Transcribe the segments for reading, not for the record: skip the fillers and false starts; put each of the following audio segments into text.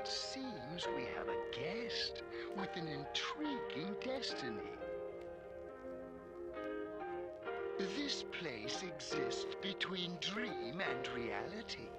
It seems we have a guest with an intriguing destiny. This place exists between dream and reality.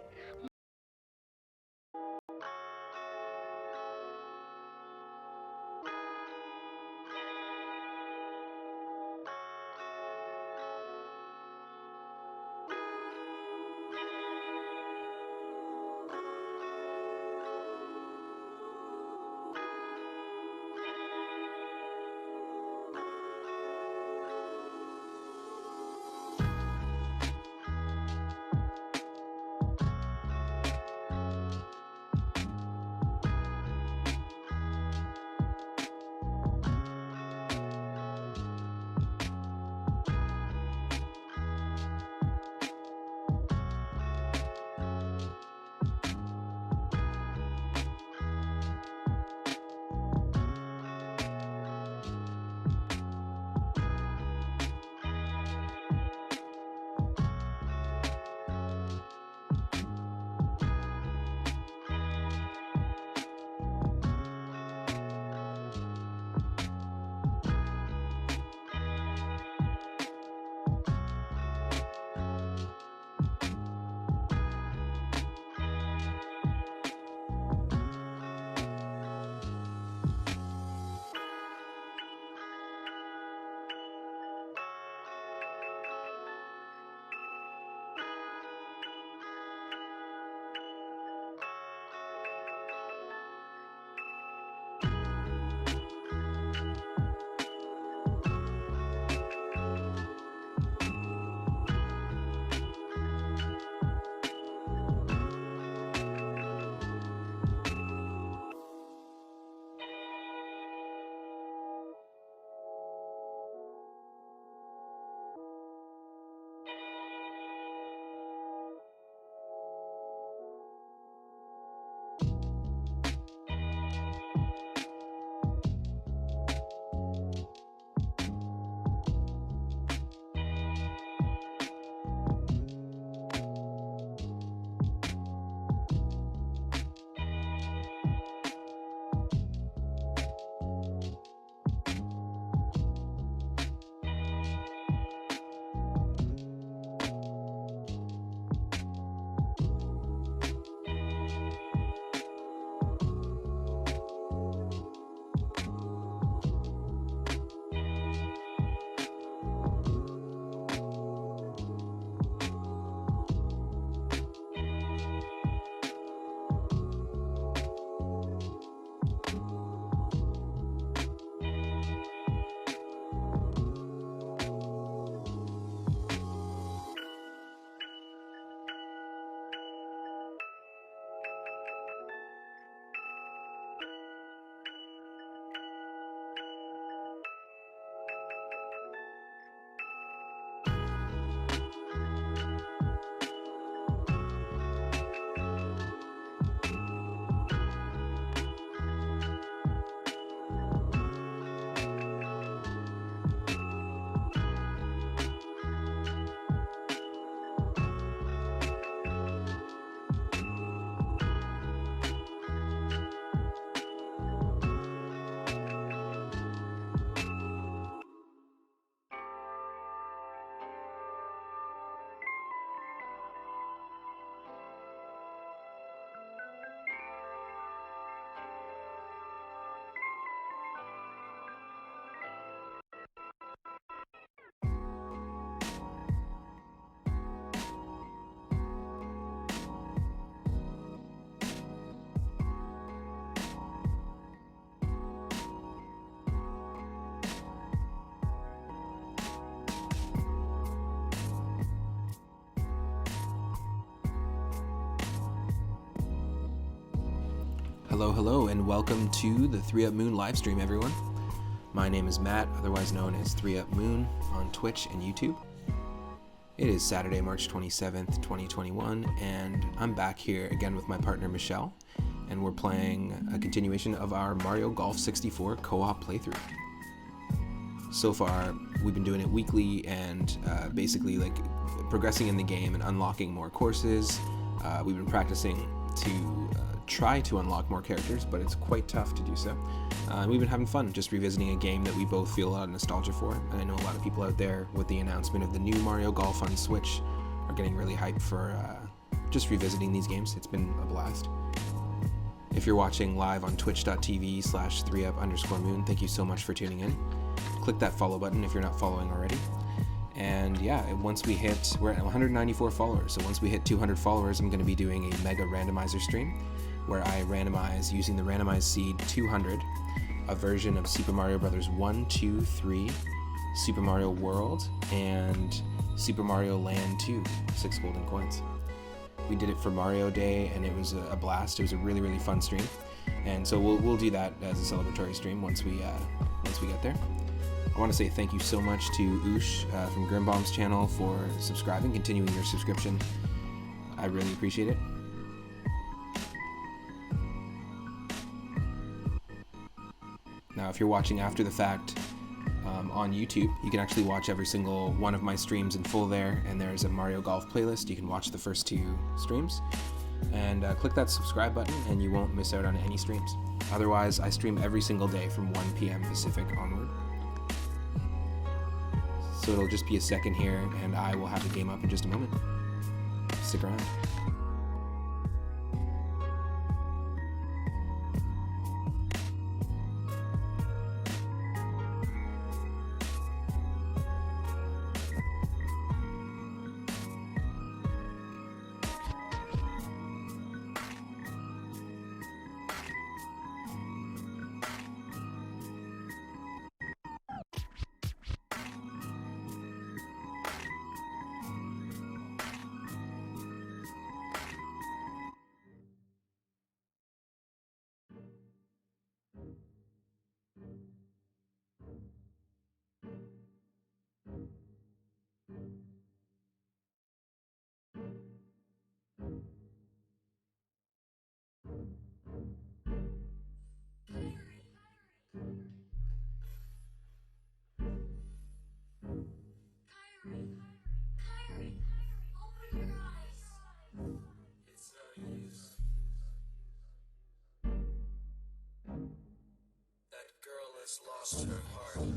Hello, and welcome to the 3UP Moon livestream, everyone. My name is Matt, otherwise known as 3UP Moon on Twitch and YouTube. It is Saturday, March 27th, 2021, and I'm back here again with my partner Michelle, and we're playing a continuation of our Mario Golf 64 co-op playthrough. So far, we've been doing it weekly and basically like progressing in the game and unlocking more courses. We've been practicing to try to unlock more characters, but it's quite tough to do so. We've been having fun just revisiting a game that we both feel a lot of nostalgia for, and I know a lot of people out there with the announcement of the new Mario Golf on Switch are getting really hyped for just revisiting these games. It's been a blast. If you're watching live on twitch.tv/3up_moon, thank you so much for tuning in. Click that follow button if you're not following already. And yeah, we're at 194 followers, so once we hit 200 followers, I'm going to be doing a mega randomizer stream where I randomize, using the randomized seed 200, a version of Super Mario Bros. 1, 2, 3, Super Mario World, and Super Mario Land 2, 6 golden coins. We did it for Mario Day, and it was a blast. It was a really, really fun stream, and so we'll do that as a celebratory stream once we get there. I want to say thank you so much to Oosh from Grimbomb's channel for subscribing, continuing your subscription. I really appreciate it. Now, if you're watching after the fact on YouTube, you can actually watch every single one of my streams in full there, and there's a Mario Golf playlist. You can watch the first 2 streams, and click that subscribe button, and you won't miss out on any streams. Otherwise, I stream every single day from 1 p.m. Pacific onward. So it'll just be a second here, and I will have the game up in just a moment. Stick around. Lost her heart.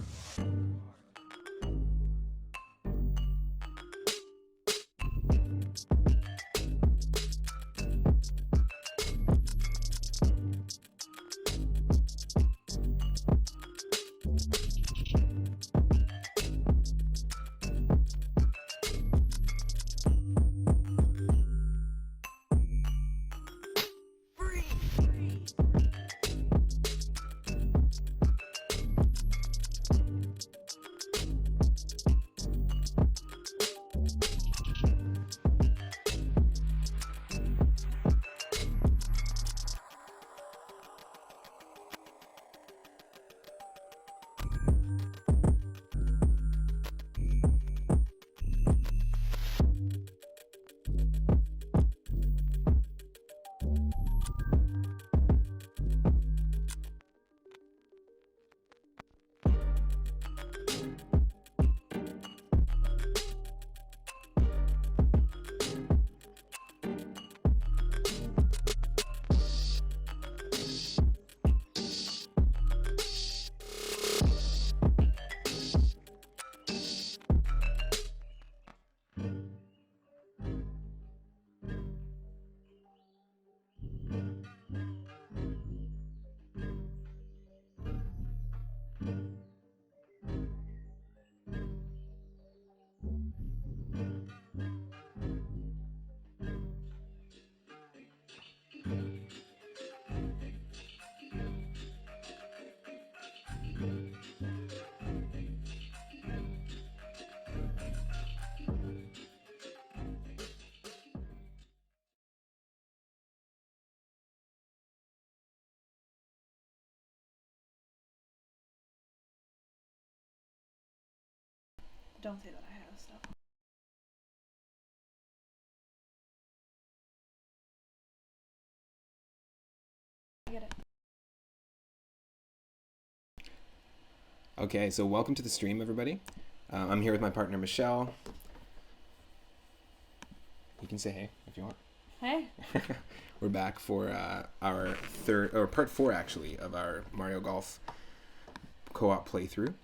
Don't say that I have stuff. I get it. Okay, so welcome to the stream, everybody. I'm here with my partner, Michelle. You can say hey if you want. Hey. We're back for our part 4 actually of our Mario Golf co-op playthrough.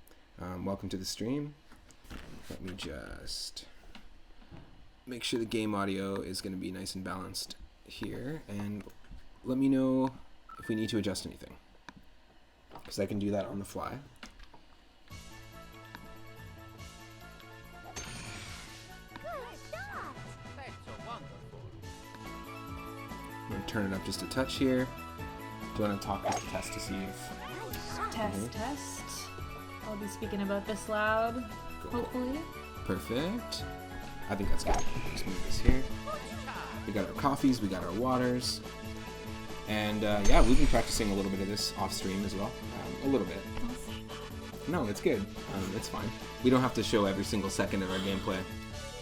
Welcome to the stream. Let me just make sure the game audio is going to be nice and balanced here, and let me know if we need to adjust anything, because I can do that on the fly. I'm going to turn it up just a touch here. Do you want to talk with the test to see if... Test. I'll be speaking about this loud, hopefully. Perfect. I think that's good. Just move this here. We got our coffees, we got our waters. And yeah, we've been practicing a little bit of this off stream as well. A little bit. No, it's good. It's fine. We don't have to show every single second of our gameplay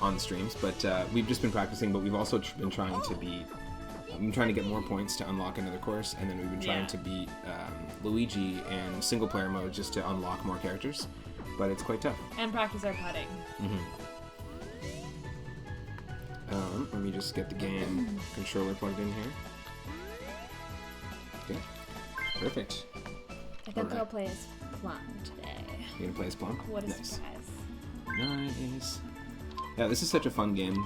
on the streams, but we've just been practicing, but we've also been trying to beat... I've been trying to get more points to unlock another course, and then we've been trying to beat Luigi in single-player mode just to unlock more characters, but it's quite tough. And practice our putting. Let me just get the game controller plugged in here. Okay, perfect. I think I'll play as Plum today. You're gonna play as Plum? What a nice. surprise. Nice. Yeah, this is such a fun game.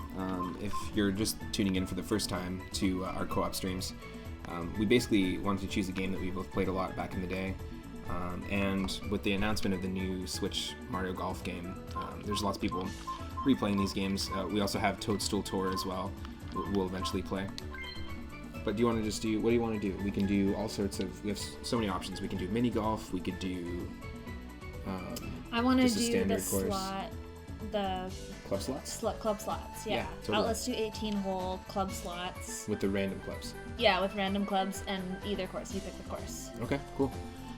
If you're just tuning in for the first time to our co-op streams, we basically wanted to choose a game that we both played a lot back in the day. And with the announcement of the new Switch Mario Golf game, there's lots of people replaying these games. We also have Toadstool Tour as well. We'll eventually play. But do you want to just do, what do you want to do? We can do all sorts of, we have so many options. We can do mini golf, we could do I want to just a do standard the course. slot, the Club slots? club slots, yeah. totally. Let's do 18-hole club slots. With the random clubs. Yeah, with random clubs and either course. You pick the course. Okay, cool.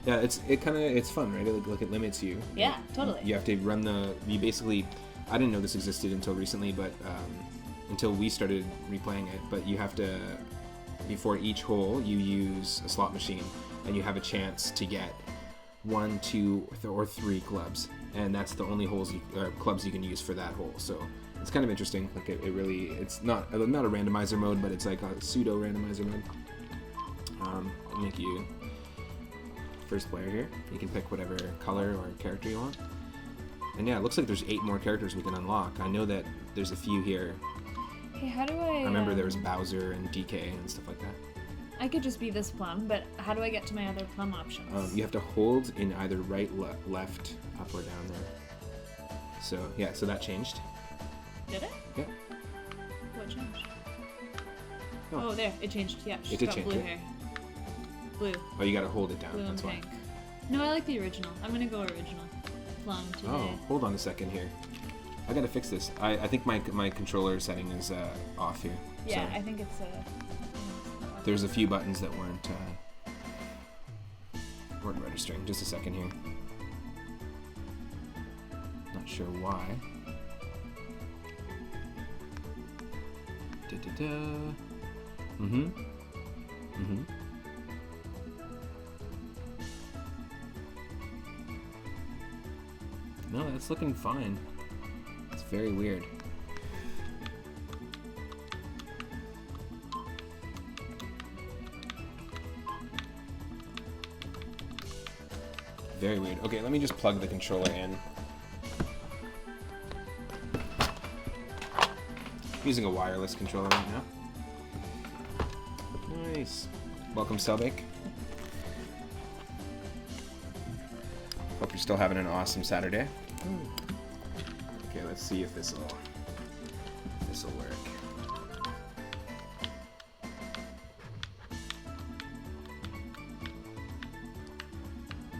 Yeah, it's fun, right? It limits you. Yeah, totally. You have to run you basically, I didn't know this existed until recently, but until we started replaying it, but you have to, before each hole, you use a slot machine, and you have a chance to get 1, 2, or 3 clubs, and that's the only clubs you can use for that hole. So it's kind of interesting. Like it really, it's not a randomizer mode, but it's like a pseudo randomizer mode. I'll make you first player here. You can pick whatever color or character you want. And yeah, it looks like there's 8 more characters we can unlock. I know that there's a few here. Hey, how do I... I remember there was Bowser and DK and stuff like that. I could just be this Plum, but how do I get to my other Plum options? You have to hold in either right, left, up, or down there. So yeah, so that changed. Did it? Yeah. What changed? Oh. Oh, there. It changed. Yeah, she's It did got change blue it? hair. Blue. Oh, you gotta hold it down. Blue and That's why. pink. No, I like the original. I'm gonna go original. Plum today. Oh, hold on a second here. I gotta fix this. I think my controller setting is off here. Yeah, So I think it's there's a few buttons that weren't registering. Just a second here. Not sure why. No, that's looking fine. It's very weird. Very weird. Okay, let me just plug the controller in. Using a wireless controller right now. Nice. Welcome, Selbake. Hope you're still having an awesome Saturday. Okay, let's see if this'll work.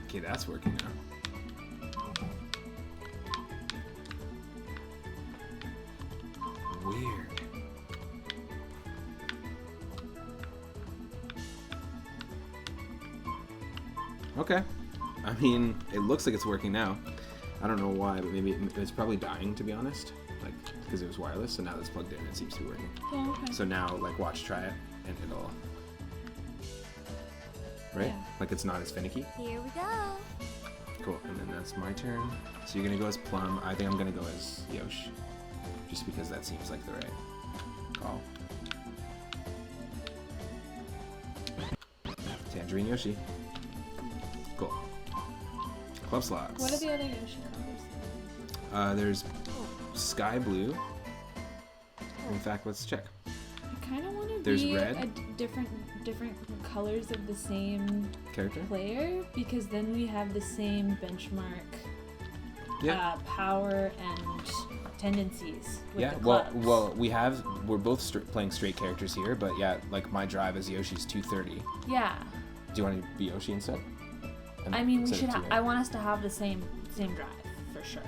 Okay, that's working now. Weird. Okay. I mean, it looks like it's working now. I don't know why, but maybe it's probably dying, to be honest. Like, because it was wireless, so now that it's plugged in, it seems to be working. Oh, okay. So now, like, watch, try it, and it'll... Right? Yeah. Like, it's not as finicky. Here we go. Cool, and then that's my turn. So you're gonna go as Plum. I think I'm gonna go as Yosh. Just because that seems like the right call. Tangerine Yoshi. Cool. Club slots. What are the other Yoshi colors? There's Sky Blue. In fact, let's check. I kind of want to There's be red. different colors of the same Character? player, because then we have the same benchmark power and tendencies with Yeah, the clubs. well, we're both playing straight characters here, but yeah, like my drive as Yoshi's 230. Yeah. Do you want to be Yoshi instead? I mean, we Instead should. of 280? I want us to have the same drive for sure,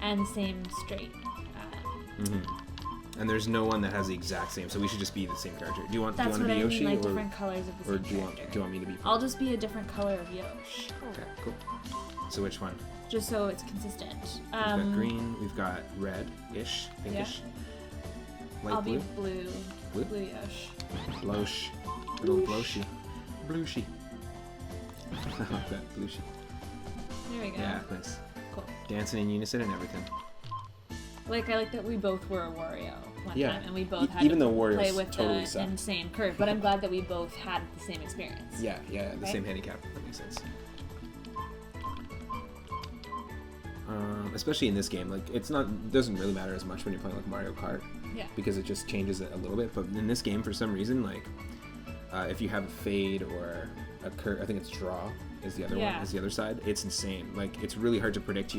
and same straight. And there's no one that has the exact same, so we should just be the same character. Do you want to That's be what I Yoshi, mean, like or different colors of the or same do you character. want me to be? I'll just be a different color of Yosh, Okay, cool. So which one? just so it's consistent. We've got green. We've got red-ish, pinkish. Light I'll blue. be blue. Blue? Blue Yosh. Blosh. Little bloshy. Blueshy. I like that. Blueshy. There we go. Yeah, nice. Cool. Dancing in unison and everything. Like, I like that we both were a Wario one Yeah. time, and we both had Even to though Wario's play with totally the sucked. insane curve. But I'm glad that we both had the same experience. Yeah, the Right? same handicap. That makes sense. Especially in this game, like it doesn't really matter as much when you're playing like Mario Kart, Yeah. because it just changes it a little bit. But in this game, for some reason, like if you have a fade or a curve, I think it's draw is the other one, is the other side. It's insane. Like it's really hard to predict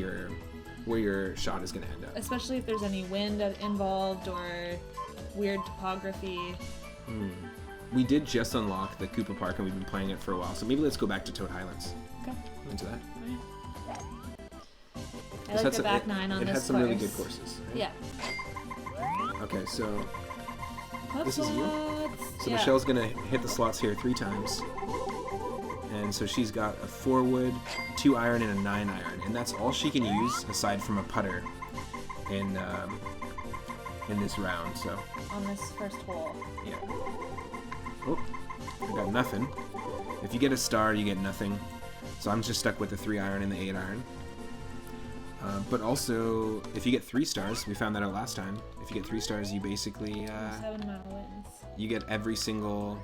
where your shot is going to end up. Especially if there's any wind involved or weird topography. We did just unlock the Koopa Park, and we've been playing it for a while. So maybe let's go back to Toad Highlands. Okay. I'm into that. Alright. I It's like had the some- back nine on it this had some really good course. courses. Right? Yeah. Okay, so Club This is you? slots. So Yeah. Michelle's gonna hit the slots here 3 times. And so she's got a 4 wood, 2 iron, and a 9 iron. And that's all she can use aside from a putter in this round. So on this first hole. yeah. Oh, I got nothing. If you get a star, you get nothing. So I'm just stuck with the 3 iron and the 8 iron. But also, if you get 3 stars, we found that out last time. If you get 3 stars, you basically 7 amount of wins. you get every single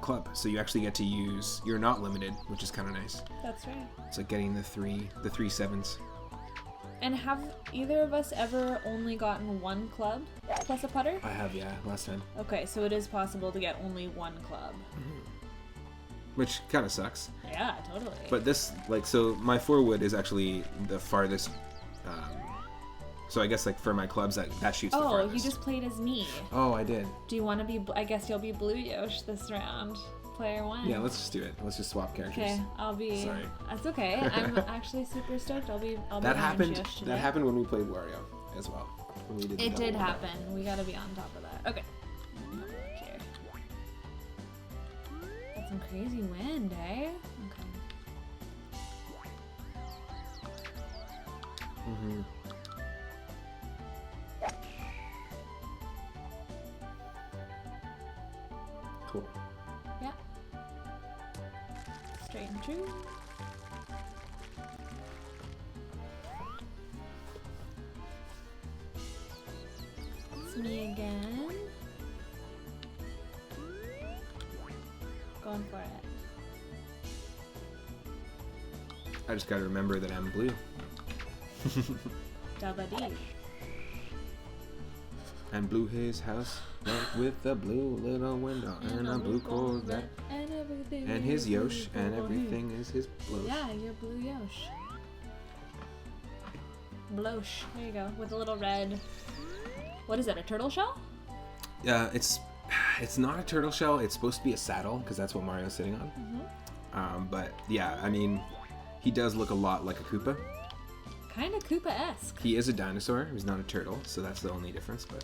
club. So you actually get to use. You're not limited, which is kind of nice. That's right. It's like getting the three sevens. And have either of us ever only gotten 1 club plus a putter? I have, yeah, last time. Okay, so it is possible to get only 1 club. Which kind of sucks. Yeah, totally. But this, like, so my 4 wood is actually the farthest. So I guess, like, for my clubs, that shoots the oh, farthest. you just played as me. Oh, I did. Do you want to be? I guess you'll be Blue Yosh this round. Player 1. Yeah, let's just do it. Let's just swap characters. Okay, I'll be. Sorry. That's okay. I'm actually super stoked. I'll be. That Orange happened. Yosh today. That happened when we played Wario as well. When we did the It did double happen. We gotta be on top of that. Okay. Here. Got some crazy wind, eh? Okay. Mm-hmm. Cool. Yeah. Straight and true. It's me again. Going for it. I just gotta remember that I'm blue. Double D. And blew his house right with the blue little window and a blue Corvette. And everything. And his is Yosh blue and for him. everything is his blow. Yeah, you're Blue Yosh. Blosh. There you go. With a little red. What is that? A turtle shell? Yeah, it's not a turtle shell. It's supposed to be a saddle because that's what Mario's sitting on. But yeah, I mean, he does look a lot like a Koopa. Kind of Koopa-esque. He is a dinosaur. He's not a turtle, so that's the only difference. But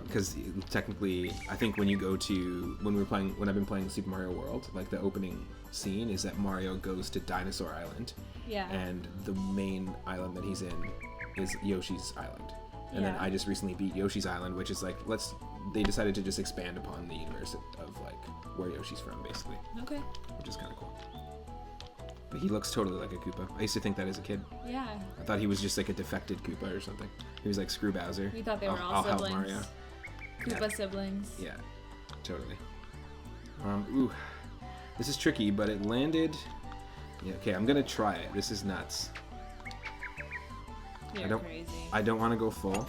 because technically, I think when I've been playing Super Mario World, like the opening scene is that Mario goes to Dinosaur Island, Yeah. and the main island that he's in is Yoshi's Island. And then Yeah. I just recently beat Yoshi's Island, which is like they decided to just expand upon the universe of like where Yoshi's from, basically, Okay. which is kind of cool. But he looks totally like a Koopa. I used to think that as a kid. Yeah. I thought he was just like a defected Koopa or something. He was like Screw Bowser. We thought they were all I'll help siblings. Mario. Koopa siblings. Yeah, totally. Ooh, this is tricky, but it landed. Yeah, okay, I'm gonna try it. This is nuts. You're crazy. I don't want to go full,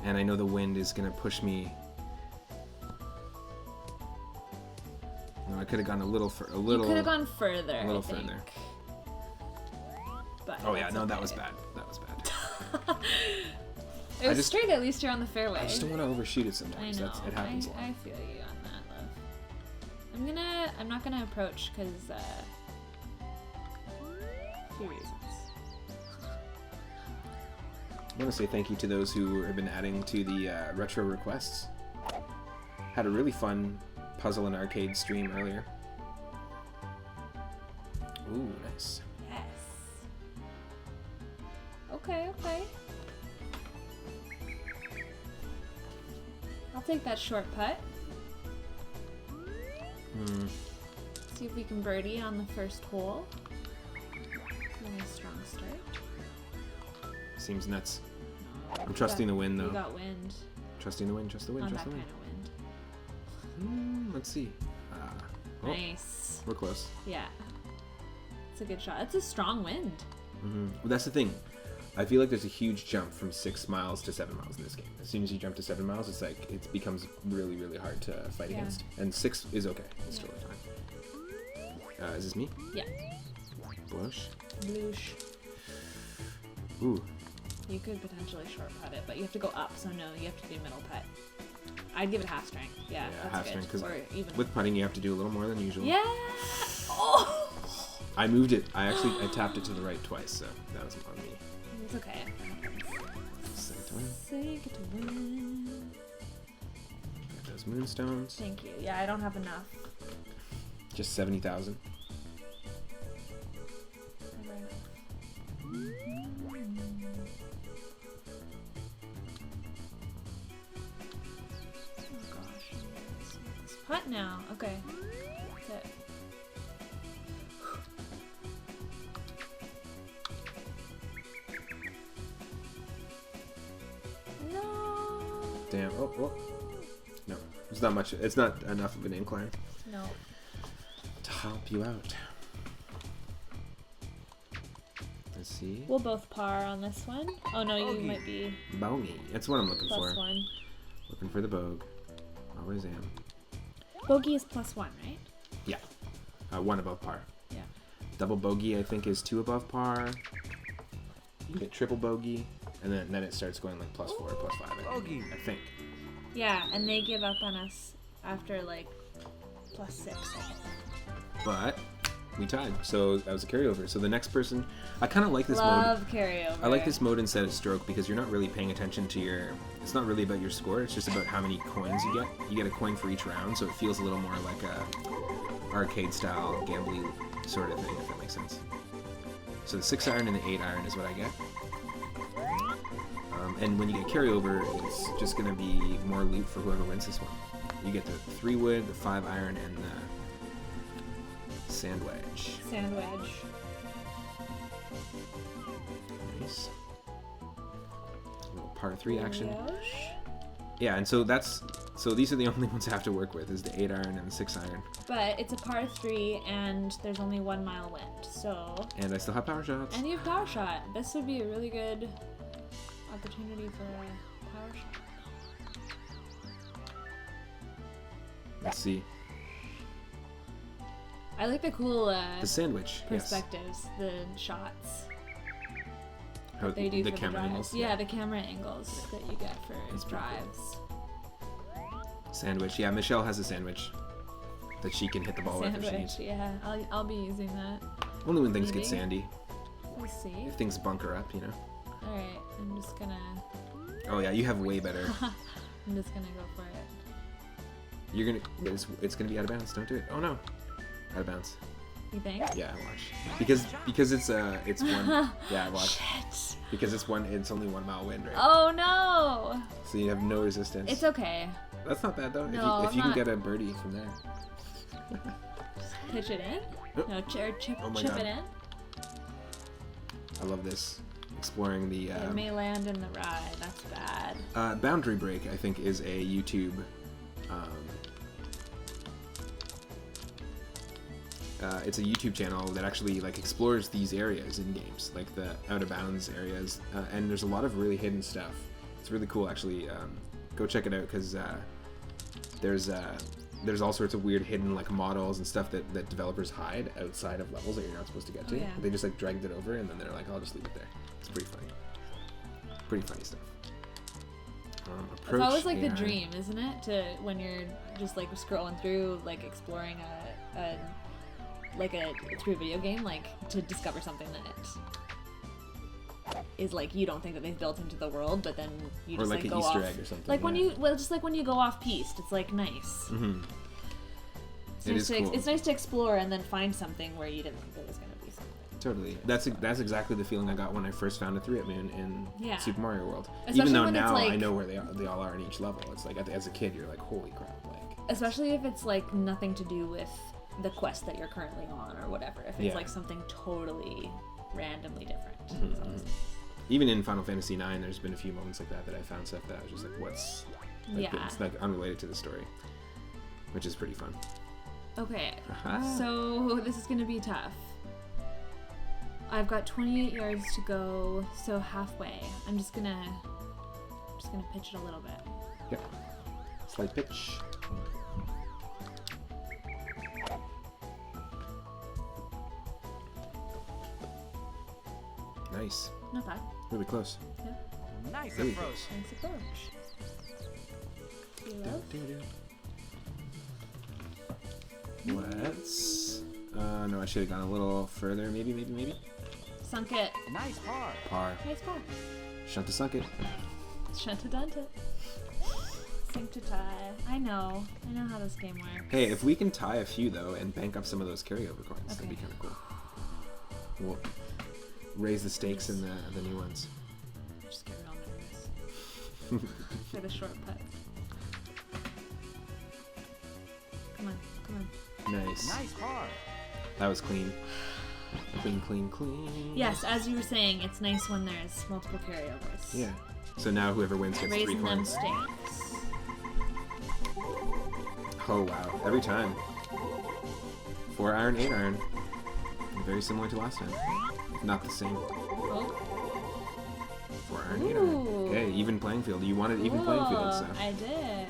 and I know the wind is gonna push me. No, I could have gone a little. You could have gone further. A little further. But oh yeah, no, that was bad. That was bad. It was straight. At least you're on the fairway. I just don't want to overshoot it sometimes. I know. It happens a lot. I feel you on that, love. I'm not gonna approach because few reasons. I want to say thank you to those who have been adding to the retro requests. Had a really fun puzzle and arcade stream earlier. Ooh, nice. Yes. Okay. I'll take that short putt. See if we can birdie on the first hole. Really strong start. Seems nuts. I'm trusting the wind, though. We got wind. Trusting the wind, trust the wind, Not trust that the kind wind. of wind. Let's see. Nice. We're close. Yeah. It's a good shot. It's a strong wind. Well, that's the thing. I feel like there's a huge jump from 6 miles to 7 miles in this game. As soon as you jump to 7 miles, it's like it becomes really, really hard to fight against. And 6 is okay. It's still fine. Is this me? Yeah. Blush. Bloosh. Ooh. You could potentially short putt it, but you have to go up, so no, you have to do middle putt. I'd give it half strength. Yeah, that's half good. strength, because Or even with putting you have to do a little more than usual. Yeah. Oh. I moved it. I tapped it to the right twice, so that was on me. It's okay. Sink to win. Sink to win. Get those moonstones. Thank you. Yeah, I don't have enough. Just 70,000. Putt now. Okay. That's it. No. Damn. Oh. No. It's not much. It's not enough of an incline. No. To help you out. Let's see. We'll both par on this one. Oh no, you might be Bogey. That's what I'm looking for. +1. Looking for the bogue. Always am. Bogey is +1, right? Yeah. 1 above par. Yeah. Double bogey, I think, is 2 above par. You get triple bogey, and then it starts going like +4, +5. I think. Yeah, and they give up on us after like +6, I think. But we tied, so that was a carryover. So the next person, I kind of like this mode. Love carryover. I like this mode instead of stroke because you're not really paying attention to your. It's not really about your score. It's just about how many coins you get. You get a coin for each round, so it feels a little more like a arcade style gambly sort of thing, if that makes sense. So the 6 iron and the 8 iron is what I get. And when you get carryover, it's just going to be more loot for whoever wins this one. You get the 3 wood, the 5 iron, and the sand wedge. Sand wedge. Nice. A little par 3 action. Yosh. Yeah, and so these are the only ones I have to work with, is the 8 iron and the 6 iron. But it's a par 3 and there's only 1 mile wind, so. And I still have power shots. And you have power shot. This would be a really good opportunity for a power shot. Let's see. I like the cool The sandwich. perspectives, the shots. How They do the for camera the drives. angles. Yeah, the camera angles that you get for That's pretty drives. Sandwich. Yeah, Michelle has a sandwich that she can hit the ball with if she Sandwich, needs. yeah. I'll be using that. Only when things get Maybe. sandy. We'll see. If things bunker up, you know. Alright, I'm just gonna Oh yeah, you have way better. I'm just gonna go for it. You're gonna. It's gonna be out of bounds. Don't do it. Oh no. Out of bounds. You think? Yeah, watch. Because it's one. Yeah, watch. Shit. Because it's only 1 mile wind, right? Oh no! So you have no resistance. It's okay. That's not bad though. No, if you I'm can not- get a birdie from there. Pitch it in? Oh. No, chip Oh my chip God. it in? I love this. Exploring the It may land in the ride. That's bad. Boundary Break. I think is a YouTube it's a YouTube channel that actually like explores these areas in games, like the out of bounds areas, and there's a lot of really hidden stuff. It's really cool, actually. Go check it out because there's all sorts of weird hidden like models and stuff that developers hide outside of levels that you're not supposed to get to. Oh, yeah. They just like dragged it over and then they're like, I'll just leave it there. It's pretty funny. Pretty funny stuff. It's always like the dream, isn't it? To when you're just like scrolling through, like exploring a 3 video game, like to discover something that is like you don't think that they've built into the world, but then you just or like like an go Easter off. egg or something. Like when just like when you go off piste, it's like nice. Mm-hmm. It's nice to explore and then find something where you didn't think there was gonna be something. Totally. That's exactly the feeling I got when I first found a 3-up moon in Super Mario World. Especially even though when now it's like, I know where they all are in each level. It's like as a kid you're like, holy crap, like. Especially if it's like nothing to do with the quest that you're currently on or whatever. If it's like something totally randomly different. It's awesome. Even in Final Fantasy IX, there's been a few moments like that I found stuff that I was just like, what's like it's like unrelated to the story, which is pretty fun. Okay, so this is gonna be tough. I've got 28 yards to go, so halfway. I'm just gonna pitch it a little bit. Yep. Slight pitch. Nice. Not bad. Really close. Yeah. Nice Really approach. Nice approach. You love? Let's. No, I should have gone a little further. Maybe. Sunk it. Nice par. Par. Nice par. Shunt to sunk it. Shunta dunta. Sink to tie. I know how this game works. Hey, if we can tie a few though and bank up some of those carryover coins, that'd be kind of cool. We'll raise the stakes in the new ones. Just get real nervous. For the short putt. Come on. Nice. Nice par. That was clean. Clean. Yes, as you were saying, it's nice when there's multiple carryovers. Yeah. So now whoever wins gets 3 Raising them coins. stakes. Oh wow! Every time. 4 iron, 8 iron. Very similar to last time. Not the same. Oh. 4 iron, 8 iron. Ooh. Okay, even playing field. You wanted even playing field, so. I did.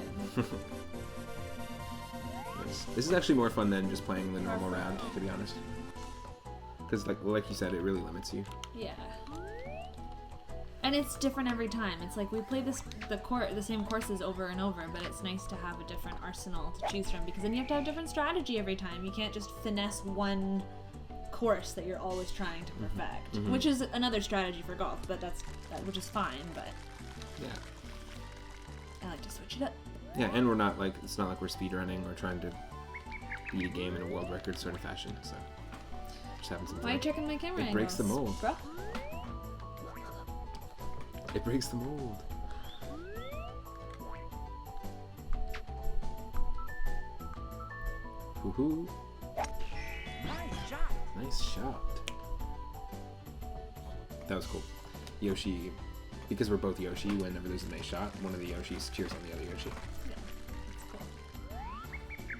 Nice. This is actually more fun than just playing the normal round, to be honest. Because, like you said, it really limits you. Yeah. And it's different every time. It's like we play the same courses over and over, but it's nice to have a different arsenal to choose from because then you have to have different strategy every time. You can't just finesse one course that you're always trying to perfect, which is another strategy for golf, but which is fine, but Yeah. I like to switch it up. Yeah, and we're not it's not like we're speedrunning or trying to beat a game in a world record sort of fashion, so just having some fun. Why are you checking my camera It breaks the angles, mold. bro? It breaks the mold. Woohoo. Nice shot. Nice shot. That was cool. Yoshi, because we're both Yoshi, whenever there's a nice shot, one of the Yoshis cheers on the other Yoshi. Yeah, that's cool.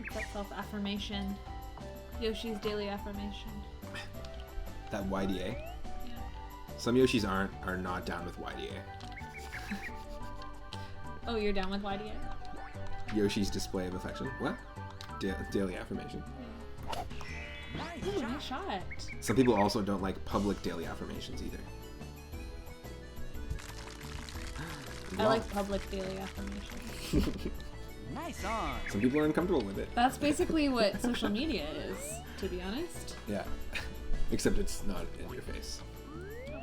It's that self-affirmation. Yoshi's daily affirmation. That YDA. Yeah. Some Yoshis are not down with YDA. Oh, you're down with YDA? Yoshi's display of affection. What? Daily affirmation. Nice Ooh, shot. nice shot. Some people also don't like public daily affirmations either. I like public daily affirmation. Nice on. Some people are uncomfortable with it. That's basically what social media is, to be honest. Yeah. Except it's not in your face.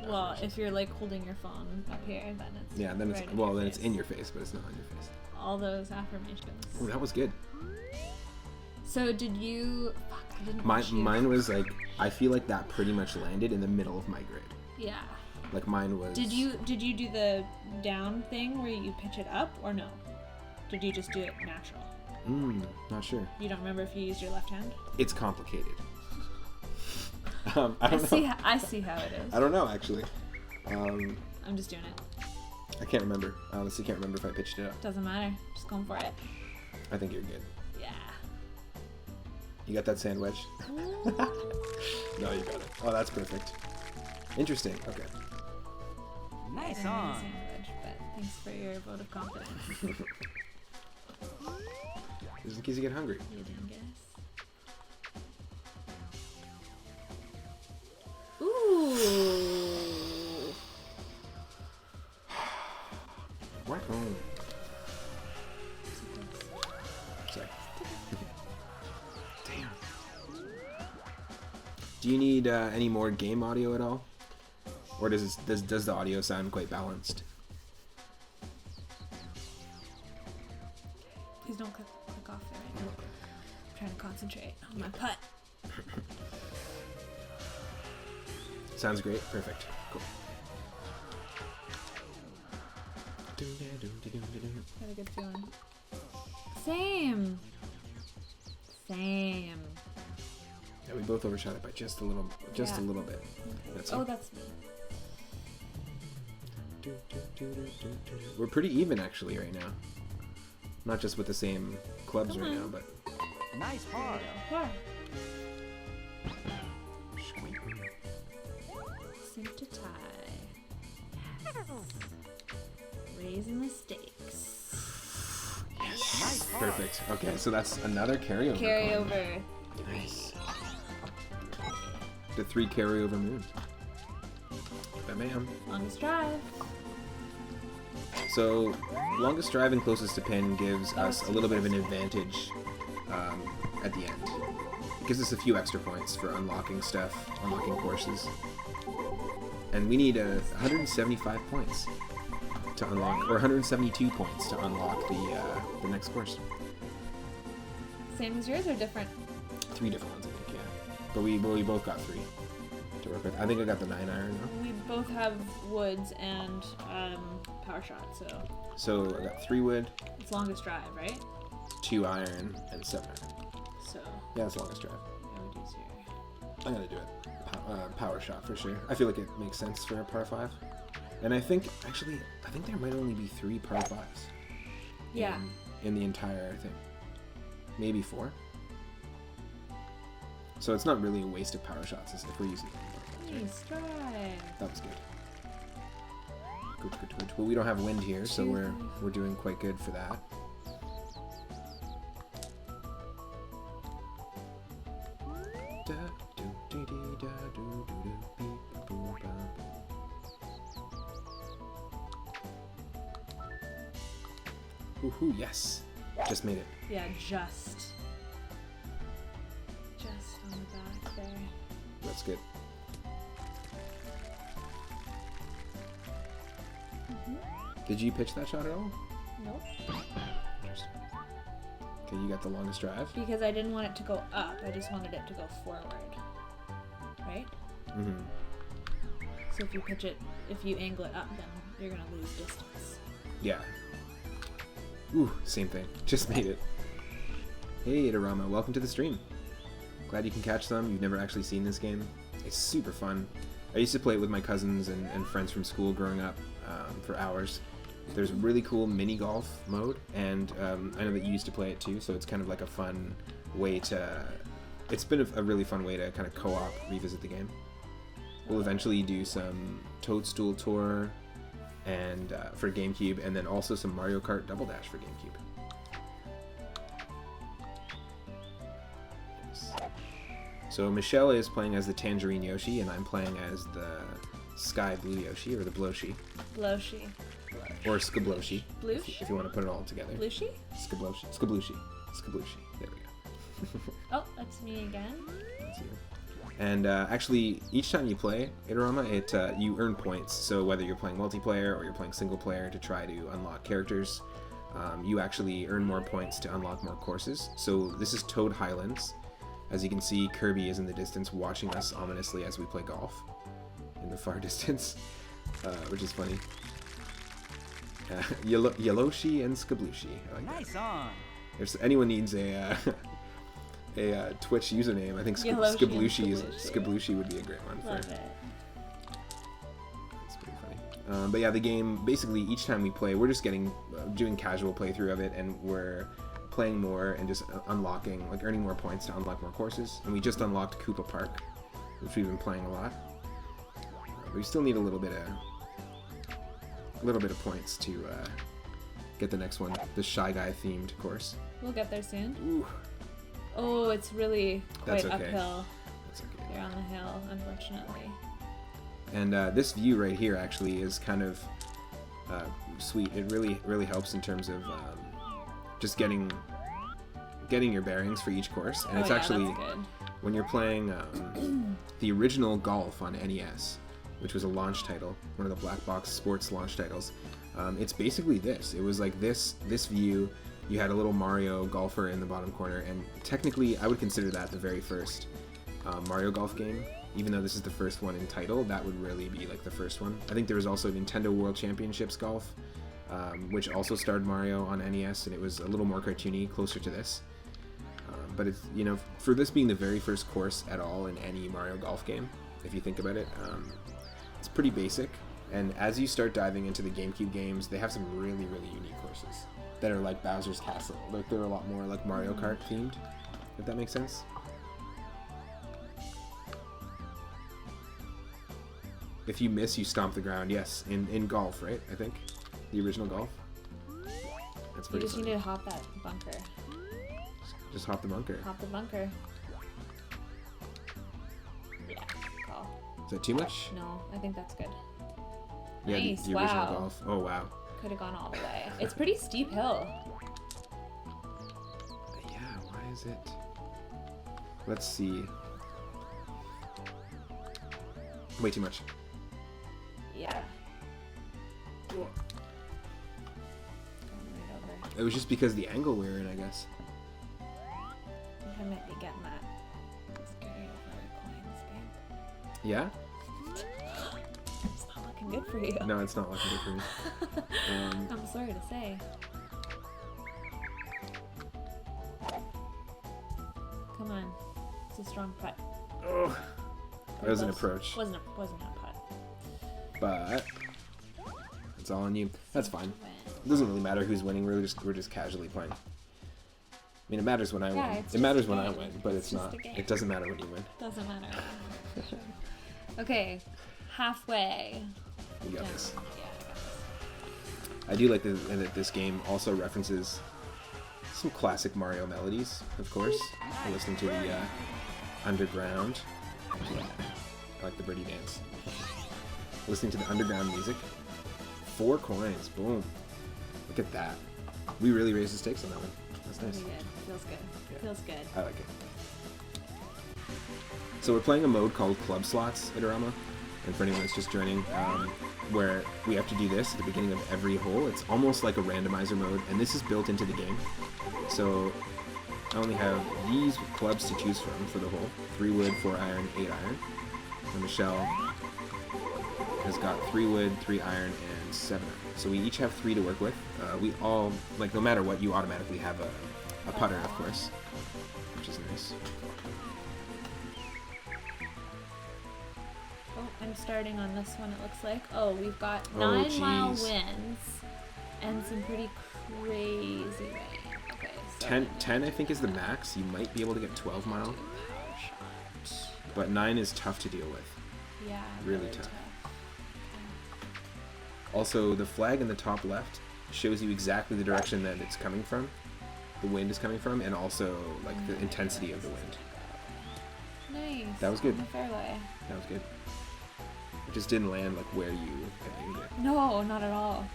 Well, if you're like holding your phone up here, then it's Yeah, then it's right in your it's face. in your face, but it's not on your face. All those affirmations. Oh, that was good. So did you? Fuck, I didn't. watch you. Mine was like, I feel like that pretty much landed in the middle of my grid. Yeah. Like mine was. Did you do the down thing where you pitch it up or no? Did you just do it natural? Not sure. You don't remember if you used your left hand? It's complicated. I don't know. I see how it is. I don't know actually. I'm just doing it. I can't remember. I honestly can't remember if I pitched it up. Doesn't matter. Just going for it. I think you're good. Yeah. You got that sandwich? No, you got it. Oh, that's perfect. Interesting. Okay. Nice I didn't eat a on. sandwich, but thanks for your vote of confidence. Just in case you get hungry. You didn't guess. Ooh. What? Oh. Sorry. Damn. Do you need any more game audio at all? Or does the audio sound quite balanced? Please don't click off there right now. I'm trying to concentrate on my putt. Sounds great. Perfect. Cool. Had a good feeling. Same. Yeah, we both overshot it by just a little Yeah. bit. That's Oh, it. that's me. We're pretty even actually right now. Not just with the same clubs Come right on. now, but Nice par. Yeah. sweet. Sink to tie. Raising the stakes. Nice par. Perfect. Okay, so that's another carryover. coin. Carryover. Nice. The 3 carryover moons. Bam. Longest drive. So, longest drive and closest to pin gives us a little bit of an advantage at the end. It gives us a few extra points for unlocking stuff, unlocking courses. And we need 175 points to unlock, or 172 points to unlock the next course. Same as yours or different? 3 different ones, I think, yeah. But we both got 3 to work with. I think I got the 9 iron now. We both have woods and power shot, so So I got 3 wood, it's longest drive, right? 2 iron, and 7 iron. So Yeah, that's longest drive. I would use your. I'm gonna do it. Power shot for sure. I feel like it makes sense for a par 5. And I think there might only be 3 par 5s. Yeah. In the entire thing. Maybe 4. So it's not really a waste of power shots if we're using them. Nice drive. That was good. Good. But we don't have wind here, so we're doing quite good for that. Woohoo, yes. Just made it. Yeah, just on the back there. That's good. Did you pitch that shot at all? Nope. Interesting. Okay, you got the longest drive. Because I didn't want it to go up. I just wanted it to go forward. Right? Mm-hmm. So if you angle it up, then you're gonna lose distance. Yeah. Ooh, same thing. Just made it. Hey, Itarama, welcome to the stream. Glad you can catch some. You've never actually seen this game. It's super fun. I used to play it with my cousins and friends from school growing up for hours. There's a really cool mini golf mode, and I know that you used to play it too, so it's kind of like a fun way to... It's been a really fun way to kind of co-op revisit the game. We'll eventually do some Toadstool Tour and for GameCube, and then also some Mario Kart Double Dash for GameCube. Yes. So Michelle is playing as the Tangerine Yoshi, and I'm playing as the Sky Blue Yoshi, or the Bloshi. Bloshi. Or Skabloshi. Bloosh? If you want to put it all together. Blushi? Skabloshi. Skablushi. Skablushi. There we go. Oh, that's me again. That's you. And actually, each time you play Itarama, you earn points. So whether you're playing multiplayer or you're playing single player to try to unlock characters, you actually earn more points to unlock more courses. So this is Toad Highlands. As you can see, Kirby is in the distance watching us ominously as we play golf in the far distance, which is funny. Yellowshi and Skablushi. I like Nice that. on. If anyone needs a Twitch username, I think Yellowshi and Skablushi Skablushi. Skablushi would be a great one for. Love it. It's pretty funny. But yeah, the game basically each time we play, we're just doing casual playthrough of it, and we're playing more and just unlocking, like earning more points to unlock more courses. And we just unlocked Koopa Park, which we've been playing a lot. We still need a little bit of points to get the next one, the Shy Guy themed course. We'll get there soon. Ooh. Oh, it's really quite That's okay. uphill. That's okay. They're on the hill, unfortunately. And this view right here actually is kind of sweet. It really helps in terms of just getting your bearings for each course. And it's actually that's good. when you're playing the original Golf on NES, which was a launch title, one of the black box sports launch titles. It's basically this. It was like this view. You had a little Mario golfer in the bottom corner, and technically I would consider that the very first Mario Golf game. Even though this is the first one in title, that would really be like the first one. I think there was also Nintendo World Championships Golf, which also starred Mario on NES, and it was a little more cartoony, closer to this. But it's, you know, for this being the very first course at all in any Mario Golf game, if you think about it, it's pretty basic. And as you start diving into the GameCube games, they have some really unique courses that are like Bowser's Castle. Like they're a lot more like Mario Kart themed, if that makes sense. If you miss, you stomp the ground. Yes, in Golf, right? I think the original Golf. That's You pretty just funny. need to hop that bunker. Just hop the bunker. Hop the bunker. Yeah, call. Is that too much? No, I think that's good. Yeah, Nice, the original wow. Golf. Oh wow. Could have gone all the way. It's pretty steep hill. Yeah. Why is it? Let's see. Way too much. Yeah. Going right over. It was just because the angle we were in, I guess. I think I might be getting that. Scary over coins game. Yeah? It's not looking good for you. No, it's not looking good for me. I'm sorry to say. Come on. It's a strong putt. Oh, that was an approach. Wasn't a putt. But it's all on you. That's fine. It doesn't really matter who's winning. We're just casually playing. I mean, it matters when I Yeah, win. it's It matters just a when I game. win, but It's it's just not. a game. It doesn't matter when you win. Doesn't matter. Okay, halfway. You got down. this. Yeah, I got this. I do like that this game also references some classic Mario melodies, of course. We're listening to the underground. Yeah, I like the birdie dance. Listening to the underground music. 4 coins. Boom. Look at that. We really raised the stakes on that one. That's nice. Pretty good. Feels good. Yeah. Feels good. I like it. So we're playing a mode called Club Slots at Arama. And for anyone that's just joining, where we have to do this at the beginning of every hole. It's almost like a randomizer mode, and this is built into the game. So I only have these clubs to choose from for the hole. 3 wood, 4 iron, 8 iron. And Michelle has got 3 wood, 3 iron, and 7 iron. So we each have 3 to work with. We all, like, no matter what, you automatically have a putter, of course, which is nice. Oh, I'm starting on this one, it looks like. Oh, we've got Oh, 9 mile jeez. winds and some pretty crazy rain. Okay, so 10 I think is the max. You might be able to get 12 mile, power shot. but 9 is tough to deal with. Yeah, Really tough. Also, the flag in the top left shows you exactly the direction that it's coming from, the wind is coming from, and also like the intensity of the wind. Nice. That was good. On the fairway. That was good. It just didn't land like where you had aimed it. No, not at all.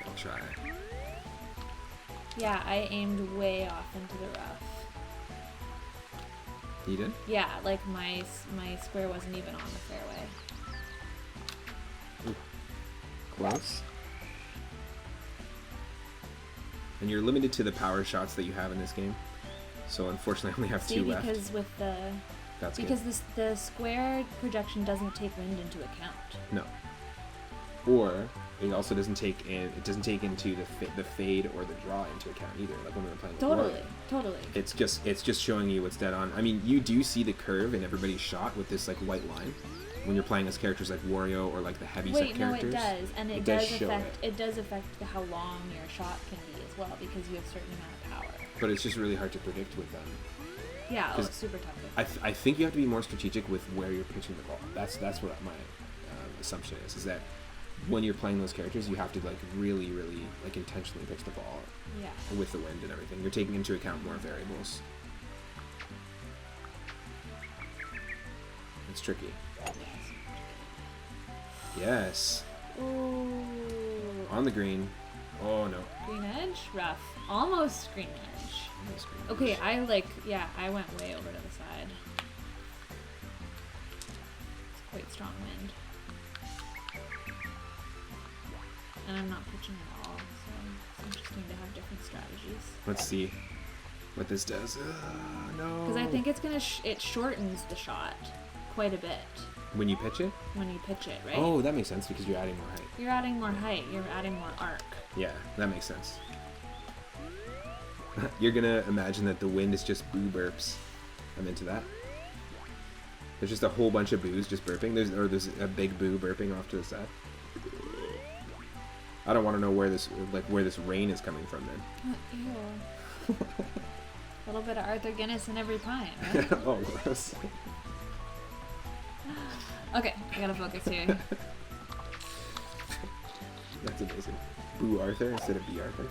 I'll try. Yeah, I aimed way off into the rough. You did? Yeah, like my square wasn't even on the fairway. Close. And you're limited to the power shots that you have in this game. So unfortunately I only have See, 2 left. because with the That's because good. the square projection doesn't take wind into account. No. Or it also doesn't take into the fade or the draw into account either. Like when we were playing with Wario. Totally. It's just showing you what's dead on. I mean, you do see the curve in everybody's shot with this like white line when you're playing as characters like Wario or like the heavy set Wait, no, characters. it does, and it does does show affect how long your shot can be as as well because you have a certain amount of power. But it's just really hard to predict with them. Yeah, 'Cause it's super tough. I think you have to be more strategic with where you're pitching the ball. That's what my assumption is that when you're playing those characters, you have to like really like intentionally pitch the ball Yeah. with the wind and everything. You're taking into account more variables. It's tricky. Yes. Ooh. On the green. Oh no. Green edge? Rough. Almost green edge. Almost green Okay, edge. I went way over to the side. It's quite strong wind. And I'm not pitching at all, so it's interesting to have different strategies. Let's see what this does. No. Because I think it's gonna it shortens the shot quite a bit when you pitch it. when you pitch it, right? Oh, that makes sense because you're adding more height. You're adding more height. You're adding more arc. Yeah, that makes sense. You're gonna imagine that the wind is just boo burps. I'm into that. There's just a whole bunch of boos just burping. There's a big boo burping off to the side. I don't want to know where this rain is coming from then. Ew. A little bit of Arthur Guinness in every pint, right? Oh, gross. Okay, I gotta focus here. That's amazing. Boo Arthur instead of B Arthur.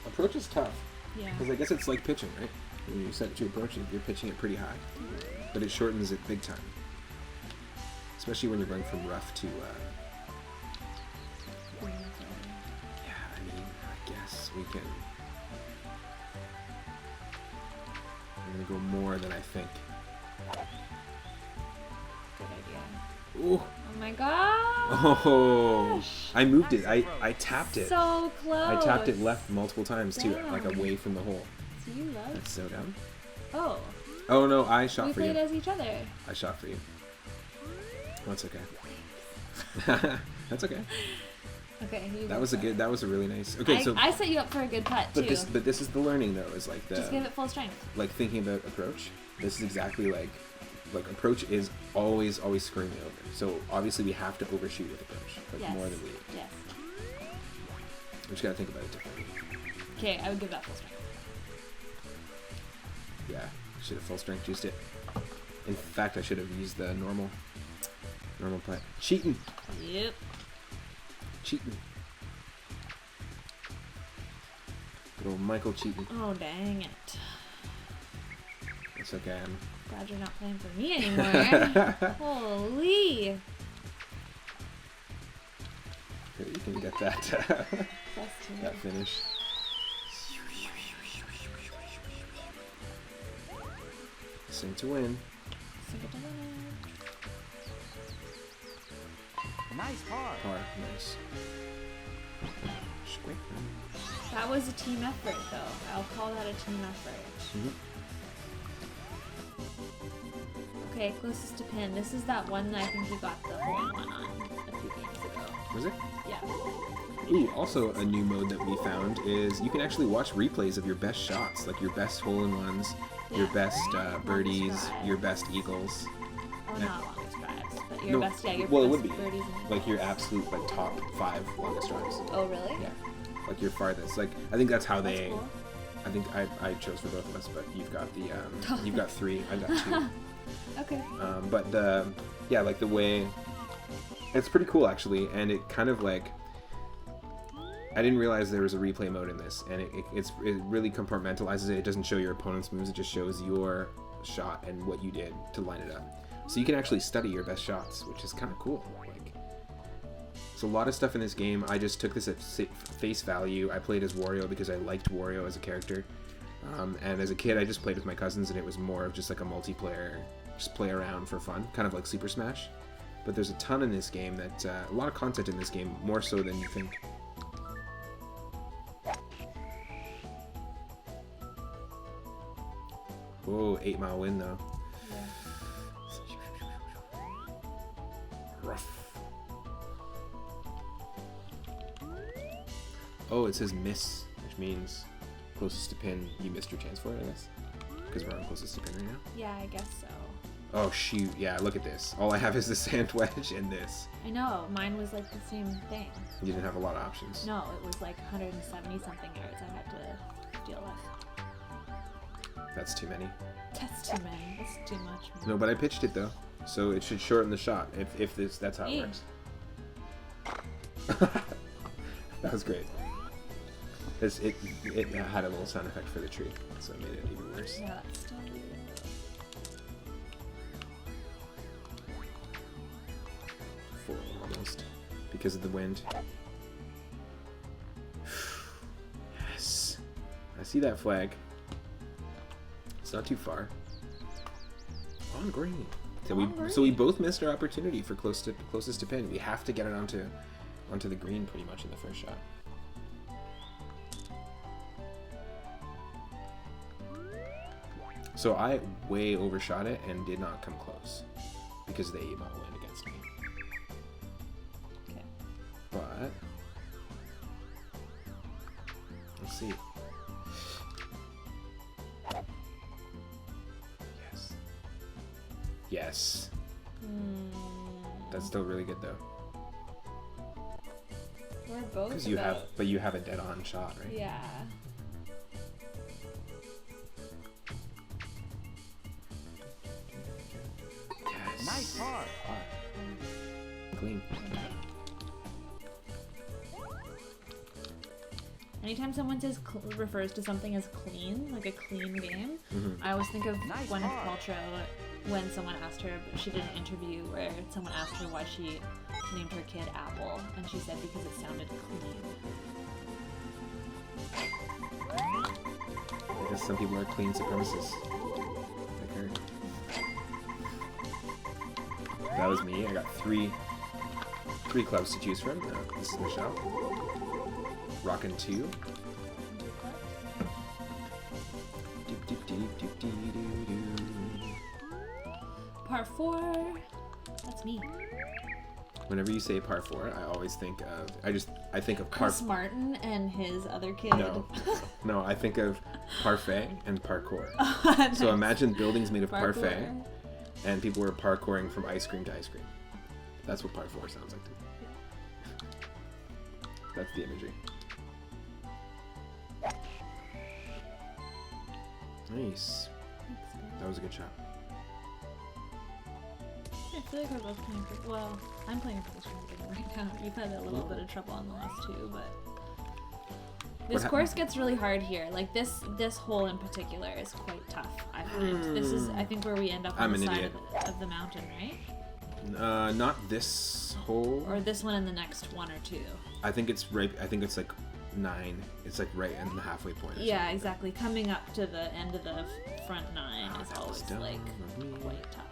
Approach is tough. Yeah. Because I guess it's like pitching, right? When you set to approach it, you're pitching it pretty high. But it shortens it big time. Especially when you're going from rough to, yeah, I mean, I guess we can... I'm gonna go more than I think. Good idea. Ooh! Oh my god! Oh! I moved it. I tapped it. So close. I tapped it left multiple times too, Damn. like away from the hole. So you love. That's so dumb. Oh. Oh no, I shot We for played you. as each other. I shot for you. That's okay. That's okay. Okay. That was a really nice. Okay, so I set you up for a good putt too. but this is the learning though. Is like Just give it full strength. like thinking about approach. This is exactly like approach is always screwing me over. So obviously we have to overshoot with approach, like Yes. more than we. Yes. We just gotta think about it differently. Okay, I would give that full strength. Yeah, should have full strength juiced it. In fact, I should have used the normal putt. Cheating. Yep. Cheating. Good old Michael cheating. Oh dang it! It's okay. I'm Glad you're not playing for me anymore. Holy! Here, you can get that That's too that finish. Sing to win. Nice par. Par, nice. Squeak. That was a team effort, though. I'll call that a team effort. Mhm. Okay, closest to pin. This is that one that I think you got the hole-in-one on a few games ago. Was it? Yeah. Ooh, also a new mode that we found is you can actually watch replays of your best shots, like your best hole-in-ones, your Yeah. best birdies, drive. your best eagles. Oh, Yeah. not longest drives, but your No, best, yeah, your well, it best would be. birdies and Like your absolute like top 5 longest drives. Oh, really? Yeah. Like your farthest. Like I think that's how That's they. cool. I think I chose for both of us, but you've got the you've got 3. I got 2. Okay. But the like the way it's pretty cool actually, and it kind of like I didn't realize there was a replay mode in this, and it really compartmentalizes it. It doesn't show your opponent's moves; it just shows your shot and what you did to line it up. So you can actually study your best shots, which is kind of cool. Like, so a lot of stuff in this game, I just took this at face value. I played as Wario because I liked Wario as a character. And as a kid, I just played with my cousins, and it was more of just like a multiplayer, just play around for fun, kind of like Super Smash. But there's a ton in this game that, a lot of content in this game, more so than you think. Whoa, 8 mile wind though. Rough. Oh, it says miss, which means closest to pin, you missed your chance for it, I guess. Because we're on closest to pin right now. Yeah, I guess so. Oh shoot, yeah, look at this. All I have is the sand wedge and this. I know, mine was like the same thing. You didn't have a lot of options. No, it was like 170 something yards I had to deal with. That's too many. That's too many. That's too much. No, but I pitched it though, so it should shorten the shot. If that's how it works. That was great. It had a little sound effect for the tree, so it made it even worse. Yeah, that's still. 4 almost, because of the wind. Yes, I see that flag. It's not too far. On green. So we both missed our opportunity for closest to pin. We have to get it onto the green pretty much in the first shot. So I way overshot it and did not come close because the 8-ball went against me. Okay. But let's see. Yes. Yes. That's still really good though. We're both. Because you have a dead-on shot, right? Yeah. Yes. Nice par. Clean. Anytime someone refers to something as clean, like a clean game, Mm-hmm. I always think of Nice Gwyneth par. Paltrow when someone asked her, she did an interview where someone asked her why she named her kid Apple, and she said because it sounded clean. I guess some people are clean supremacists. Like her. That was me. I got three clubs to choose from. This is Michelle. Rockin' 2. Par 4. That's me. Whenever you say par 4, I always think of I think of par. Chris Martin and his other kid. No, I think of parfait and parkour. So imagine buildings made of parfait, and people were parkouring from ice cream to ice cream. That's what par 4 sounds like to me. That's the imagery. Nice. That was a good shot. I feel like we're both playing pretty well. I'm playing a pretty strong game right now. You've had a little bit of trouble on the last 2, but this course gets really hard here. Like this hole in particular is quite tough. I find this is I think where we end up on the side of the mountain, right? Not this hole. Or this one and the next 1 or 2. I think it's right. I think it's like 9. It's like right in the halfway point. Yeah, exactly. Coming up to the end of the front 9 is always like quite tough.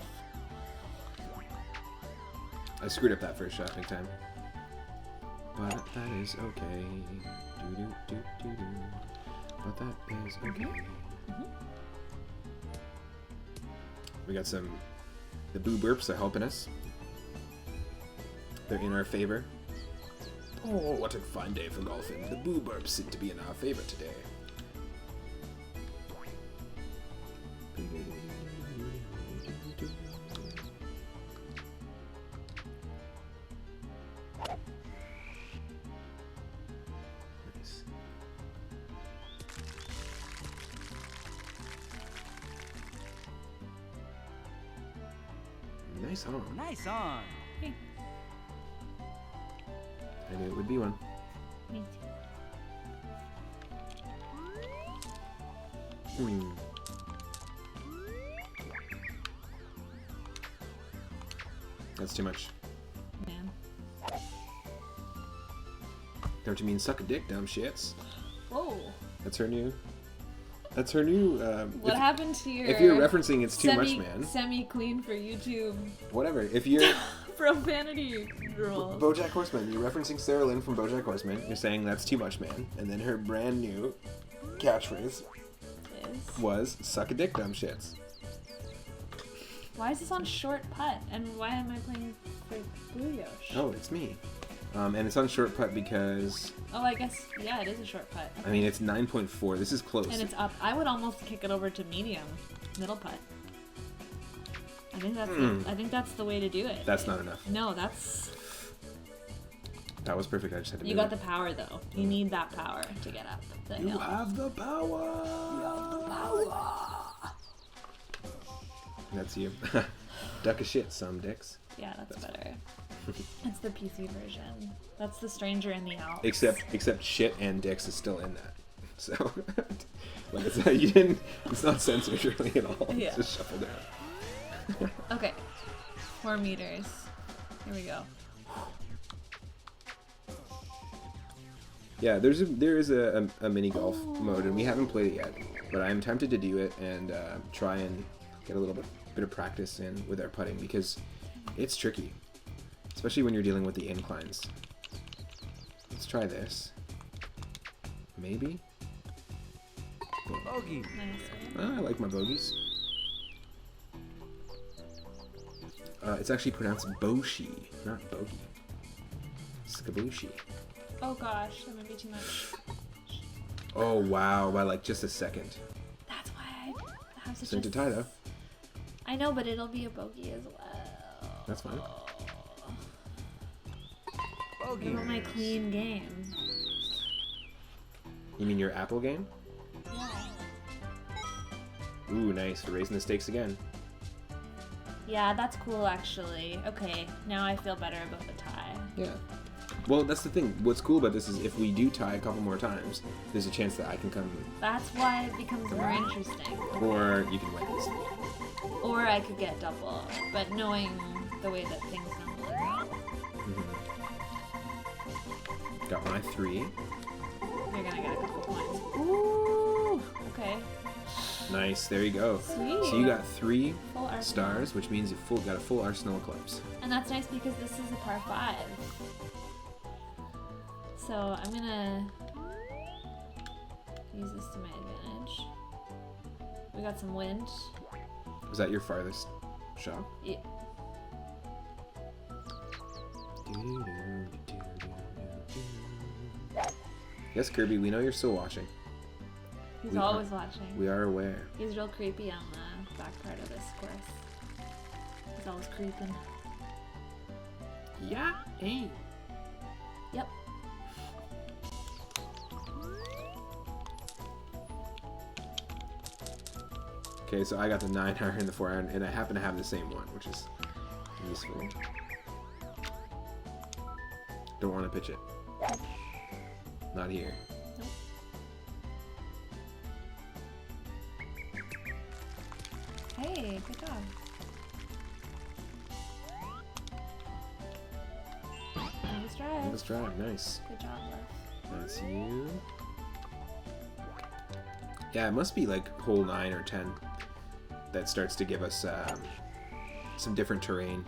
I screwed up that first shot big time. But that is okay. But that is okay. We got the boo burps are helping us. They're in our favor. Oh, what a fun day for golfing. The boo burps seem to be in our favor today. Nice. Nice on. Nice on. Hey, I knew it would be one. me too. That's too much. Man. Don't you mean suck a dick, dumb shits? Whoa. That's her new. What happened to your? If you're referencing, it's too much, man. Semi-clean for YouTube. Whatever. If you're Profanity rules. BoJack Horseman, you're referencing Sarah Lynn from BoJack Horseman. You're saying that's too much, man. And then her brand new catchphrase was "suck a dick, dumb shits." Why is this on short putt? And why am I playing for Blue Yosh? Oh, it's me. And it's on short putt because Oh, I guess, yeah, it is a short putt. I mean it's 9.4. This is close. And it's up. I would almost kick it over to medium, middle putt. I think that's the way to do it. That's not enough. No, that's. That was perfect. I just had to You do got it. the power though. You need that power to get up the hill. You have the power. That's you. Duck a shit, some dicks. Yeah, that's better. It's the PC version. That's the Stranger in the Alps. Except shit and dicks is still in that. So, like it's you didn't. It's not censored really at all. Yeah. It's just shuffled down. Okay. 4 meters. Here we go. Yeah, there is a mini golf mode, and we haven't played it yet. But I'm tempted to do it and try and get a little bit of practice in with our putting because it's tricky, especially when you're dealing with the inclines. Let's try this. Maybe. Bogey. Nice. I like my bogeys. It's actually pronounced boshi, not bogey. Skabooshi. Oh gosh, that might be too much. Oh wow, by like just a second. That's why I have such Same a... to tie though. I know, but it'll be a bogey as well. That's fine. Bogey. What about my clean game? You mean your Apple game? Yeah. Ooh, nice. We're raising the stakes again. Yeah, that's cool actually. Okay, now I feel better about the tie. Yeah. Well, that's the thing. What's cool about this is if we do tie a couple more times, there's a chance that I can come, That's why it becomes more interesting. or you can win this. Or I could get double, but knowing the way that things normally go, Got my 3. you're gonna get a couple points. Ooh, okay. Nice. There you go. Sweet. So you got 3 Full arsenal. stars, which means you've got a full arsenal of clubs. And that's nice because this is a par 5. So I'm gonna use this to my advantage. We got some wind. Was that your farthest shot? Yeah. Yes, Kirby, we know you're still watching. He's We are- always watching. We are aware. He's real creepy on the back part of this course. He's always creeping. Yeah, hey. Yep. Okay, so I got the 9 iron and the 4 iron, and I happen to have the same one, which is useful. Don't want to pitch it. Not here. Nope. Hey, good job. Nice drive. Let's drive. Nice. Good job, Les. That's you. Yeah, it must be like hole 9 or 10 that starts to give us some different terrain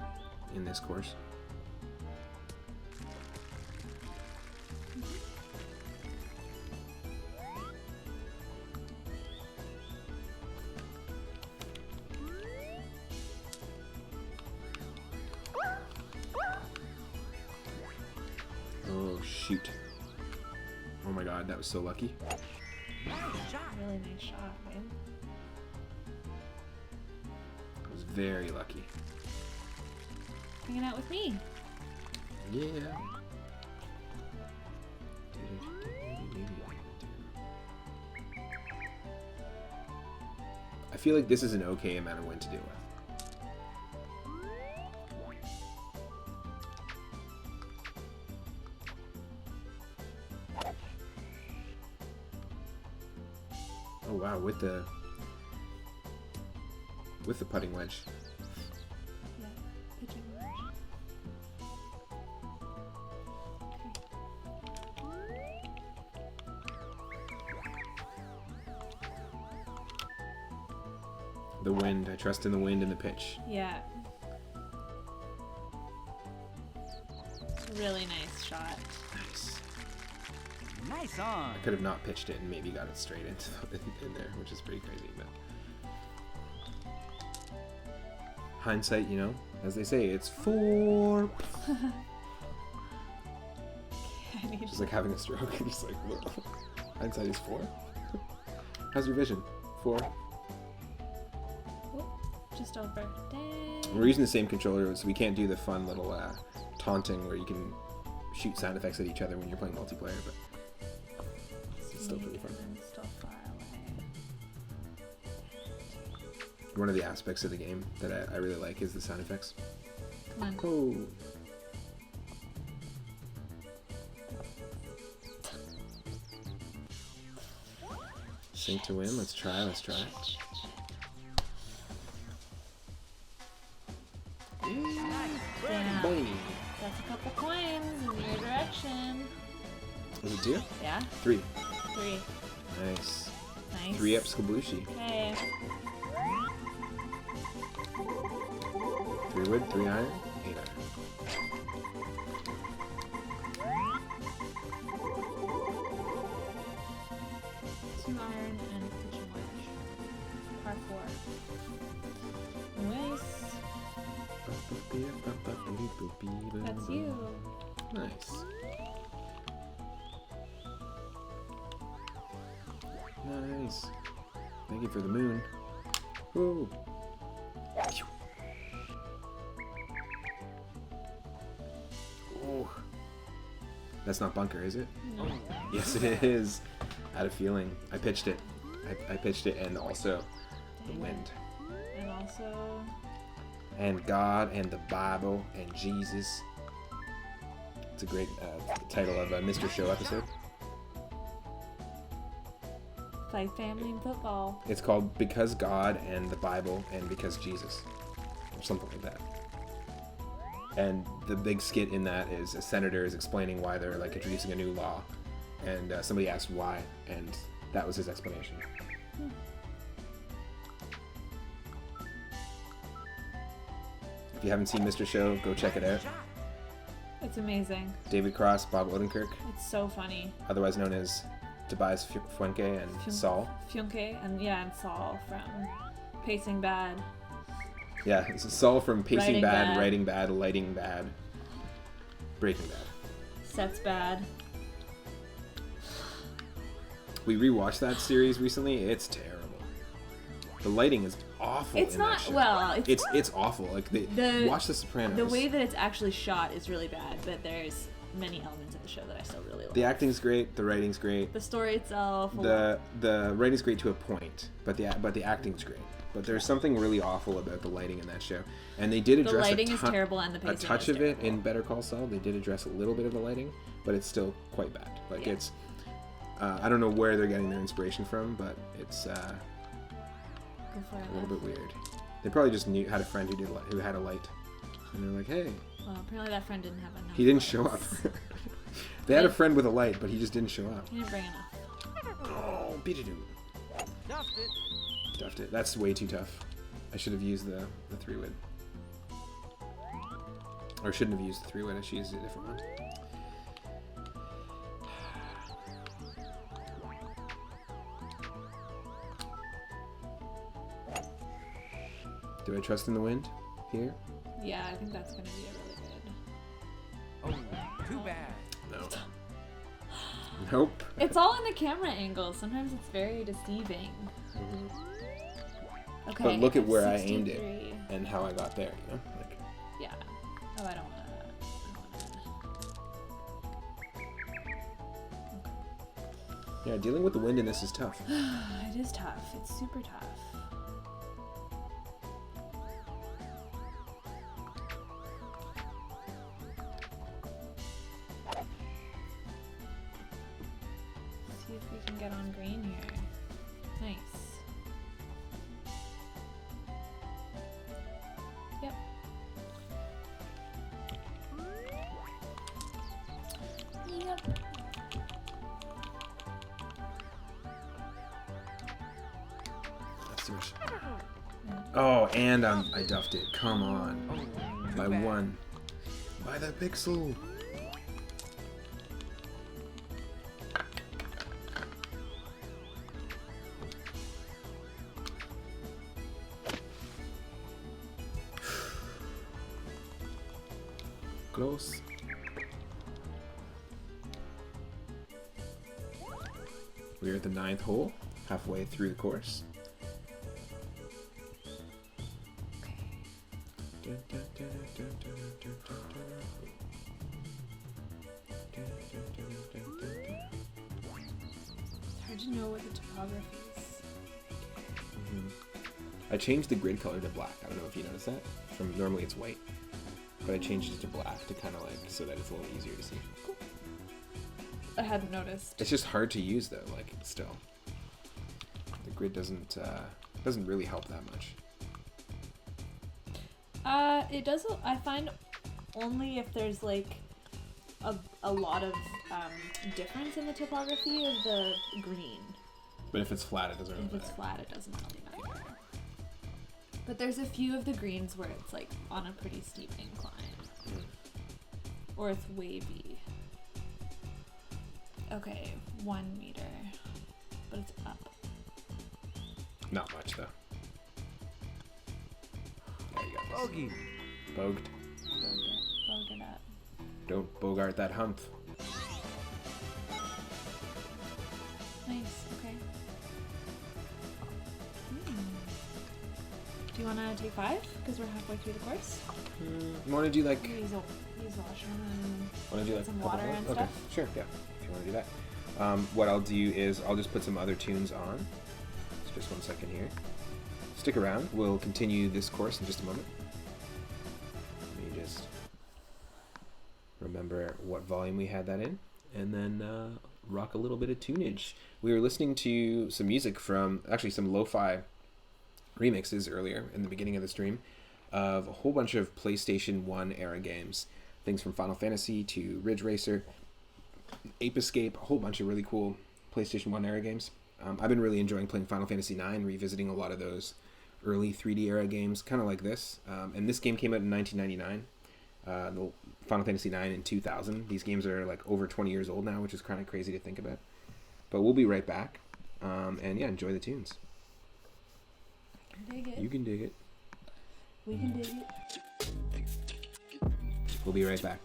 in this course. Oh, shoot. Oh my god, that was so lucky. Nice shot. Really nice shot, right? I was very lucky. Hanging out with me. Yeah. I feel like this is an okay amount of wind to deal with. Oh wow, with the putting wedge. Yeah. Pitching wedge. The wind. I trust in the wind and the pitch. Yeah. Really nice shot. Nice. Nice on. I could have not pitched it and maybe got it straight into in there, which is pretty crazy. But hindsight, you know, as they say, it's 4. I need Just like having a stroke. Just like hindsight is 4. How's your vision? 4. Oh, just over. Dang. We're using the same controller, so we can't do the fun little taunting where you can shoot sound effects at each other when you're playing multiplayer, but it's still pretty fun. Still far away. One of the aspects of the game that I really like is the sound effects. Come on. Oh. Sink to win. Let's try. Damn. Boing. That's a couple coins in your direction. Was it 2? Yeah? 3. 3. Nice. Nice. 3 up Skabushi. Okay. 3 wood, 3 iron, 8 iron. 2 iron and kitchen wedge. Par 4. Nice. That's you. Nice. Nice. Thank you for the moon. Woo. Oh. That's not bunker, is it? No. Yes, it is. I had a feeling. I pitched it. I pitched it, and also the wind. And also... And God, and the Bible, and Jesus. It's a great title of a Mr. Show episode. Fight family and football. It's called Because God and the Bible and Because Jesus. Or something like that. And the big skit in that is a senator is explaining why they're like introducing a new law. And somebody asked why, and that was his explanation. If you haven't seen Mr. Show, go check it out. It's amazing. David Cross, Bob Odenkirk, It's so funny. otherwise known as Tobias Fuenke and Saul. Funke and Saul from Pacing Bad. Yeah, it's Saul from Pacing Writing Bad, Bad. Writing Bad, Lighting Bad, Breaking Bad. Sets Bad. We rewatched that series recently. It's terrible. The lighting is awful. It's in not that show. well. It's awful. Like watch The Sopranos. The way that it's actually shot is really bad, but there's many elements of the show that I still really like. the acting's great. The writing's great. The story itself. The writing's great to a point, but the acting's great. But there's something really awful about the lighting in that show, and they did address the lighting is terrible and the pacing a touch is of it terrible. in Better Call Saul. They did address a little bit of the lighting, but it's still quite bad. Like Yeah. it's I don't know where they're getting their inspiration from, but it's Go for it, a little love. bit weird. They probably just had a friend who had a light, and they're like, hey, Well, apparently that friend didn't have enough. he didn't show up. lights. They had a friend with a light, but he just didn't show up. He didn't bring enough. Oh, beat it. Duffed it. Duffed it. That's way too tough. I should have used the 3-wood. Or shouldn't have used the 3-wood. I should use a different one. Do I trust in the wind here? Yeah, I think that's gonna be a really good. Oh, too bad. No. Nope. It's all in the camera angles. Sometimes it's very deceiving. Okay. But look at where I 63. aimed it and how I got there, you know? Like, Yeah. Oh, I don't wanna. yeah, dealing with the wind in this is tough. It is tough. It's super tough. See if we can get on green here. Nice. Yep. Yep. Let's see what oh, and I duffed it. Come on. Oh, By too bad. 1. By the pixel. Close. We're at the 9th hole, halfway through the course. It's hard to know what the topography is. I changed the grid color to black. I don't know if you noticed that. From normally it's white, but I changed it to black to kind of like so that it's a little easier to see. Cool. I hadn't noticed. It's just hard to use though. Like still, the grid doesn't really help that much. It does. I find only if there's like a lot of difference in the topography of the green. But if it's flat, it doesn't really If it's matter. flat, it doesn't really matter. But there's a few of the greens where it's like on a pretty steep incline. Or it's wavy. Okay, 1 meter. But it's up. Not much though. Yeah, you got this. Bogey. Bogged. Boged it up. Don't bogart that hump. Nice, okay. Do you want to take 5? Because we're halfway through the course. You want to do like? Use the washroom and Want to do like some a couple water more? and Okay, stuff? sure, yeah. If you want to do that. What I'll do is I'll just put some other tunes on. Just 1 second here. Stick around. We'll continue this course in just a moment. Let me just remember what volume we had that in, and then rock a little bit of tunage. We were listening to some music from, actually some lo-fi remixes earlier in the beginning of the stream of a whole bunch of PlayStation 1 era games. Things from Final Fantasy to Ridge Racer, Ape Escape, a whole bunch of really cool PlayStation 1 era games. I've been really enjoying playing Final Fantasy 9, revisiting a lot of those early 3D era games, kind of like this. And this game came out in 1999. The Final Fantasy 9 in 2000. These games are like over 20 years old now, which is kind of crazy to think about. But we'll be right back. And yeah, enjoy the tunes. I can dig it. You can dig it. We can dig it. We'll be right back.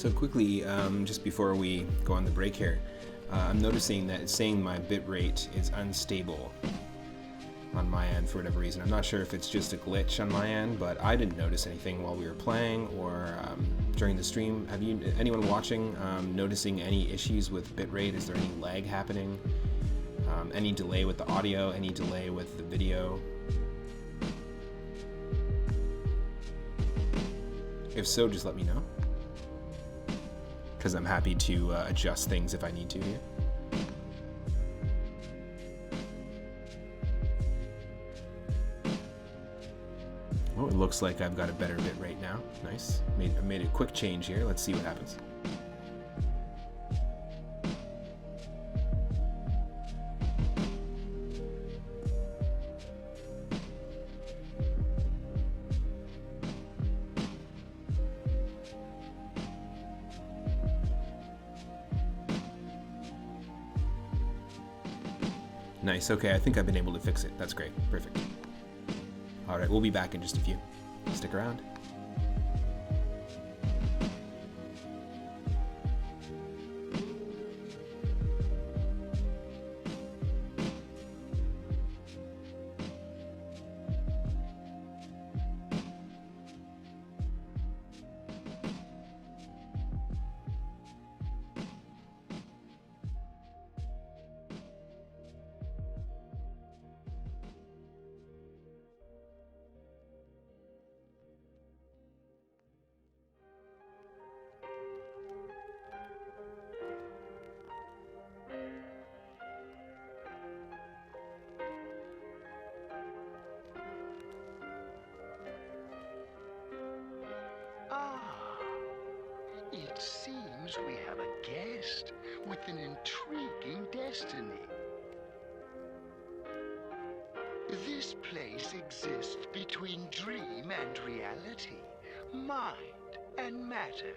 So quickly, just before we go on the break here, I'm noticing that it's saying my bitrate is unstable on my end for whatever reason. I'm not sure if it's just a glitch on my end, but I didn't notice anything while we were playing or during the stream. Have you, anyone watching, noticing any issues with bitrate? Is there any lag happening? Any delay with the audio? Any delay with the video? If so, just let me know, because I'm happy to adjust things if I need to here. Oh, it looks like I've got a better bit rate now. Nice. I made a quick change here. Let's see what happens. Nice. Okay, I think I've been able to fix it. That's great. Perfect. All right, we'll be back in just a few. Stick around. It seems we have a guest with an intriguing destiny. This place exists between dream and reality, mind and matter.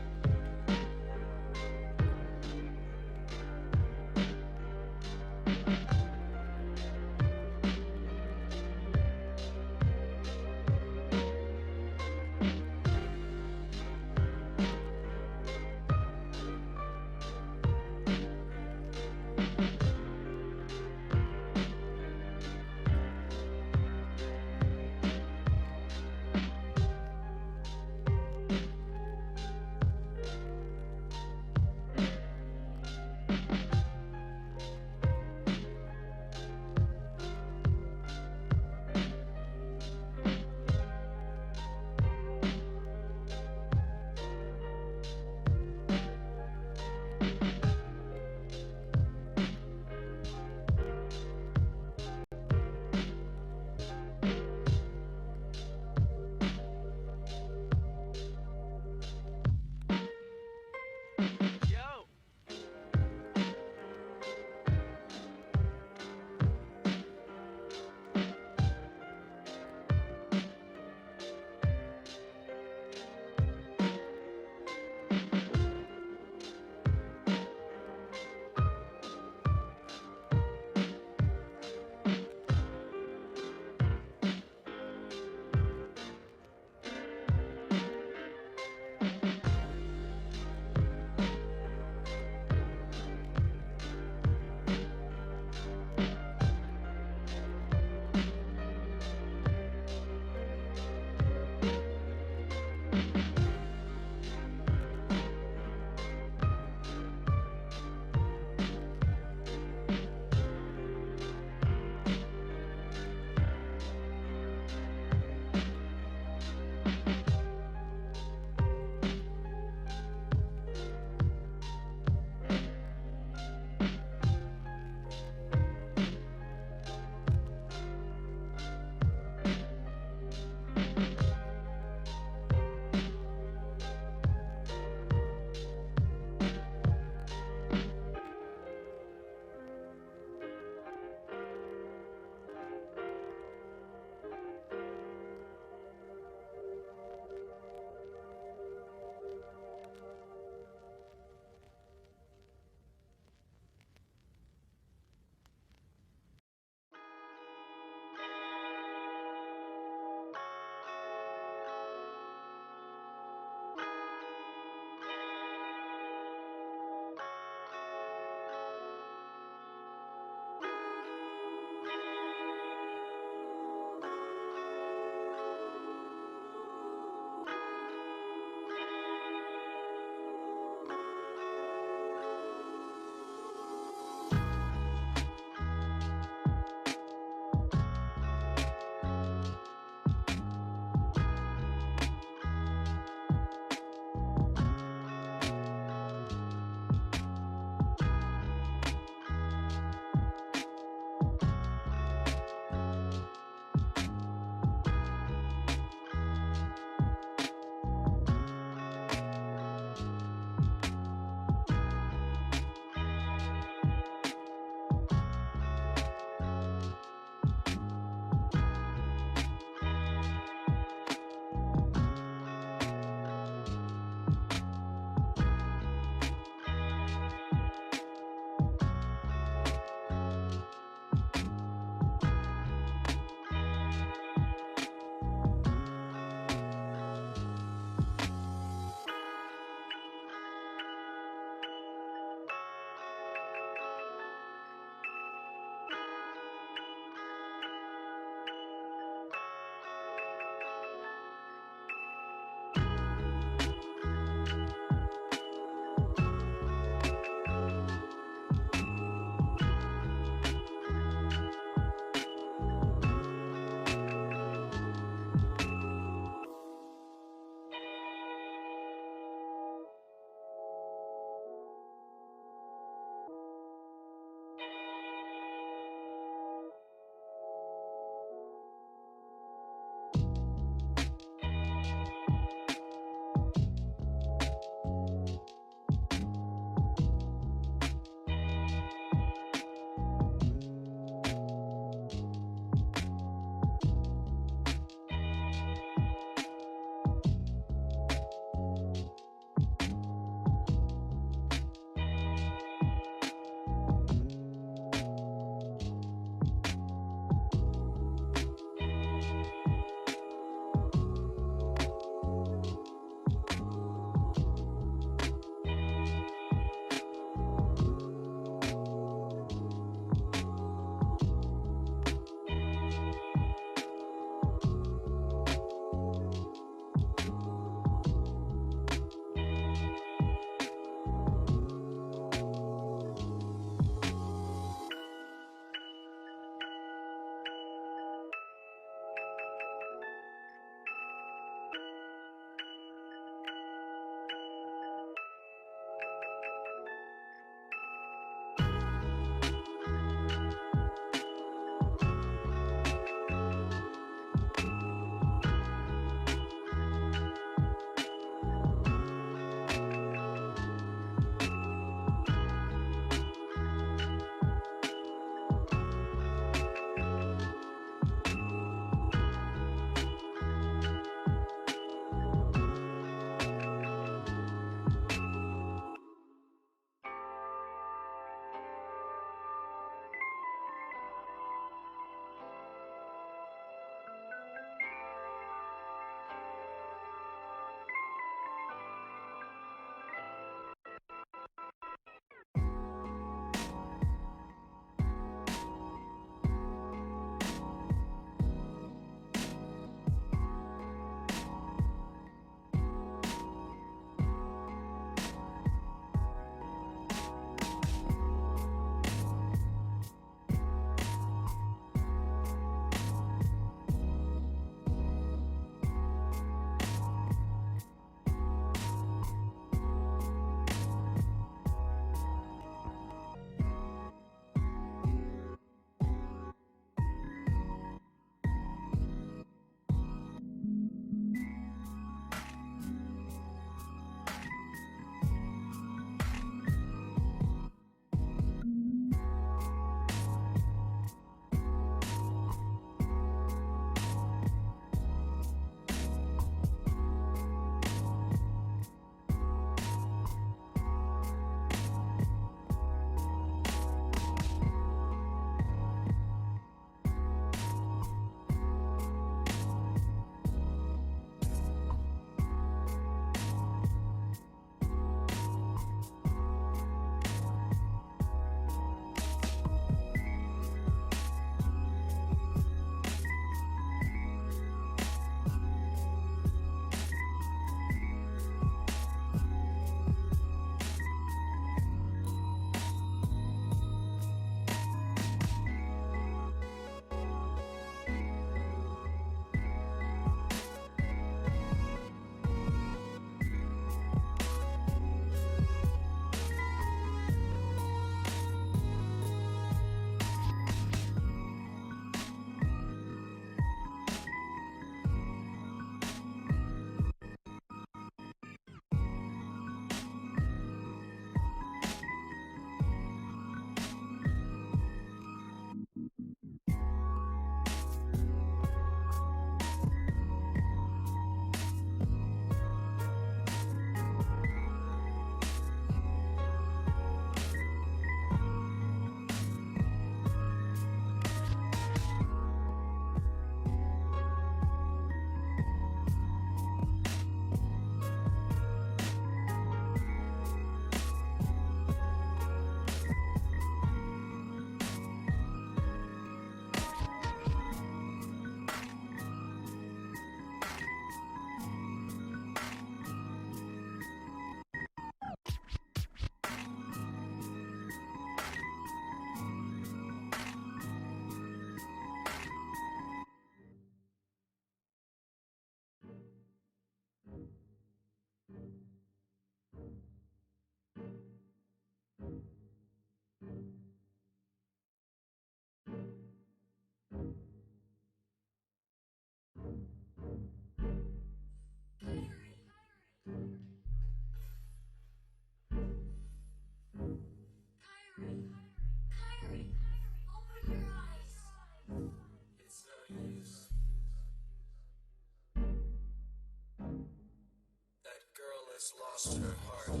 has lost her heart.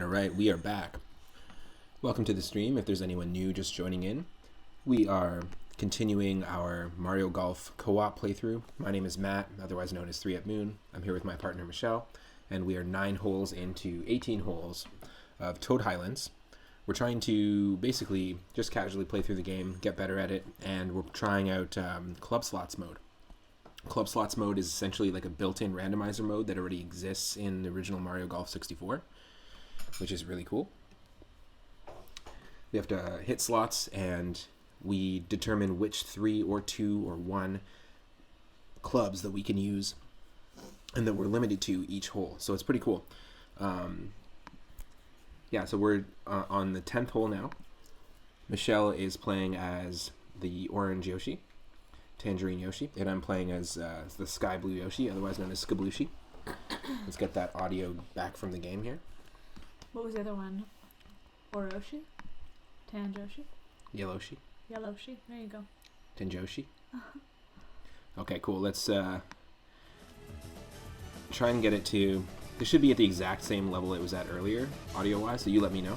Alright, we are back. Welcome to the stream. If there's anyone new just joining in, we are continuing our Mario Golf co-op playthrough. My name is Matt, otherwise known as 3 at Moon. I'm here with my partner Michelle, and we are 9 holes into 18 holes of Toad Highlands. We're trying to basically just casually play through the game, get better at it, and we're trying out Club Slots mode. Club Slots mode is essentially like a built-in randomizer mode that already exists in the original Mario Golf 64, which is really cool. We have to hit slots, and we determine which 3 or 2 or 1 clubs that we can use and that we're limited to each hole. So it's pretty cool. Yeah, so we're on the 10th hole now. Michelle is playing as the orange Yoshi, Tangerine Yoshi, and I'm playing as the sky blue Yoshi, otherwise known as Skablushi. Let's get that audio back from the game here. What was the other one? Oroshi? Tanjoshi? Yellowshi. Yellowshi. There you go. Tenjoshi. Okay, cool. Let's try and get it to... This should be at the exact same level it was at earlier, audio-wise, so you let me know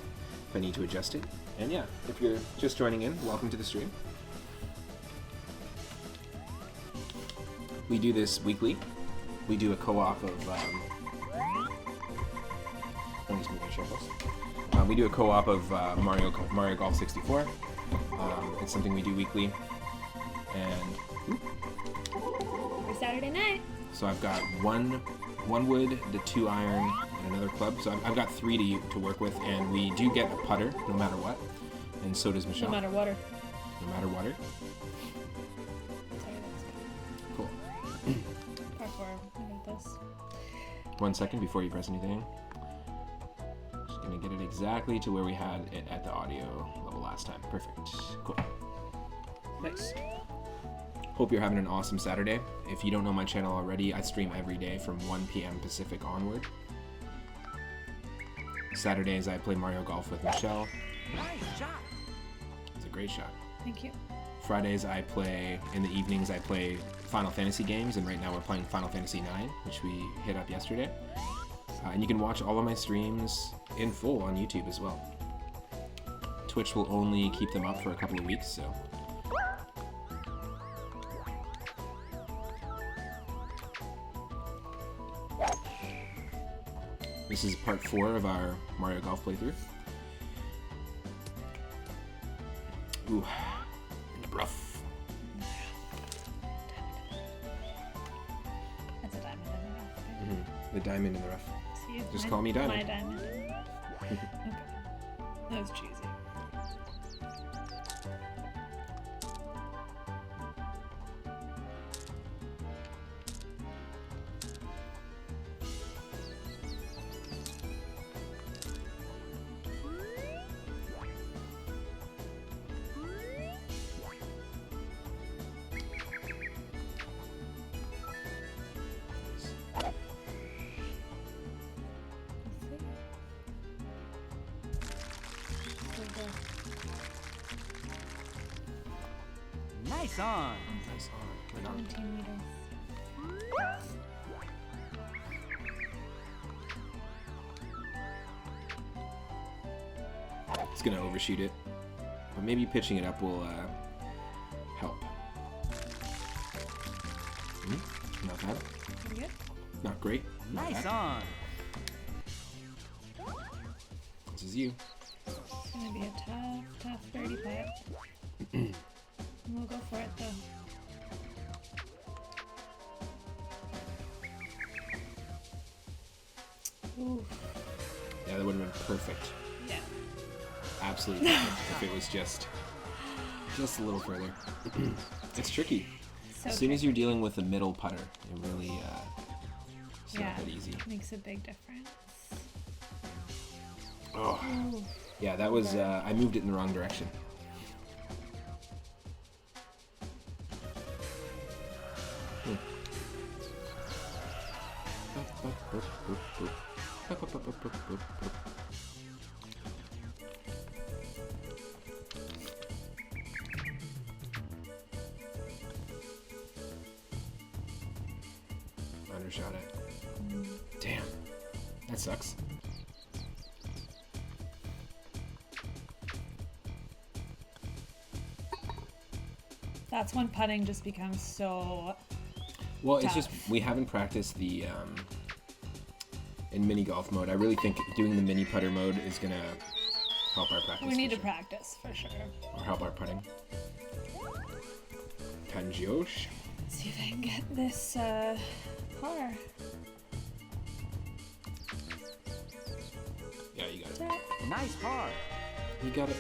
if I need to adjust it. And yeah, if you're just joining in, welcome to the stream. We do this weekly. We do a co-op of... we do a co-op of Mario Golf 64. It's something we do weekly. And... Every Saturday night. So I've got one wood, the 2 iron, and another club. So I've got 3 to work with, and we do get a putter no matter what. And so does Michelle. No matter water. No matter water. Cool. This. 1 second before you press anything. Just gonna get it exactly to where we had it at the audio level last time. Perfect. Cool. Nice. Hope you're having an awesome Saturday. If you don't know my channel already, I stream every day from 1 p.m. Pacific onward. Saturdays I play Mario Golf with Michelle. Nice shot. It's a great shot. Thank you. Fridays in the evenings I play Final Fantasy games, and right now we're playing Final Fantasy IX, which we hit up yesterday. And you can watch all of my streams in full on YouTube as well. Twitch will only keep them up for a couple of weeks, so... This is part 4 of our Mario Golf playthrough. Ooh, in the rough. That's a diamond in the rough. The diamond in the rough. See, Just call me Diamond. My diamond. Okay. That was cheesy. Nice on. Nice on. Right on. 17 meters. It's gonna overshoot it, but maybe pitching it up will help. Not bad. Pretty good. Not great. Not Nice bad. on. This is you. It's gonna be a tough birdie putt. We'll go for it though. Ooh. Yeah, that would have been perfect. Yeah. Absolutely perfect if it was just a little further. It's tricky. So As soon as you're dealing with the middle putter, it really it's yeah, not that easy. makes a big difference. Oh, Ooh. yeah, that was I moved it in the wrong direction. Undershot it. Damn. That sucks. That's when putting just becomes so... Well, it's tough. just we haven't practiced the in mini golf mode. I really think doing the mini putter mode is gonna help our practice. We need for to sure. practice for sure. Or help our putting. Tanjiosh. Let's see if I can get this par. Yeah, you got it. Nice par. You got it.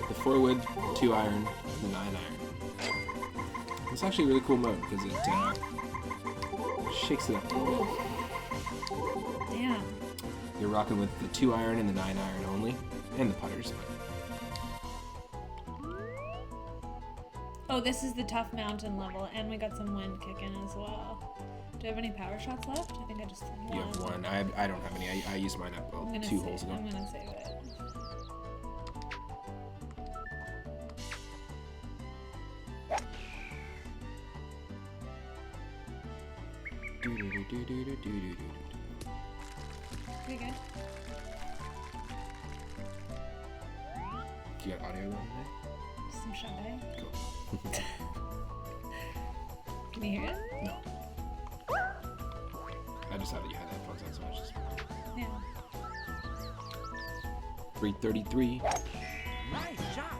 The 4-wood, 2-iron, the 9-iron. It's actually a really cool mode because it shakes it up a little bit. Damn. You're rocking with the 2-iron and the 9-iron only, and the putters. Oh, this is the tough mountain level, and we got some wind kicking as well. Do I have any power shots left? I think I just had You have one. I don't have any. I used mine up I'm gonna 2 save- holes ago. I'm gonna save it. Pretty good. Do you got audio going there? Some Sade. Cool. Can you hear it? No. I just thought that you had headphones on, so I was just... Yeah. 333. Nice shot.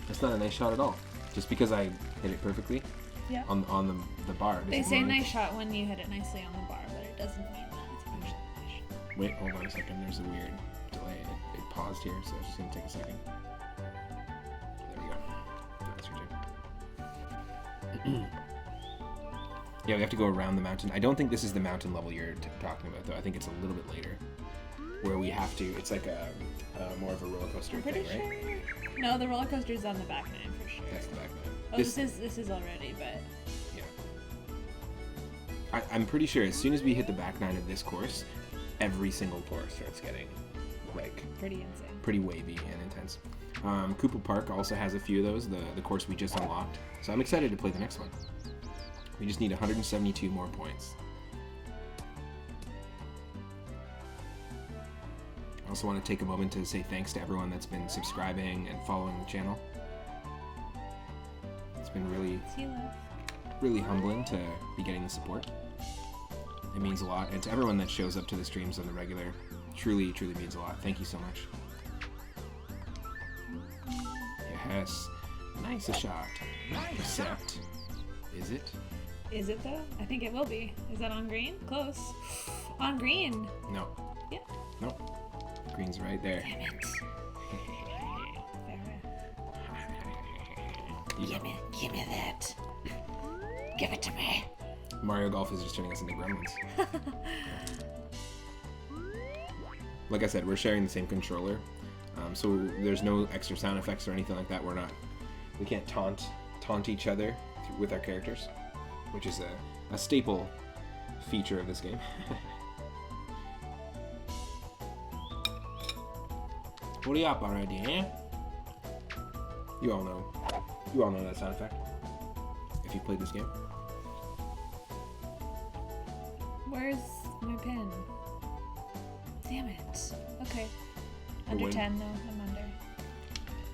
That's not a nice shot at all. Just because I hit it perfectly Yeah. on the bar. They doesn't say mean- nice shot when you hit it nicely on the bar, but it doesn't mean that it's actually nice. Wait, hold on a second. There's a weird delay. It paused here, so it's just gonna take a second. There we go. That's your turn. Yeah, we have to go around the mountain. I don't think this is the mountain level you're talking about, though. I think it's a little bit later, where we have to. It's like a more of a roller coaster Pretty thing, right? sure. No, the roller coaster's on the back nine for sure. That's the back nine. Oh, this is already, but yeah. I'm pretty sure as soon as we hit the back nine of this course, every single course starts getting like pretty insane. Pretty wavy and intense. Koopa Park also has a few of those, the course we just unlocked. So I'm excited to play the next one. We just need 172 more points. I also want to take a moment to say thanks to everyone that's been subscribing and following the channel. It's been really humbling to be getting the support. It means a lot, and to everyone that shows up to the streams on the regular, truly means a lot. Thank you so much. Yes, nice a shot. Except, is it? Is it though? I think it will be. Is that on green? Close. On green. No. Yeah. Nope. Green's right there. Damn it. Give me that. Give it to me. Mario Golf is just turning us into gremlins. Like I said, we're sharing the same controller, so there's no extra sound effects or anything like that. We can't taunt each other with our characters, which is a staple feature of this game. Hurry up already, eh? You all know that sound effect if you played this game. Where's my pin? Damn it. Okay. Under wind. 10 though. I'm under.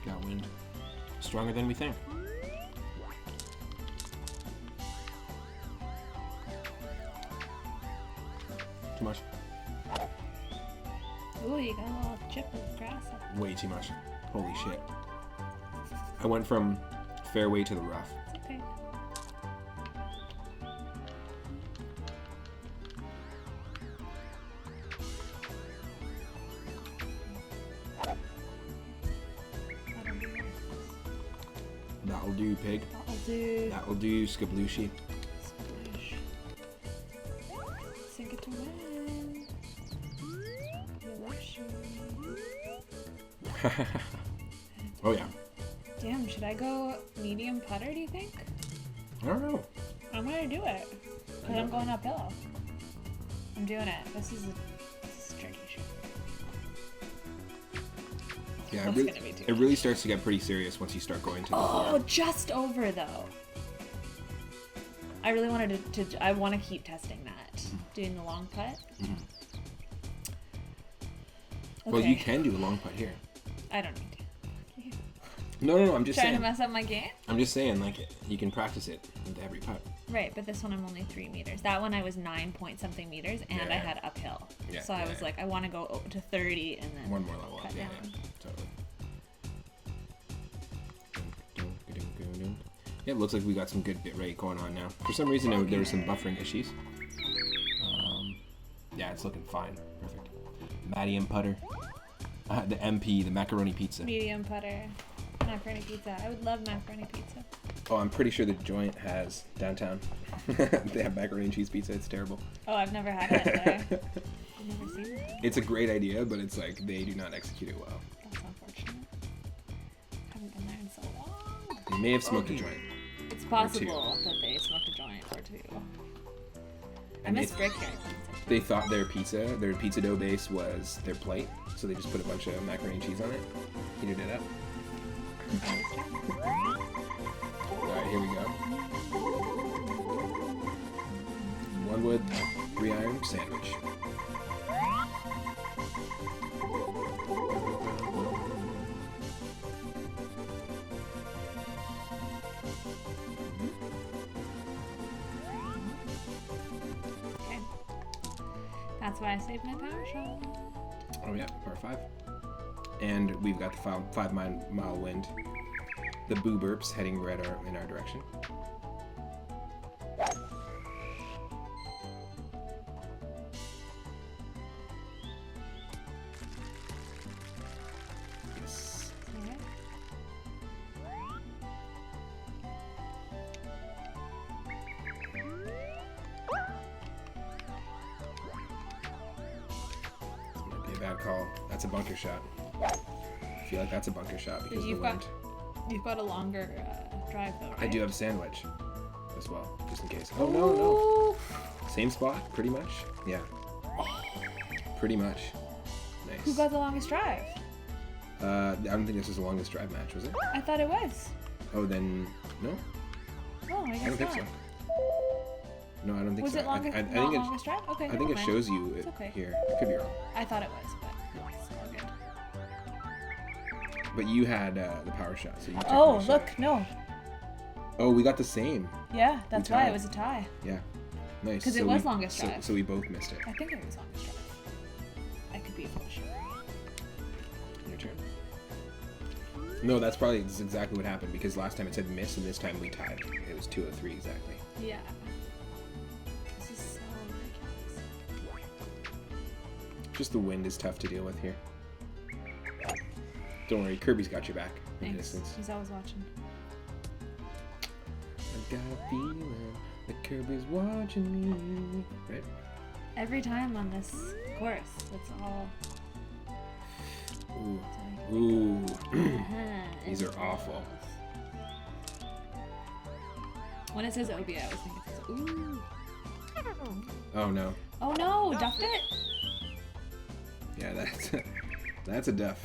Got wind. Stronger than we think. Too much. Ooh, you got a little chip of grass up. Way too much. Holy shit. I went from fairway to the rough. It's okay. That'll do. That'll do, pig. That'll do. That'll do, Skablooshi. Splash. Sink it to win. Oh yeah. Damn, should I go medium putter, do you think? I don't know. I'm gonna do it. Because I'm going uphill. I'm doing it. This is tricky shit. Yeah, That's gonna be too it really starts to get pretty serious once you start going to the Oh, floor. just over though. I really wanted to I want to keep testing that. Doing the long putt. Mhm. Okay. Well, you can do a long putt here. I don't need to. No, I'm just Trying saying. to mess up my game? I'm just saying, like, you can practice it with every putt. Right, but this one I'm only 3 meters. That one I was 9 point something meters, and I Yeah. had uphill. Yeah, So I was like, I want to go to 30 and then One more level up. cut Yeah, down. totally. Yeah, it looks like we got some good bit rate going on now. For some reason, there were some buffering issues. Yeah, it's looking fine. Perfect. Medium putter. The MP, the macaroni pizza. Medium putter. Macaroni pizza. I would love macaroni pizza. Oh, I'm pretty sure the joint has downtown. They have macaroni and cheese pizza. It's terrible. Oh, I've never had it there. I've never seen it. It's a great idea, but it's like they do not execute it well. That's unfortunate. Haven't been there in so long. They may have smoked a joint. It's possible that they smoked a joint or two. I And miss they- brickyard. They thought their pizza dough base was their plate, so they just put a bunch of macaroni and cheese on it, heated it up. Alright, here we go. 1 wood, 3 iron sandwich. Okay. That's why I saved my power shot. Oh yeah, par 5. And we've got the 5-mile wind. The boo burps heading right in our direction. Yes. Alright. This might be a bad call. That's a bunker shot. feel like that's a bunker shot because of the You've wind. You've got a longer drive though, right? I do have a sandwich as well, just in case. Oh, no. Same spot, pretty much. Yeah. Pretty much. Nice. Who got the longest drive? I don't think this was the longest drive match, was it? I thought it was. Oh, then no. Oh, I guess I don't think not. so. No, I don't think Was so. it longest? I not think longest drive? Okay. I think never it mind. shows you It's it okay. here. I could be wrong. I thought it was, but it's all good. But you had the power shot, so you took Oh, my look, shot. no. Oh, we got the same. Yeah, that's why tied. it was a tie. Yeah. Nice. 'Cause it was longest drive. So we both missed it. I think it was longest drive. I could be full sure. Your turn. No, that's exactly what happened because last time it said miss and this time we tied. It was 2 out of 3 exactly. Yeah. This is so ridiculous. Just the wind is tough to deal with here. Don't worry, Kirby's got your back in the Thanks. distance. He's always watching. I've got a feeling that Kirby's watching me. Right? Every time on this course, it's all. Ooh. Ooh. These are awful. When it says OB, I always think it says ooh. Oh no. Oh no, duffed it? Yeah, that's a duff.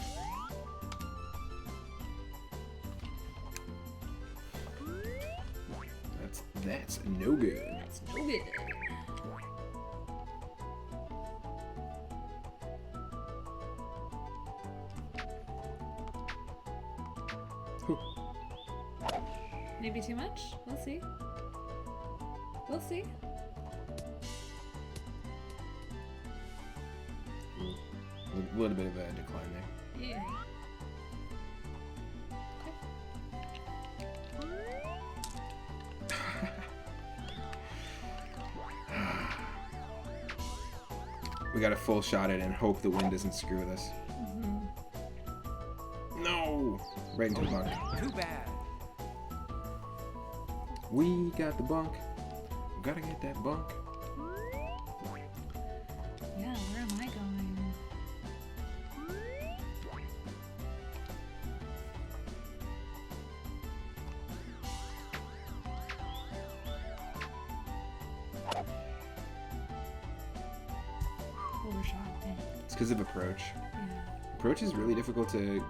That's no good. That's no good. Maybe too much? We'll see. We'll see. A little bit of a decline there. Yeah. We got a full shot at it and hope the wind doesn't screw with us. No! Right into the bunk. Too bad. We got the bunk. Gotta get that bunk. Yeah, where am I going? Overshot thing. It's because of approach. Yeah, Approach is really difficult to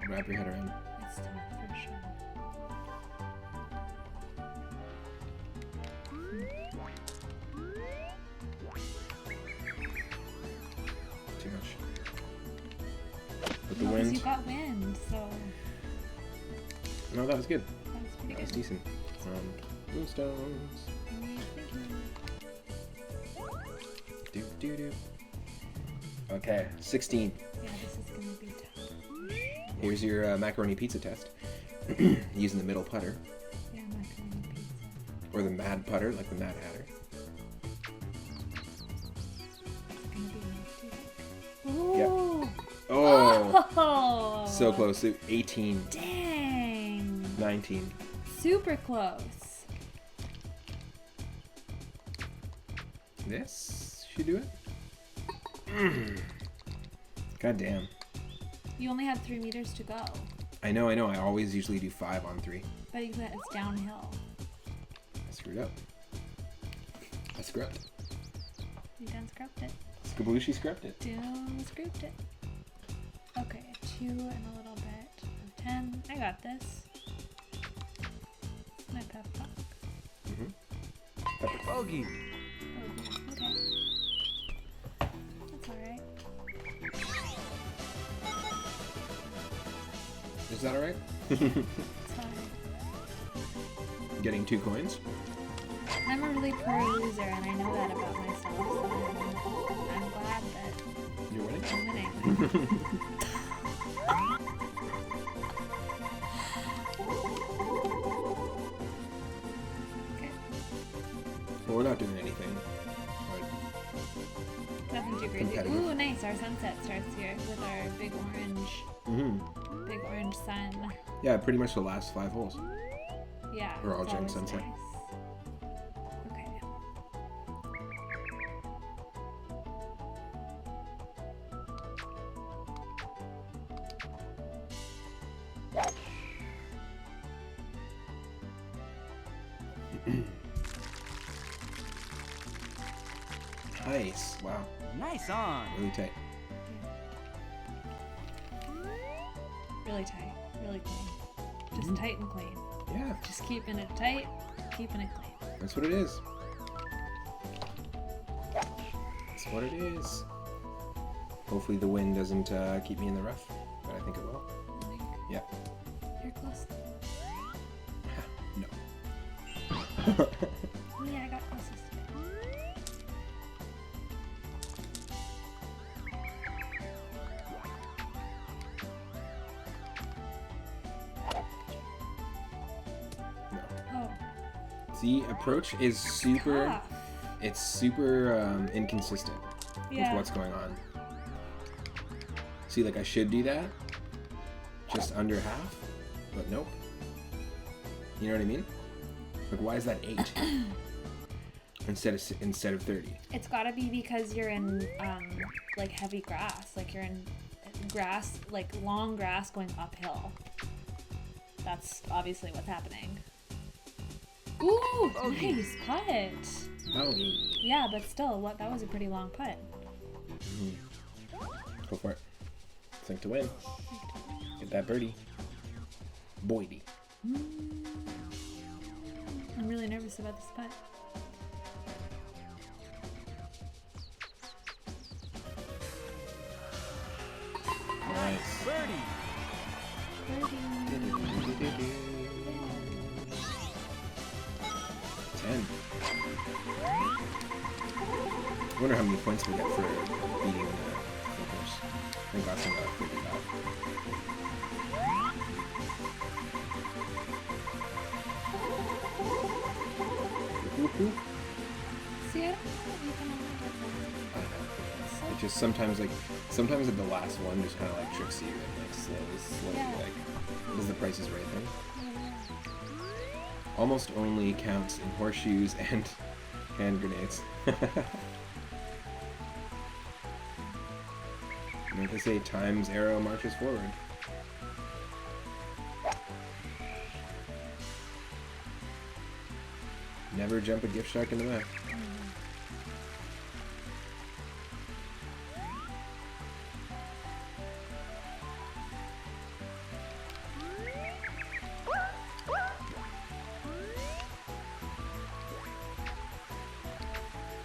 wrap your head around. it's tough for sure. Too much. With the No, 'cause wind. you got wind, so No, that was good. that was pretty That was good. decent. Moonstones. What were you thinking? Do. Okay, 16. Yeah, this is gonna be tough. Here's your macaroni pizza test. Using the middle putter. Yeah, macaroni pizza. Or the mad putter, like the Mad Hatter. It's gonna be too. Yep. Ooh! Oh! Oh! So close. 18, Dang! 19. Super close. This should do it. God damn. You only had 3 meters to go, I know. I always usually do 5 on 3. but it's downhill. I screwed up. I scrubbed. You done scrubbed it. Skabooshi scrubbed it. Done scrubbed it. Okay, 2 and a little bit of 10. I got this. My pep talk. Bogey. Okay. That's alright. Is that alright? It's alright. Getting 2 coins. I'm a really poor loser, and I know that about myself, so I'm glad that You're winning? I'm winning. Okay. Well, we're not doing anything. Nothing too crazy. Competitive. Ooh, nice. Our sunset starts here with our big orange sun. Yeah, pretty much the last 5 holes. Yeah. We're all it's during always sunset. nice. Okay. Nice. Wow. Nice on. Really tight. Really tight. Really clean. Just tight and clean. Yeah. Just keeping it tight, keeping it clean. That's what it is. That's what it is. Hopefully the wind doesn't keep me in the rough, but I think it will. Yeah. You're close. No. Yeah, I got closest. No. Oh. See, approach is super. Tough. It's super inconsistent Yeah. with what's going on. See, like I should do that, just under half, but nope. You know what I mean? Like, why is that 8 instead of 30? It's gotta be because you're in like heavy grass. Like you're in grass, like long grass going uphill. That's obviously what's happening. Ooh, nice putt. Oh, Yeah, but still, what? That was a pretty long putt. go for it. Think to win. Get that birdie. Boydie. I'm really nervous about this putt. Nice. Birdie. Birdie. 10. I wonder how many points we get for beating the course. I think last time I got 35. Woohoo. See, I don't know what you can I know. It just sometimes at the last one just kind of like tricks you and like slowly Yeah. like does the Price is Right thing. Almost only counts in horseshoes and hand grenades. You know what they say, time's arrow marches forward. Never jump a gift shark in the mouth.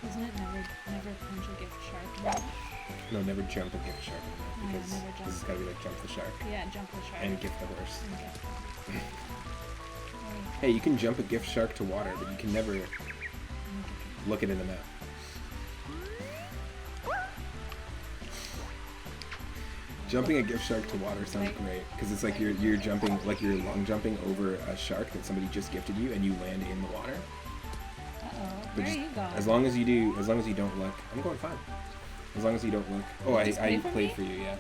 Isn't it never punch a gift shark? No, never jump a gift shark in the mouth, No, because never jump. this has got to be like jump the shark Yeah, jump the shark. and gift the horse. And gift them. Hey, you can jump a gift shark to water, but you can never look it in the mouth. Jumping a gift shark to water sounds great because it's like you're jumping, like you're long jumping over a shark that somebody just gifted you, and you land in the water. Uh-oh. But Where just, are you going? as long as you don't look, I'm going fine. As long as you don't look. Oh, I Just play for played me? for you, yeah.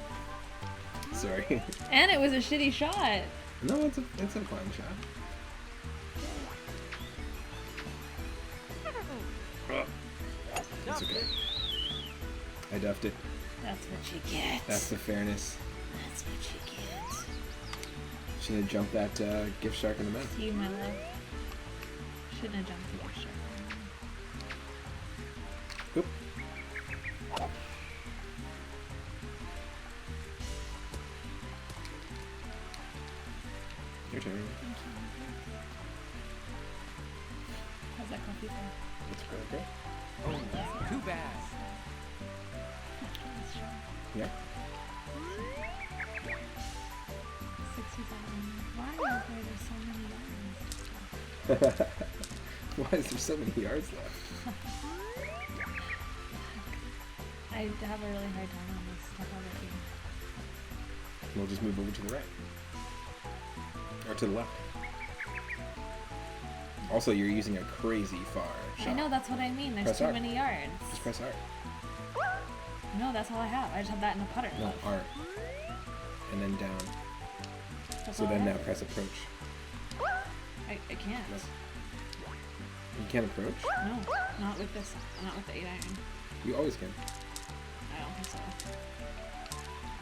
Sorry. And it was a shitty shot. No, it's a fine shot. It's okay. I duffed it. That's what you get. That's the fairness. That's what you get. Should have jumped that gift shark in the mouth. You, my love. Shouldn't have jumped the gift shark. Oop. Your turn. How's that coffee feel? It's really great. Oh, too bad. Nice shot. Yeah. 67. Why is there so many yards? Why is there so many yards left? I have a really hard time on this stuff already. We'll just move over to the right. Or to the left. Also, you're using a crazy far shot. I know, that's what I mean. There's Press too R. many yards. Just press R. No, that's all I have. I just have that in a putter. No, R. And then down. That's So all I then now have. press approach. I can't. No. You can't approach? No, not with this. Not with the 8 iron. You always can. I don't think so.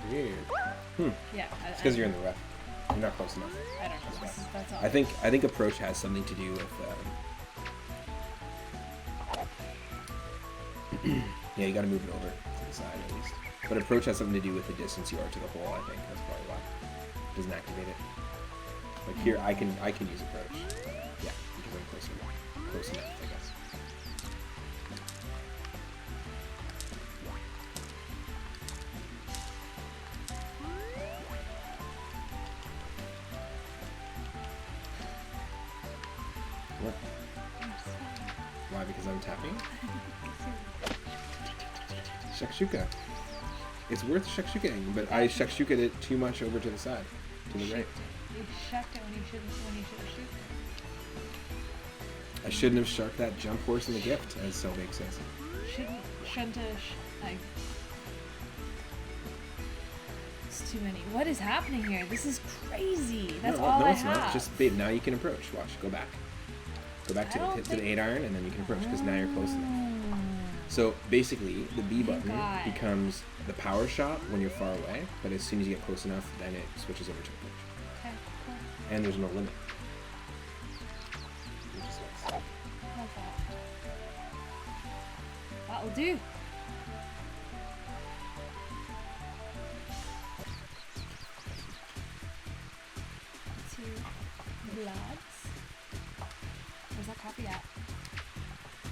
Weird. Yeah. It's because you're in the rough. You're not close enough. I don't know. That's all. I think approach has something to do with Yeah, you gotta move it over to the side at least. But approach has something to do with the distance you are to the hole, I think. That's probably why. It doesn't activate it. Like here, I can use approach. Yeah, because I'm close enough, I guess. What? Why? Because I'm tapping? Shakshuka. It's worth shakshukaing, but I shakshuka'd it too much over to the side, to the right. You shucked it when you should have shooked I shouldn't have sharked that jump horse in the gift, as Selbig says. Shouldn't have. Like, it's too many. What is happening here? This is crazy. That's all I it's have. not. Just, babe, now you can approach. Watch, go back. Go back to the 8 iron, and then you can approach, because now you're close enough. So basically, the B button becomes the power shot when you're far away, but as soon as you get close enough, then it switches over to approach. Okay, cool. And there's no limit. Which is nice. Love that. That'll do. Two lads. Where's that coffee at?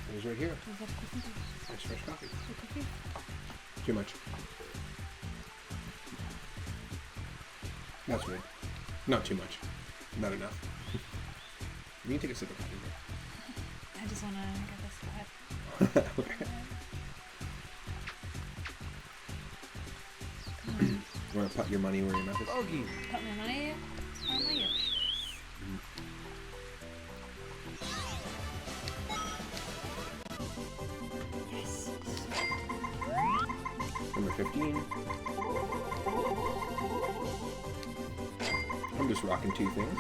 It was right here. Where's that coffee? Nice fresh coffee. The coffee? Too much. That's weird. Not too much. Not enough. You can take a sip of coffee. I just want to get this flat. You want to put your money where your mouth is? Bogey. Put my money on my yoke. Yes. Number 15. I'm just rocking 2 things.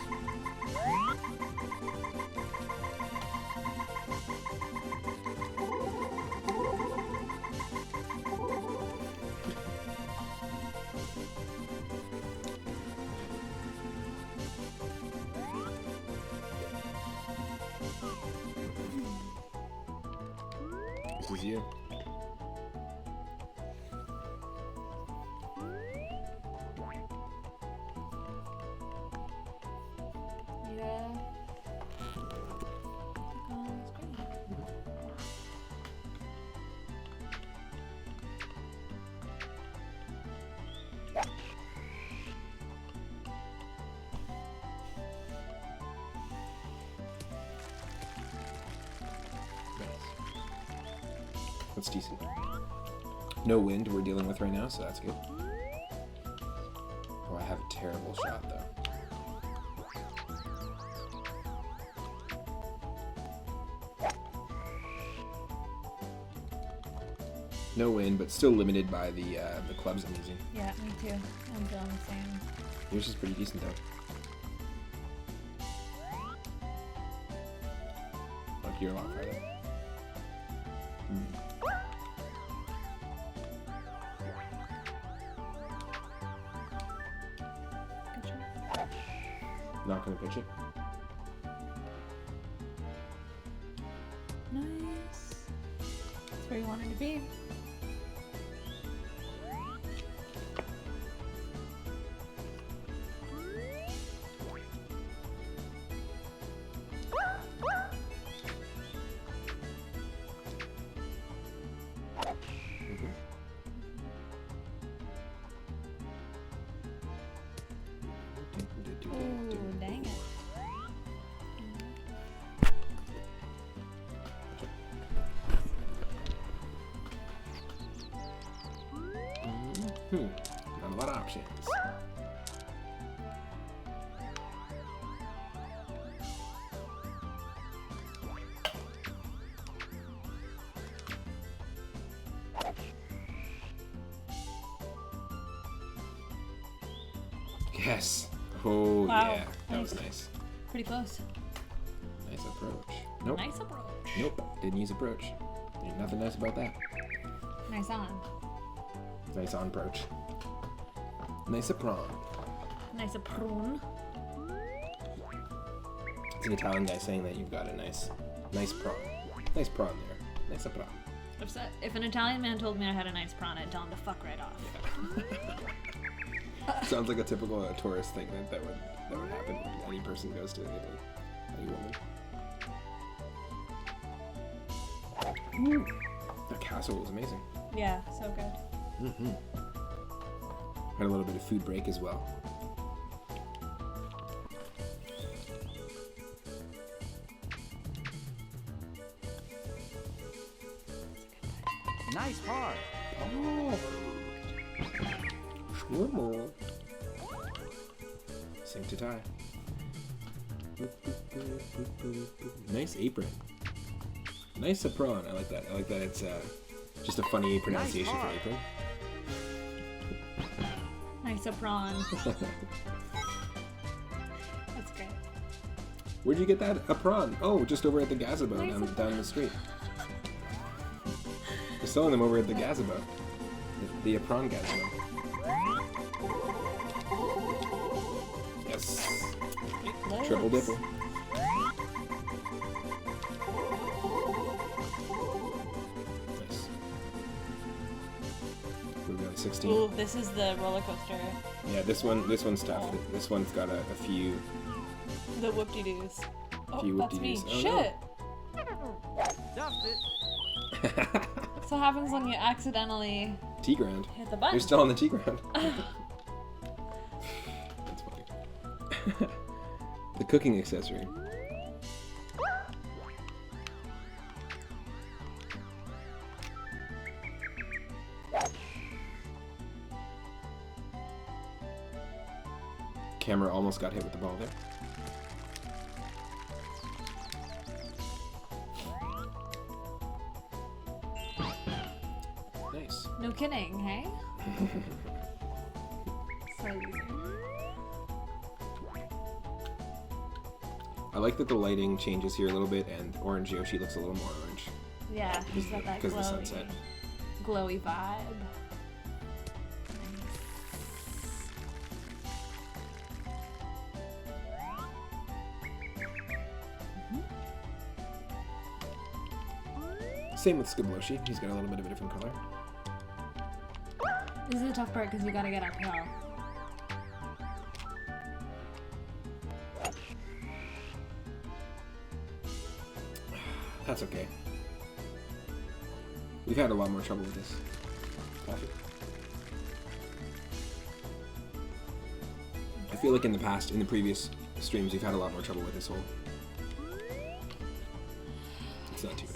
This is you. Yeah. Click on screen. That's decent. No wind we're dealing with right now, so that's good. Oh, I have a terrible shot though. No wind, but still limited by the clubs I'm using. Yeah, me too. I'm feeling the same. Yours is pretty decent though. Like you're a lot farther. Good shot. Not gonna pitch it. Nice. That's where you want it to be. Ooh, dang it. Not a lot of options. Yes. Oh Wow. yeah, that was Nice. nice. Pretty close. Nice approach. Nope. Nice approach. Nope. Didn't use approach. Ain't nothing nice about that. Nice on. Nice on approach. Nice apron. Nice a prune. It's an Italian guy saying that you've got a nice prawn. Nice prawn there. Nice apron. If an Italian man told me I had a nice prawn, I'd tell him to fuck right off. Sounds like a typical tourist thing that would happen when any person goes to Italy. Any woman. Ooh, that castle was amazing. Yeah, so good. Mm-hmm. Had a little bit of food break as well. Nice part. Oh. Schwimmer. Sing to tie. Nice apron. Nice prawn. I like that. I like that it's just a funny pronunciation for apron. Nice a prawn. That's great. Where'd you get that? A prawn? Oh, just over at the gazebo down the street. They're selling them over at the gazebo. The prawn gazebo. Yes. Triple dipple. Nice. We've got 16. Ooh, this is the roller coaster. Yeah, this one's tough. Oh. This one's got a few. The whoop-de-doos. Oh, Few that's me. whoop-de-doos. Oh, Shit! Stuffed it. That's what happens when you accidentally T-ground. hit the button. You're still on the T-ground. That's funny. The cooking accessory. Camera almost got hit with the ball there. Nice. No kidding, hey? So easy. I like that the lighting changes here a little bit, and Orange Yoshi looks a little more orange. Yeah, he's got that Because of the sunset. glowy vibe. Same with Skibloshi. He's got a little bit of a different color. This is the tough part because you gotta get uphill. That's okay. We've had a lot more trouble with this. I feel like in the previous streams, we've had a lot more trouble with this hole. It's not too bad.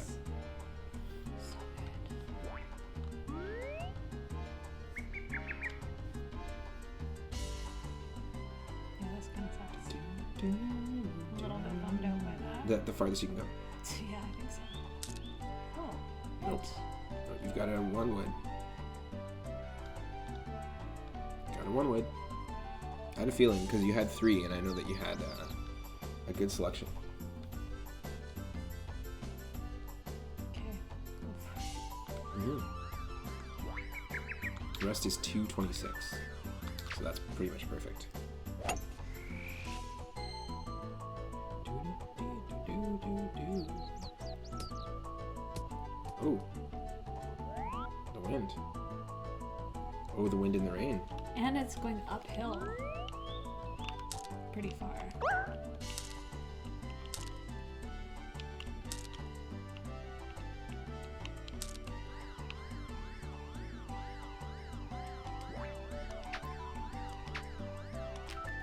Yeah, this kind of sucks. A little bit bummed out by that. The farthest you can go. Yeah, I think so. Oh, Nope. Oh, you've got a one wood. Got a one wood. I had a feeling because you had 3, and I know that you had a good selection. Okay. The rest is 226, so that's pretty much perfect. Oh, the wind. Oh, the wind and the rain. And it's going uphill. Pretty far.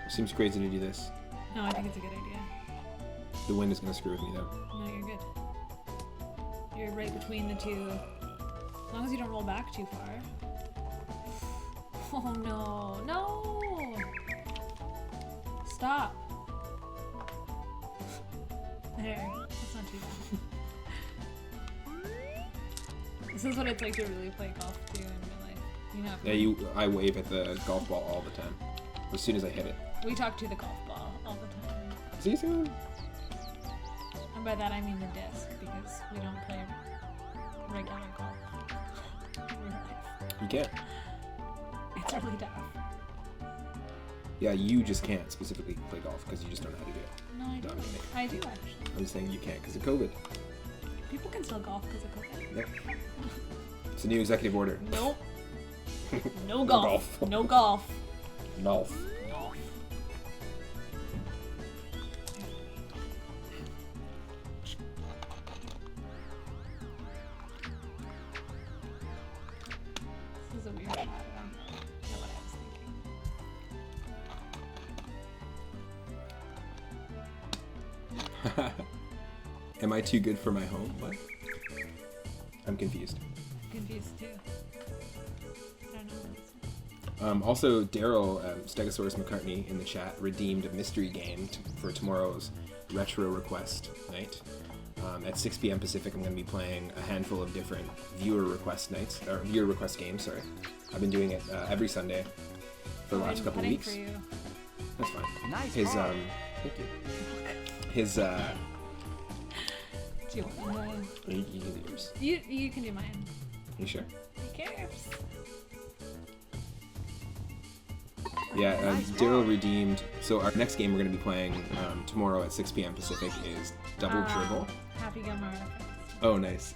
Seems crazy to do this. No, I think it's a good idea. The wind is going to screw with me though. No, you're good. You're right between the two. As long as you don't roll back too far. Oh no, no! Stop. There, that's not too bad. This is what it's like to really play golf too in real life. You know. Yeah, I wave at the golf ball all the time. As soon as I hit it. We talk to the golf ball all the time. See you soon. And by that I mean the disc, because we don't play regular golf. In real life. You can't. It's really tough. Yeah, you just can't specifically play golf because you just don't know how to do it. No, I do. No, I'm kidding. I do actually. I'm just saying you can't because of COVID. People can still golf because of COVID. Yep. It's a new executive order. Nope. No golf. No golf. Golf. This is a weird shot. I don't know what I was thinking. Am I too good for my home? What? I'm confused. Confused too. I don't know what this is. Also, Daryl, Stegosaurus McCartney in the chat, redeemed a mystery game for tomorrow's retro request night. At 6 p.m. Pacific, I'm going to be playing a handful of different viewer request games. Sorry, I've been doing it every Sunday for the last couple of weeks. For you. That's fine. Nice. His thank you. His Do you want mine? you can do yours. You can do mine. You sure? Who cares? Yeah, Daryl redeemed. So our next game we're going to be playing tomorrow at 6 p.m. Pacific is Double Dribble. Happy Gilmore. Oh, nice.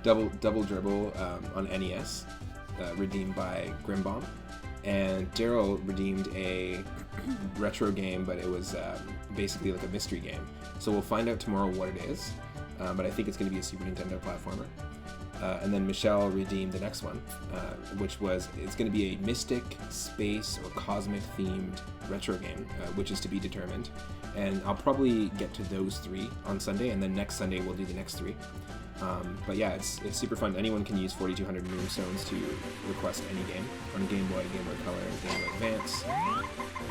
Double Dribble on NES, redeemed by Grimbomb. And Daryl redeemed a retro game, but it was basically like a mystery game. So we'll find out tomorrow what it is, but I think it's going to be a Super Nintendo platformer. And then Michelle redeemed the next one, which was, it's going to be a mystic, space, or cosmic themed retro game, which is to be determined. And I'll probably get to those three on Sunday, and then next Sunday we'll do the next three. But yeah, it's super fun. Anyone can use 4200 Moonstones to request any game on Game Boy, Game Boy Color, Game Boy Advance,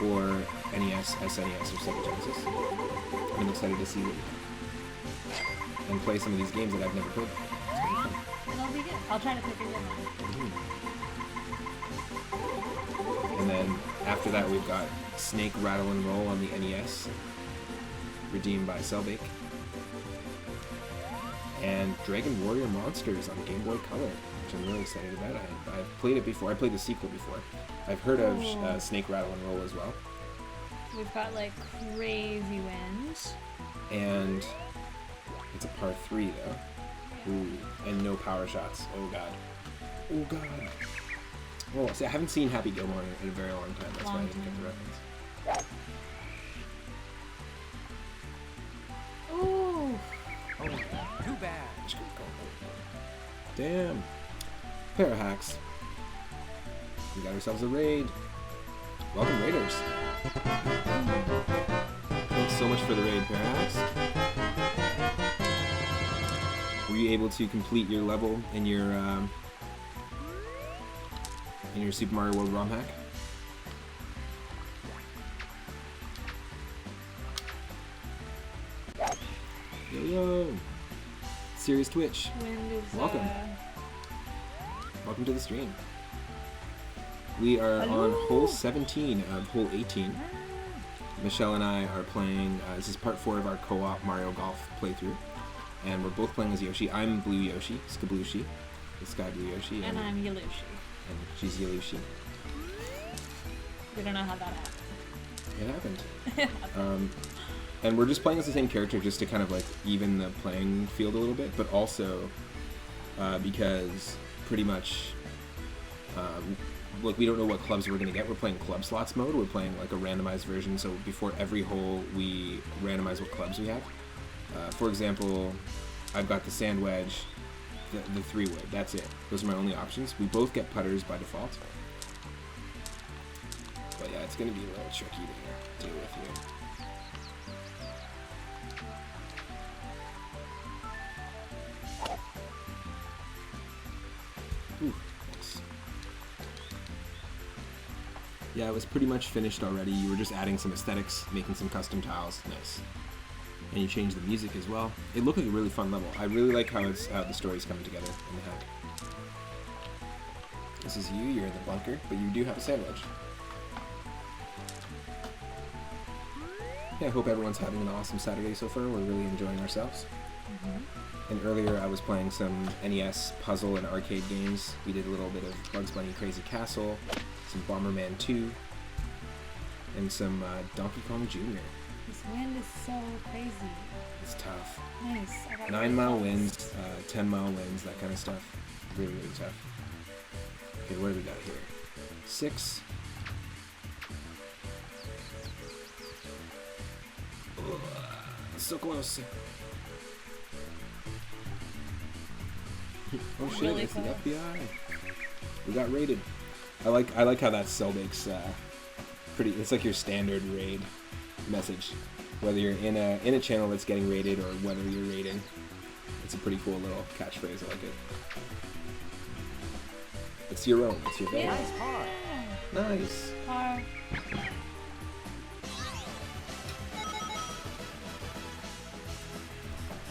or NES, SNES, or Sega Genesis. I'm excited to see and play some of these games that I've never played. It'll be good. I'll try to pick a good one. And then after that, we've got Snake Rattle and Roll on the NES, redeemed by Cellbake. And Dragon Warrior Monsters on Game Boy Color, which I'm really excited about. I've played it before. I played the sequel before. I've heard of Snake Rattle and Roll as well. We've got like crazy winds. And it's a par 3 though. Ooh, and no power shots. Oh god. Oh god. Oh, see, I haven't seen Happy Gilmore in a very long time. That's why I didn't get the reference. Ooh. Oh, too bad. Damn. Pair of hacks. We got ourselves a raid. Welcome, Raiders. Thanks so much for the raid, Pair of hacks. Were you able to complete your level in your Super Mario World ROM hack? Yo! Serious Twitch. Wind is. Welcome. Welcome to the stream. We are on hole 17 of hole 18. Michelle and I are playing, this is part 4 of our co-op Mario Golf playthrough. And we're both playing as Yoshi. I'm Blue Yoshi, Skablushi, the Sky Blue Yoshi. And I'm Yalushi. And she's Yalushi. We don't know how that happened. It happened. And we're just playing as the same character just to kind of like even the playing field a little bit, but also because pretty much like we don't know what clubs we're going to get. We're playing club slots mode. We're playing like a randomized version, so before every hole we randomize what clubs we have. For example, I've got the sand wedge, the 3-wood. That's it. Those are my only options. We both get putters by default. But yeah, it's going to be a little tricky to deal with here. Ooh, nice. Yeah, it was pretty much finished already. You were just adding some aesthetics, making some custom tiles. Nice. And you changed the music as well. It looked like a really fun level. I really like how it's the story's coming together in the hack. This is you, you're in the bunker, but you do have a sandwich. Yeah, I hope everyone's having an awesome Saturday so far. We're really enjoying ourselves. And earlier I was playing some NES puzzle and arcade games. We did a little bit of Bugs Bunny Crazy Castle, some Bomberman 2, and some Donkey Kong Jr. This wind is so crazy. It's tough. Nice. I got 9 really mile close. winds, 10 mile winds, that kind of stuff. Really, really tough. Okay, what do we got here? 6. Ugh, so close. Oh shit, Really it's close. the FBI. We got raided. I like how that cell makes pretty. It's like your standard raid message, whether you're in a channel that's getting raided or whether you're raiding. It's a pretty cool little catchphrase. I like it. It's your own. It's your very Nice car. nice. Car.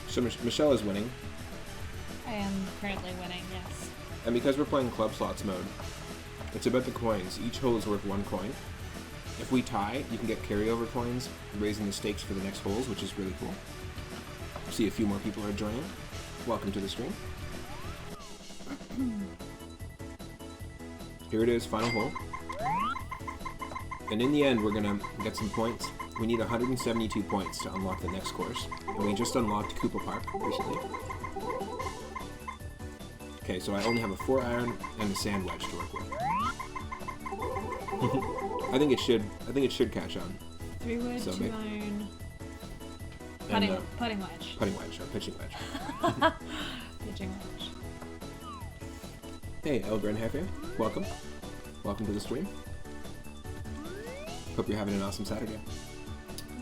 So Michelle is winning, I am currently winning, yes. and because we're playing club slots mode, it's about the coins. Each hole is worth 1 coin. If we tie, you can get carryover coins, raising the stakes for the next holes, which is really cool. See a few more people are joining. Welcome to the stream. Here it is, final hole. And in the end, we're gonna get some points. We need 172 points to unlock the next course. And we just unlocked Koopa Park recently. Okay, so I only have a 4-iron and a sand wedge to work with. I think it should catch on. 3 wood, So 2 maybe- iron. And, Putting wedge. putting wedge or pitching wedge. Pitching wedge. Hey, El Gran Jefe, welcome. Welcome to the stream. Hope you're having an awesome Saturday.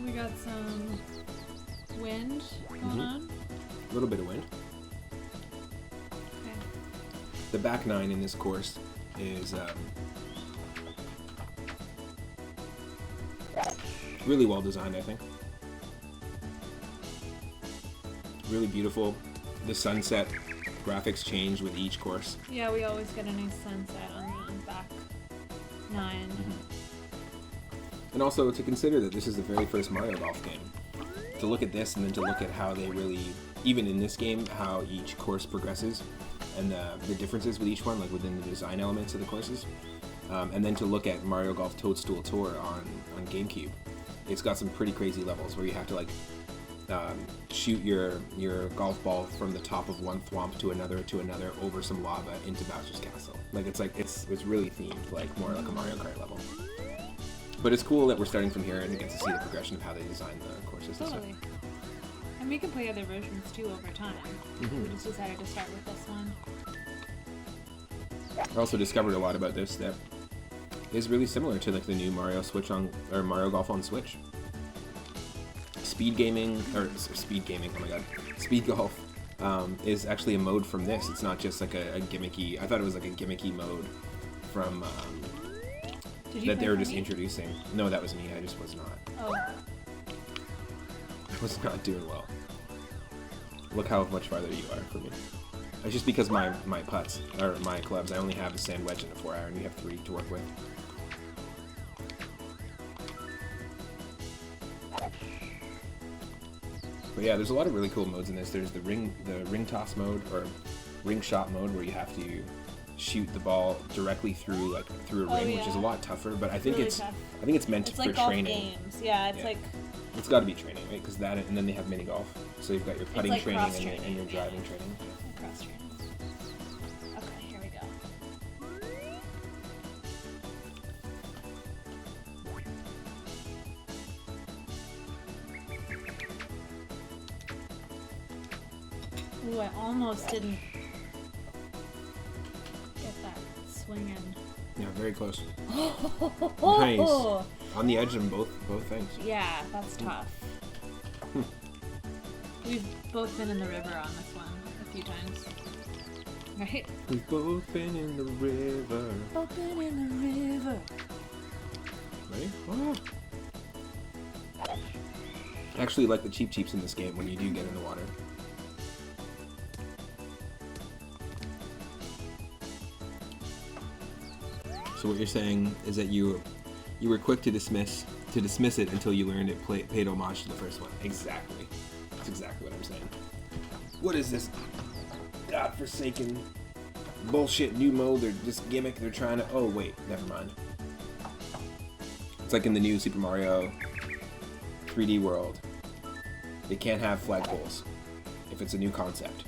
We got some wind going on. A little bit of wind. Okay. The back 9 in this course is really well designed, I think. Really beautiful. The sunset graphics change with each course. Yeah, we always get a nice sunset on the back 9. And also to consider that this is the very first Mario Golf game. To look at this and then to look at how they really, even in this game, how each course progresses and the differences with each one, like within the design elements of the courses. And then to look at Mario Golf Toadstool Tour on GameCube. It's got some pretty crazy levels where you have to like shoot your golf ball from the top of one thwomp to another over some lava into Bowser's Castle. Like it's really themed, like more like a Mario Kart level. But it's cool that we're starting from here and we get to see the progression of how they design the courses and Totally. And we can play other versions too over time. We just decided to start with this one. stuff. I also discovered a lot about this that is really similar to like the new Mario Golf on Switch. Speed golf is actually a mode from this. It's not just like a gimmicky. I thought it was like a gimmicky mode from that they were just introducing. No, that was me. I just was not. Oh. I was not doing well. Look how much farther you are from me. It's just because my putts or my clubs. I only have a sand wedge and a 4-iron. You have 3 to work with. But yeah, there's a lot of really cool modes in this. There's the ring toss mode or ring shot mode where you have to shoot the ball directly through a ring, which is a lot tougher. But I think Really it's tough. meant It's for like golf training. games. Yeah, it's Yeah. like It's got to be training, right? Because that, and then they have mini golf. So you've got your putting like training and cross-training, your yeah. driving training. cross training. Okay, here we go. Ooh, I almost didn't get that swing in. Yeah, very close. Oh, Nice. On the edge of both things. Yeah, that's tough. We've both been in the river on this one a few times. Right? We've both been in the river. Both been in the river. Ready? Oh. I actually like the cheeps in this game when you do get in the water. So what you're saying is that you were quick to dismiss it until you learned it paid homage to the first one. Exactly. That's exactly what I'm saying. What is this godforsaken bullshit new mode? They're just gimmick. They're trying to. Oh wait, never mind. It's like in the new Super Mario 3D world, they can't have flagpoles if it's a new concept.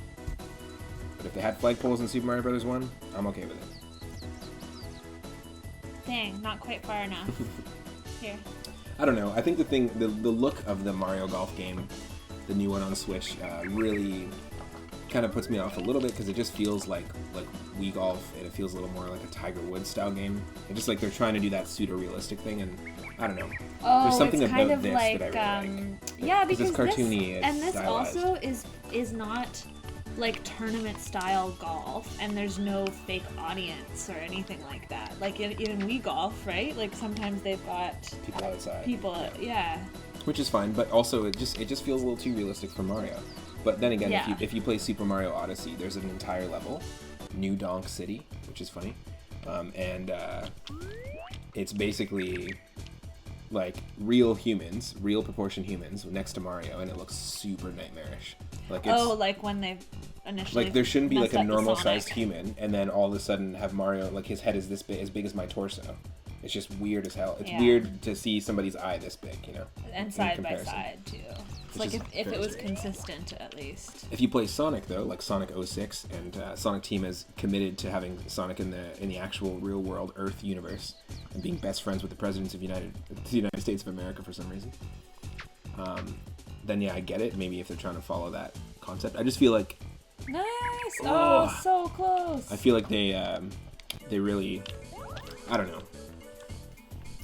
But if they had flagpoles in Super Mario Bros. 1, I'm okay with it. Dang, not quite far enough. Here. I don't know. I think the look of the Mario Golf game, the new one on Switch, really kind of puts me off a little bit because it just feels like Wii Golf, and it feels a little more like a Tiger Woods style game. And just like they're trying to do that pseudo-realistic thing, and I don't know. Oh, there's something it's about kind of this like, that I really like. yeah, because it's cartoony, it's and this stylized. also is not like tournament style golf, and there's no fake audience or anything like that. Like in Wii Golf, right? Like sometimes they've got People outside. Yeah. Which is fine, but also it just feels a little too realistic for Mario. But then again, Yeah. if you play Super Mario Odyssey, there's an entire level, New Donk City, which is funny, and it's basically like real humans, real proportion humans next to Mario, and it looks super nightmarish. Like it's, like when they initially like there shouldn't be like messed a up the normal Sonic. sized human, and then all of a sudden have Mario, like his head is this big, as big as my torso. It's just weird as hell. It's Yeah. weird to see somebody's eye this big, you know. And in side by comparison. side too. It's Which like is if it very was strange. consistent at least. If you play Sonic though, like Sonic 06, and Sonic Team is committed to having Sonic in the actual real world Earth universe, and being best friends with the presidents of the United States of America for some reason, then yeah, I get it. Maybe if they're trying to follow that concept, I just feel like Nice. Oh. Oh, so close. I feel like they really, I don't know.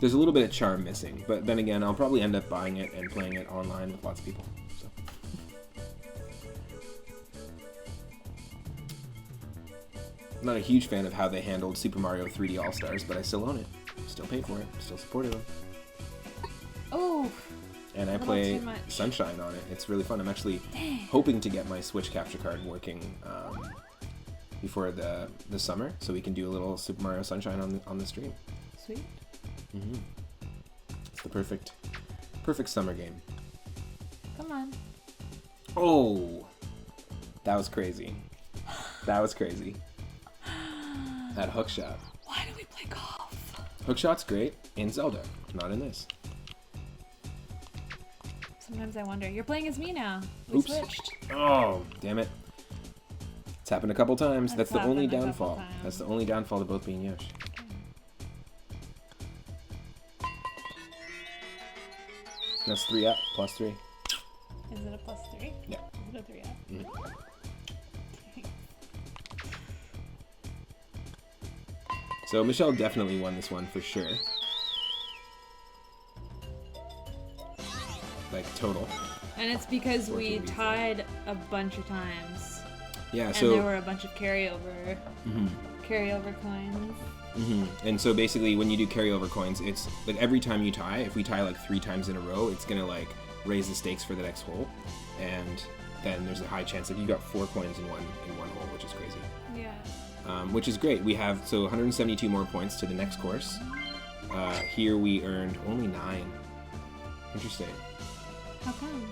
There's a little bit of charm missing, but then again, I'll probably end up buying it and playing it online with lots of people. So. I'm not a huge fan of how they handled Super Mario 3D All-Stars, but I still own it. Still pay for it. Still supportive of it. Oh. And I Little play too much. Sunshine on it. It's really fun. I'm actually hoping to get my Switch capture card working before the summer, so we can do a little Super Mario Sunshine on the stream. Sweet. It's the perfect summer game. Come on. Oh, that was crazy. That was crazy. That hook shot. Why do we play golf? Hook shot's great in Zelda, not in this. Sometimes I wonder. You're playing as me now. We Oops. switched. Oh, damn it. It's happened a couple times. That's That's the only happened a couple downfall. times. That's the only downfall to both being Yosh. That's 3 up, plus 3. Is it a +3? Yeah. Is it a 3 up? So Michelle definitely won this one for sure. Like total. And it's because we 440. tied a bunch of times. Yeah, And so there were a bunch of carryover coins. and so basically when you do carryover coins, it's like every time you tie, if we tie like 3 times in a row, it's gonna like raise the stakes for the next hole, and then there's a high chance like you got 4 coins in one hole, which is crazy. Yeah. Which is great. We have 172 more points to the next course. Here we earned only 9. Interesting. How come?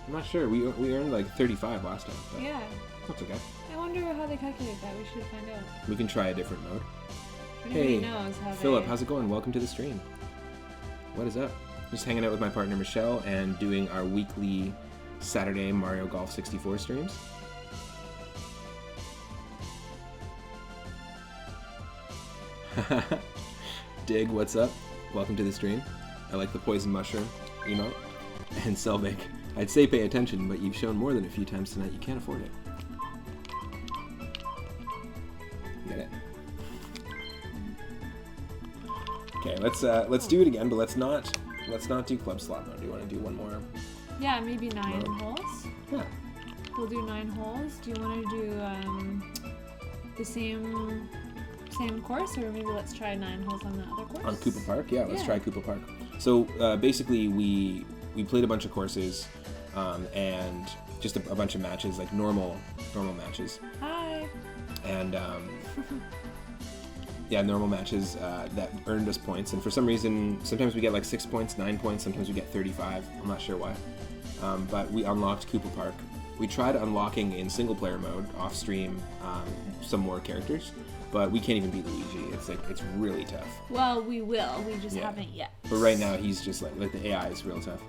I'm not sure. We earned like 35 last time. But Yeah. that's okay. I wonder how they calculate that. We should find out. We can try a different mode. If Hey, anybody knows how Philip, they... how's it going? Welcome to the stream. What is up? Just hanging out with my partner Michelle and doing our weekly Saturday Mario Golf 64 streams. Dig, what's up? Welcome to the stream. I like the poison mushroom emote. And Selvig, I'd say pay attention, but you've shown more than a few times tonight you can't afford it. Get it? Okay, let's do it again, but let's not do club slot mode. Do you want to do one more? Yeah, maybe 9 No. holes. Yeah. We'll do 9 holes. Do you want to do the same course, or maybe let's try 9 holes on the other course? On Koopa Park? Yeah, let's Yeah. try Koopa Park. So basically, we played a bunch of courses and just a bunch of matches, like normal matches, Hi. and yeah, normal matches that earned us points. And for some reason, sometimes we get like 6 points, 9 points, sometimes we get 35. I'm not sure why. But we unlocked Koopa Park. We tried unlocking in single player mode off stream some more characters, but we can't even beat Luigi. It's really tough. Well, we will. We just Yeah. haven't yet. But right now he's just like the AI is real tough.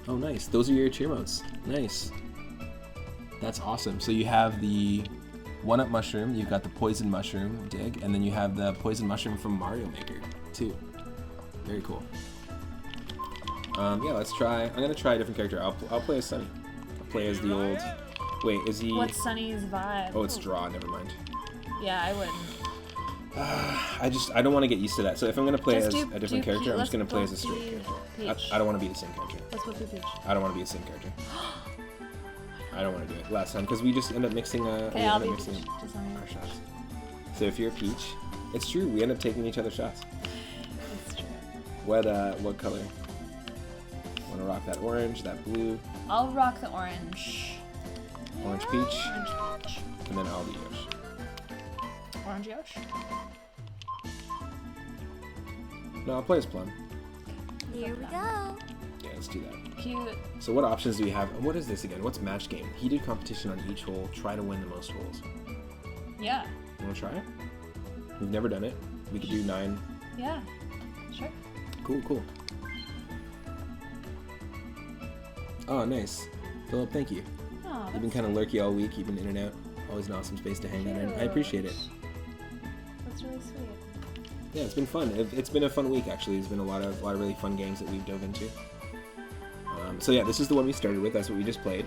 Oh, nice. Those are your cheer modes. Nice. That's awesome. So you have the 1-up mushroom, you've got the poison mushroom, dig, and then you have the poison mushroom from Mario Maker, too. Very cool. Yeah, let's try. I'm gonna try a different character. I'll play as Sunny. I'll play as the old. Wait, is he? What's Sunny's vibe? Oh, it's draw. Never mind. Yeah, I wouldn't. I don't want to get used to that. So if I'm gonna play Just as do- a different do character, I'm just Pe- gonna play as a let's straight do character. Peach. I don't want to be the same character. Let's go through Peach. I don't want to be the same character. I don't want to do it last time because we just end up mixing. Okay, I'll be Peach. mixing Just let me- our shots. So if you're Peach, it's true. We end up taking each other's shots. It's true. What color? Want to rock that orange, that blue, I'll rock the orange. orange peach, Orange peach. and then I'll be Yosh. Orange Yosh. No, I'll play as Plum. Here we go. Yeah, let's do that. Cute. So what options do we have? What is this again? What's match game? Heated competition on each hole. Try to win the most holes. Yeah. You want to try it? We've never done it. We could do 9. Yeah. Sure. Cool. Oh, nice. Philip, thank you. Oh, You've been kind of lurky all week. You've been in and out. Always an awesome space to hang out in. I appreciate it. That's really sweet. Yeah, it's been fun. It's been a fun week, actually. There's been a lot of really fun games that we've dove into. So yeah, this is the one we started with. That's what we just played.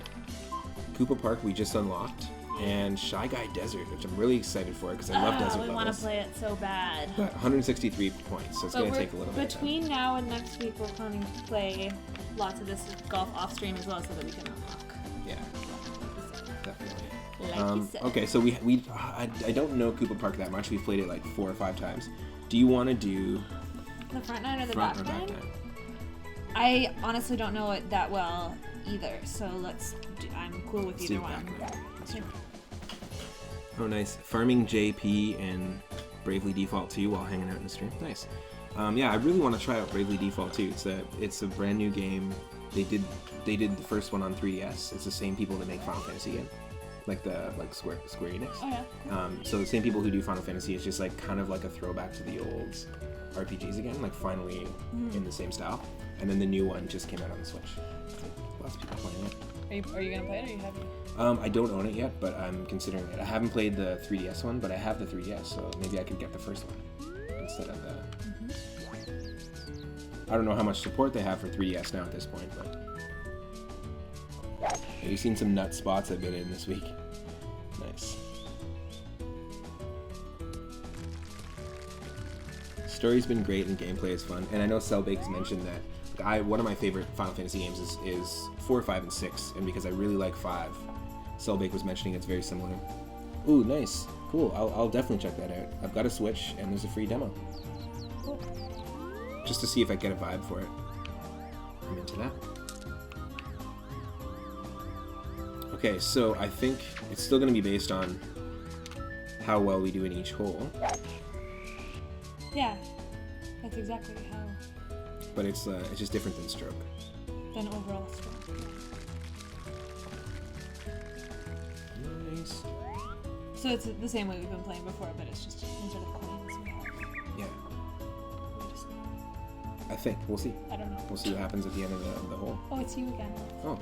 Koopa Park we just unlocked. And Shy Guy Desert, which I'm really excited for because I love desert we levels. want to play it so bad. But 163 points, so it's going to take a little bit of time. Between now and next week, we're planning to play lots of this golf off stream as well, so that we can unlock. Yeah, definitely. Like you said. Okay, so I don't know Koopa Park that much. We've played it like 4 or 5 times. Do you want to do The front nine or the front back or back nine? nine? I honestly don't know it that well either, so I'm cool with Let's do either one. back nine. Let's try. Oh, nice. Farming JP and Bravely Default 2 while hanging out in the stream. Nice. Yeah, I really want to try out Bravely Default 2. It's a brand new game. They did the first one on 3DS. It's the same people that make Final Fantasy again, like Square Enix. Oh yeah. So the same people who do Final Fantasy. It's just like kind of like a throwback to the old RPGs again, like finally in the same style. And then the new one just came out on the Switch. Lots of people playing it. Are you gonna play it, or are you happy? I don't own it yet, but I'm considering it. I haven't played the 3DS one, but I have the 3DS, so maybe I could get the first one instead of the... I don't know how much support they have for 3DS now at this point, but... Have you seen some nut spots I've been in this week? Nice. Story's been great and gameplay is fun, and I know Cellbake's mentioned that one of my favorite Final Fantasy games is 4, 5, and 6, and because I really like 5, Cellbake was mentioning it's very similar. Ooh, nice. Cool. I'll definitely check that out. I've got a Switch, and there's a free demo. Cool. Just to see if I get a vibe for it. I'm into that. Okay, so I think it's still going to be based on how well we do in each hole, Yeah, that's exactly how. but it's just different than Stroke. Then overall score. Nice. So it's the same way we've been playing before, but it's just instead of coins, we have. Yeah, We just, I think. We'll see. I don't know. We'll see what happens at the end of the hole. Oh, it's you again. Oh,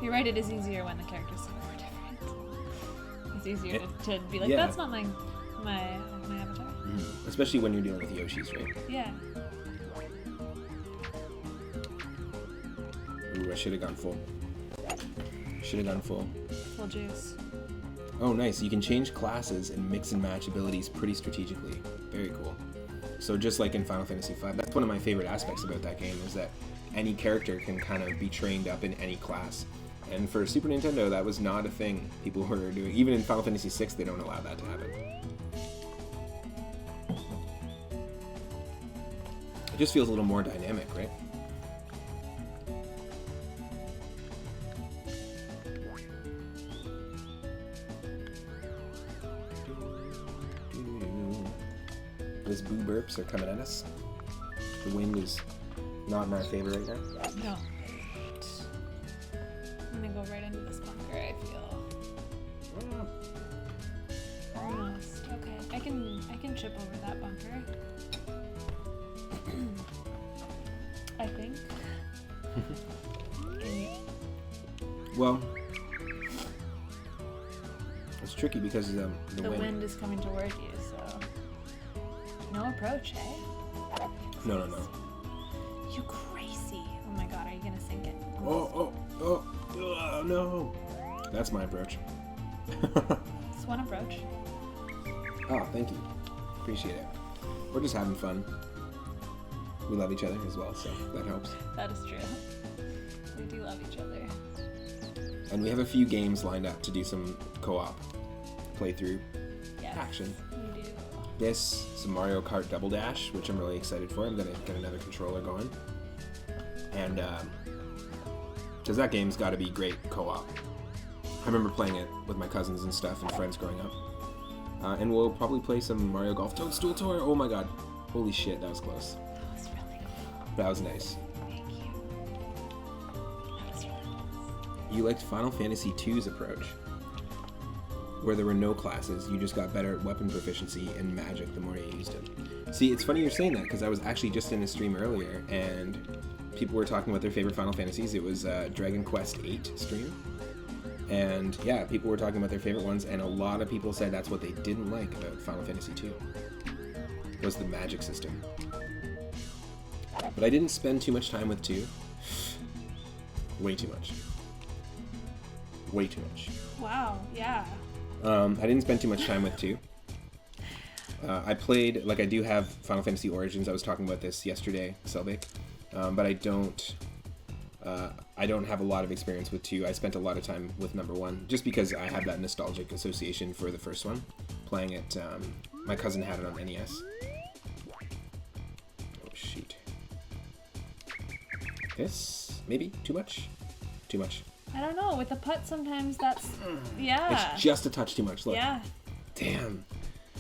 You're right. It is easier when the characters are more different. It's easier to be like, Yeah. that's not my avatar. especially when you're dealing with Yoshis, right? Yeah. Ooh, I should have gone full. Should have gone full. Full juice. Oh, nice. You can change classes and mix and match abilities pretty strategically. Very cool. So just like in Final Fantasy V, that's one of my favorite aspects about that game is that any character can kind of be trained up in any class. And for Super Nintendo, that was not a thing people were doing. Even in Final Fantasy VI, they don't allow that to happen. It just feels a little more dynamic, right? Those boo burps are coming at us. The wind is not in our favor right now. No. I'm gonna go right into this bunker, I feel. can trip over that bunker. I think. Can you? Well, it's tricky because of the wind is coming toward you, so no approach, eh? No. You crazy! Oh my god, are you gonna sink it? Oh, no. That's my approach. It's one approach. Oh, thank you. Appreciate it. We're just having fun. We love each other as well, so that helps. That is true. We do love each other. And we have a few games lined up to do some co-op playthrough action. We do. This is Mario Kart Double Dash, which I'm really excited for. I'm gonna get another controller going. And because that game's got to be great co-op. I remember playing it with my cousins and stuff and friends growing up. And we'll probably play some Mario Golf Toadstool Tour. Oh my god. Holy shit, that was close. That was really cool. That was nice. Thank you. That was really nice. You liked Final Fantasy II's approach, where there were no classes. You just got better at weapon proficiency and magic the more you used it. See, it's funny you're saying that, because I was actually just in a stream earlier, and people were talking about their favorite Final Fantasies. It was Dragon Quest VIII stream. And yeah, people were talking about their favorite ones, and a lot of people said that's what they didn't like about Final Fantasy II, was the magic system. But I didn't spend too much time with 2. Way too much. Way too much. Wow, yeah. I didn't spend too much time with 2. I played, like I do have Final Fantasy Origins, I was talking about this yesterday, Selbig, but I don't have a lot of experience with 2. I spent a lot of time with number 1, just because I have that nostalgic association for the first one, playing it, my cousin had it on NES. Oh shoot. This, maybe, too much? Too much. I don't know, with the putt sometimes that's, yeah. It's just a touch too much, look. Yeah. Damn.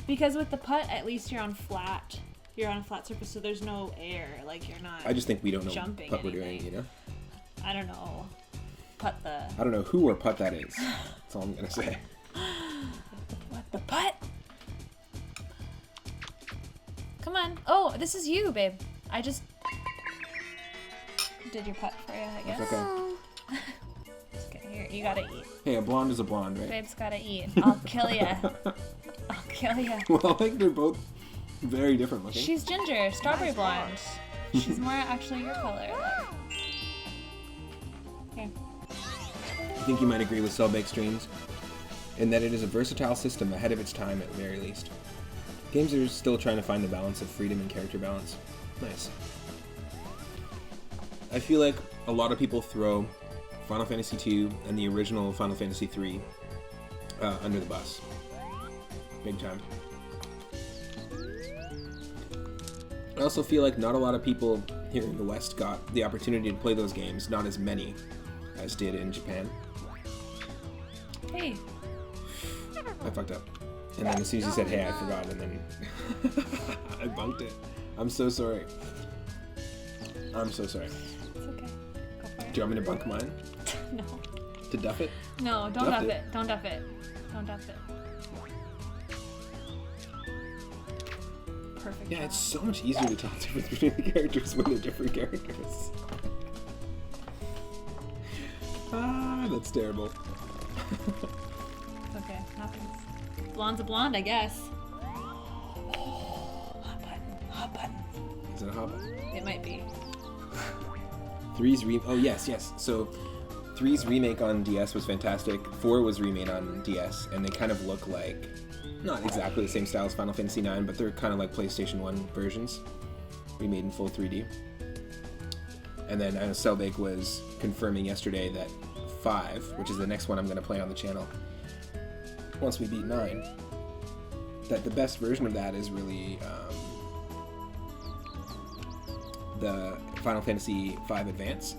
Because with the putt, at least you're on flat. You're on a flat surface, so there's no air, like you're not I just think we don't know jumping what we're anything. doing, you know? I don't know. Putt the... I don't know who or putt that is. That's all I'm gonna say. What the putt? Come on. Oh, this is you, babe. I just did your putt for you, I guess. That's okay. Just get here. You gotta eat. Hey, a blonde is a blonde, right? Babe's gotta eat. I'll kill ya. I'll kill ya. Well, I think they're both very different looking. She's ginger, strawberry blonde. She's more actually your color. Okay. I think you might agree with Cellbake Streams in that it is a versatile system ahead of its time at the very least. Games are still trying to find the balance of freedom and character balance. Nice. I feel like a lot of people throw Final Fantasy II and the original Final Fantasy III under the bus. Big time. I also feel like not a lot of people here in the West got the opportunity to play those games, not as many as did in Japan. Hey. I fucked up. And then as soon as you said, hey, I forgot, and then I bunked it. I'm so sorry. I'm so sorry. It's okay. Go for it. Do you want me to bunk mine? No. To duff it? No, don't duff it. Don't duff it. Don't duff it. Perfect. Yeah, job. it's so much easier to tell the difference between the characters when they're different characters. That's terrible. It's okay. Happens. Blonde's a blonde, I guess. Hot button. Hot button. Is it a hot button? It might be. 3's oh yes. So 3's remake on DS was fantastic. 4 was remade on DS, and they kind of look like, not exactly the same style as Final Fantasy 9, but they're kind of like PlayStation 1 versions, remade in full 3D. And then Selbake was confirming yesterday that 5, which is the next one I'm going to play on the channel, once we beat 9, that the best version of that is really the Final Fantasy V Advance.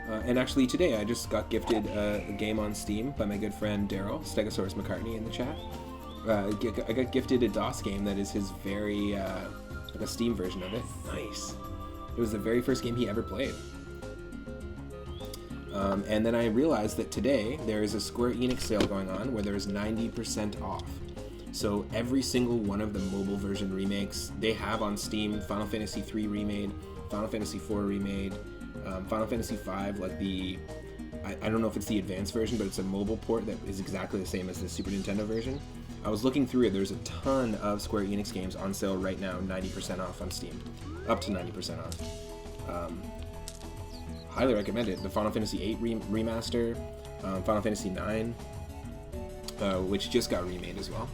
And actually today I just got gifted a game on Steam by my good friend Daryl, Stegosaurus McCartney in the chat. I got gifted a DOS game that is his very, like a Steam version of it. Nice. It was the very first game he ever played. And then I realized that today there is a Square Enix sale going on where there is 90% off. So every single one of the mobile version remakes they have on Steam, Final Fantasy 3 remade, Final Fantasy 4 remade, Final Fantasy 5, like I don't know if it's the advanced version, but it's a mobile port that is exactly the same as the Super Nintendo version. I was looking through it. There's a ton of Square Enix games on sale right now, 90% off on Steam, up to 90% off. Highly recommend it. The Final Fantasy 8 remaster, Final Fantasy 9, which just got remade as well.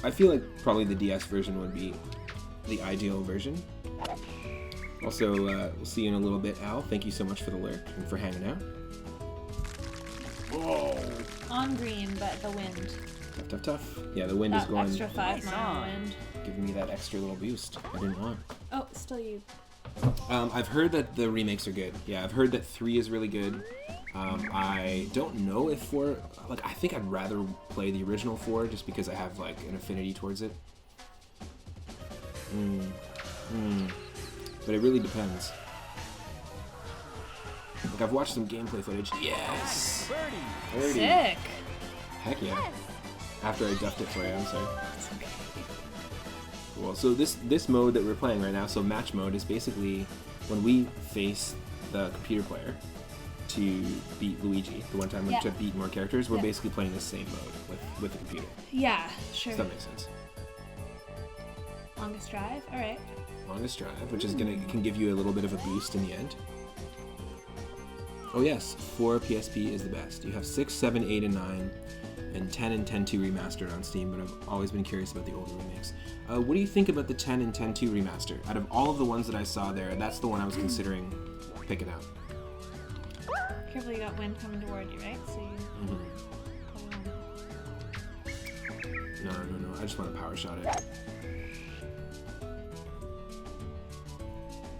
I feel like probably the DS version would be the ideal version. Also, we'll see you in a little bit, Al. Thank you so much for the lurk and for hanging out. Whoa! On green, but the wind. Tough, tough, tough. Yeah, the wind is That going. extra 5 mile wind. Giving me that extra little boost I didn't want. Oh, still you. I've heard that the remakes are good. Yeah, I've heard that 3 is really good. I don't know if 4... Like, I think I'd rather play the original 4 just because I have, like, an affinity towards it. But it really depends. Like, I've watched some gameplay footage. Yes! Birdie! Sick! Heck yeah. After I duffed it for you, I'm sorry. Cool. So this mode that we're playing right now, so match mode, is basically when we face the computer player to beat Luigi. The one time we to beat more characters, we're basically playing the same mode with the computer. Yeah, sure. Does that make sense? Longest drive? Alright. Longest drive, which is can give you a little bit of a boost in the end. Oh yes, 4 PSP is the best. You have 6, 7, 8, and 9, and 10 and 10.2 remastered on Steam, but I've always been curious about the older remakes. What do you think about the 10 and 10.2 remaster? Out of all of the ones that I saw there, that's the one I was considering picking out. Careful, you got wind coming toward you, right? So you probably won't. No, I just want to power shot it.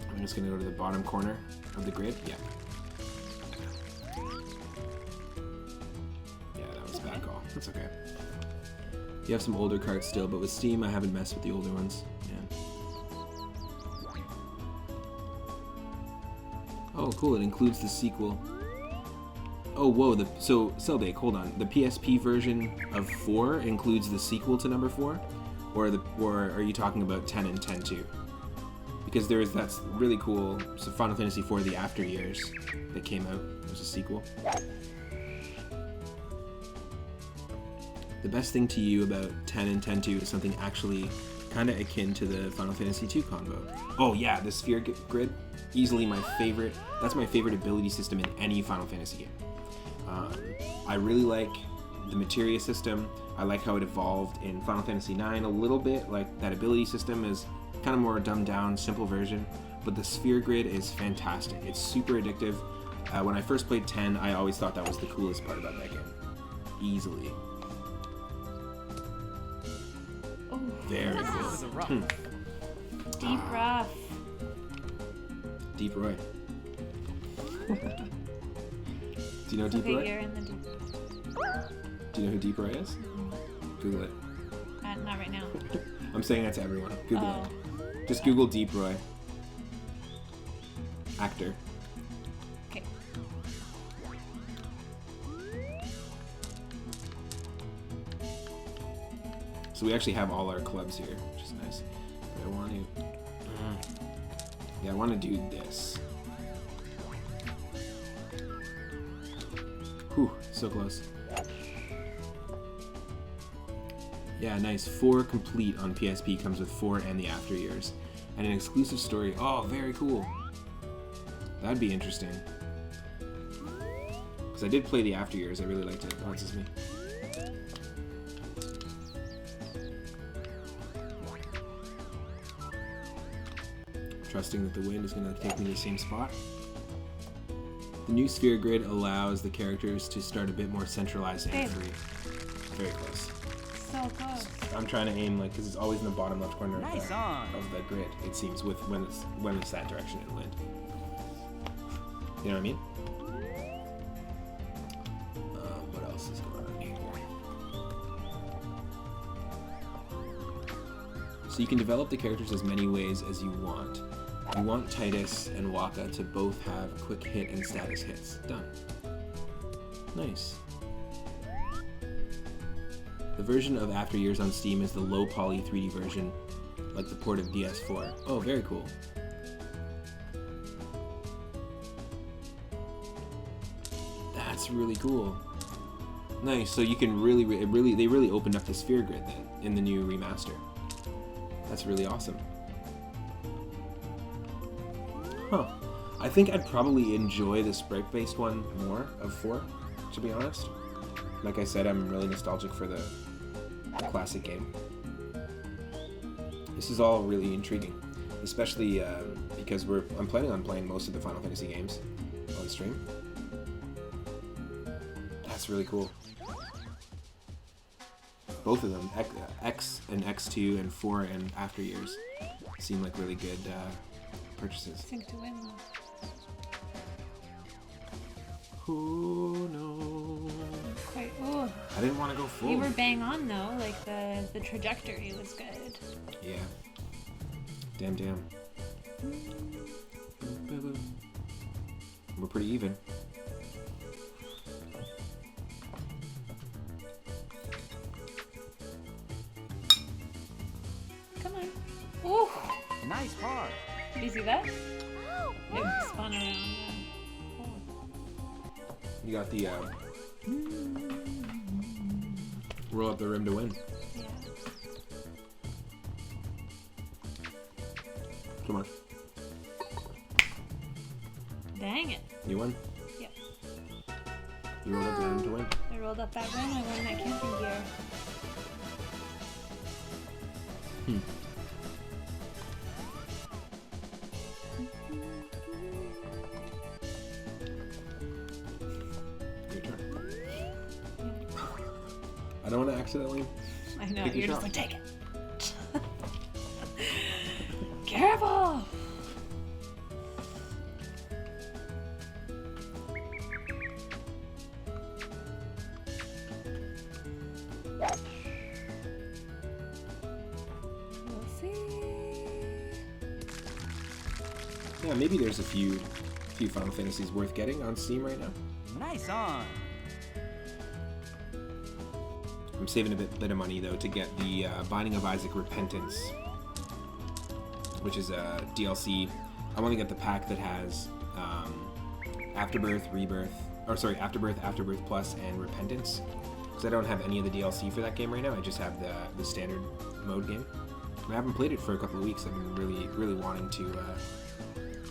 I'm just gonna go to the bottom corner of the grid. Yeah. Yeah, that was a bad call. That's okay. You have some older cards still, but with Steam, I haven't messed with the older ones. Yeah. Oh, cool. It includes the sequel. Oh, whoa. So, Cellbake, hold on. The PSP version of 4 includes the sequel to number 4? Or are you talking about 10 and 10.2? Because that's really cool. So Final Fantasy 4 The After Years that came out. There's a sequel. The best thing to you about 10 and 10.2 is something actually kind of akin to the Final Fantasy 2 combo. Oh yeah, the sphere grid, easily my favorite. That's my favorite ability system in any Final Fantasy game. I really like the materia system. I like how it evolved in Final Fantasy 9 a little bit. Like, that ability system is kind of more a dumbed down, simple version, but the sphere grid is fantastic. It's super addictive. When I first played 10, I always thought that was the coolest part about that game. Easily. Oh, very cool. Deep rough. Deep Roy. Do you know Deep Roy? You're in the deep. Do you know who Deep Roy is? Google it. Not right now. I'm saying that to everyone. Google it. Just Google Deep Roy. Actor. Okay. So we actually have all our clubs here, which is nice. But I want to... Yeah, I want to do this. Whew, so close. Yeah, nice. 4 complete on PSP comes with 4 and the After Years. And an exclusive story. Oh, very cool. That'd be interesting. Because I did play the After Years. I really liked it. Oh, it's just me. Trusting that the wind is going to take me to the same spot. The new sphere grid allows the characters to start a bit more centralized and free. Very close. So close. I'm trying to aim because it's always in the bottom left corner of the grid. It seems when it's that direction in wind. You know what I mean? What else is going on here? So you can develop the characters as many ways as you want. You want Titus and Waka to both have quick hit and status hits. Done. Nice. The version of After Years on Steam is the low poly 3D version, like the port of DS4. Oh, very cool. That's really cool. Nice. So you can they really opened up the sphere grid then in the new remaster. That's really awesome. Huh. I think I'd probably enjoy the sprite-based one more of 4, to be honest. Like I said, I'm really nostalgic for the classic game. This is all really intriguing, especially because I'm planning on playing most of the Final Fantasy games on stream. That's really cool. Both of them, X and X2 and 4 and After Years, seem like really good purchases. Think to win. Oh no. Quite. Oh. I didn't want to go full. You were bang on though. Like the trajectory was good. Yeah. Damn. We're pretty even. Come on. Oh. Nice par. Did you see that? It spun around. You got the roll up the rim to win. Yeah. Come on. Dang it. You won? Yep. You rolled up the rim to win. I rolled up that rim. I won that camping gear. Your turn. I don't want to accidentally. I know. Take your You're just shot. like, take it. Careful. We'll see. Yeah, maybe there's a few Final Fantasies worth getting on Steam right now. Nice on. I'm saving a bit of money though to get the Binding of Isaac Repentance, which is a DLC. I want to get the pack that has Afterbirth, Afterbirth Plus, and Repentance, because I don't have any of the DLC for that game right now. I just have the standard mode game. I haven't played it for a couple of weeks. I've been really wanting to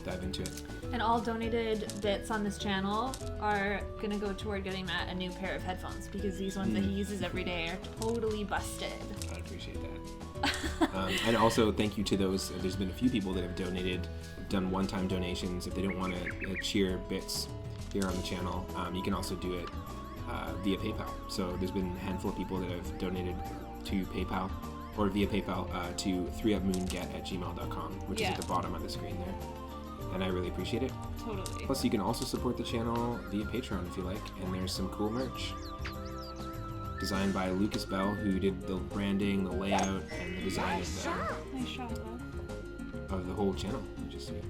dive into it. And all donated bits on this channel are gonna go toward getting Matt a new pair of headphones, because these ones that he uses every day are totally busted. I appreciate that. And also thank you to those. There's been a few people that have done one-time donations. If they don't want to cheer bits here on the channel, you can also do it via PayPal. So there's been a handful of people that have donated to PayPal or via PayPal to 3upmoonget@gmail.com, which is at the bottom of the screen there. And I really appreciate it. Totally. Plus, you can also support the channel via Patreon if you like, and there's some cool merch designed by Lucas Bell, who did the branding, the layout, and the design Nice shot, love. of the whole channel, which is sweet.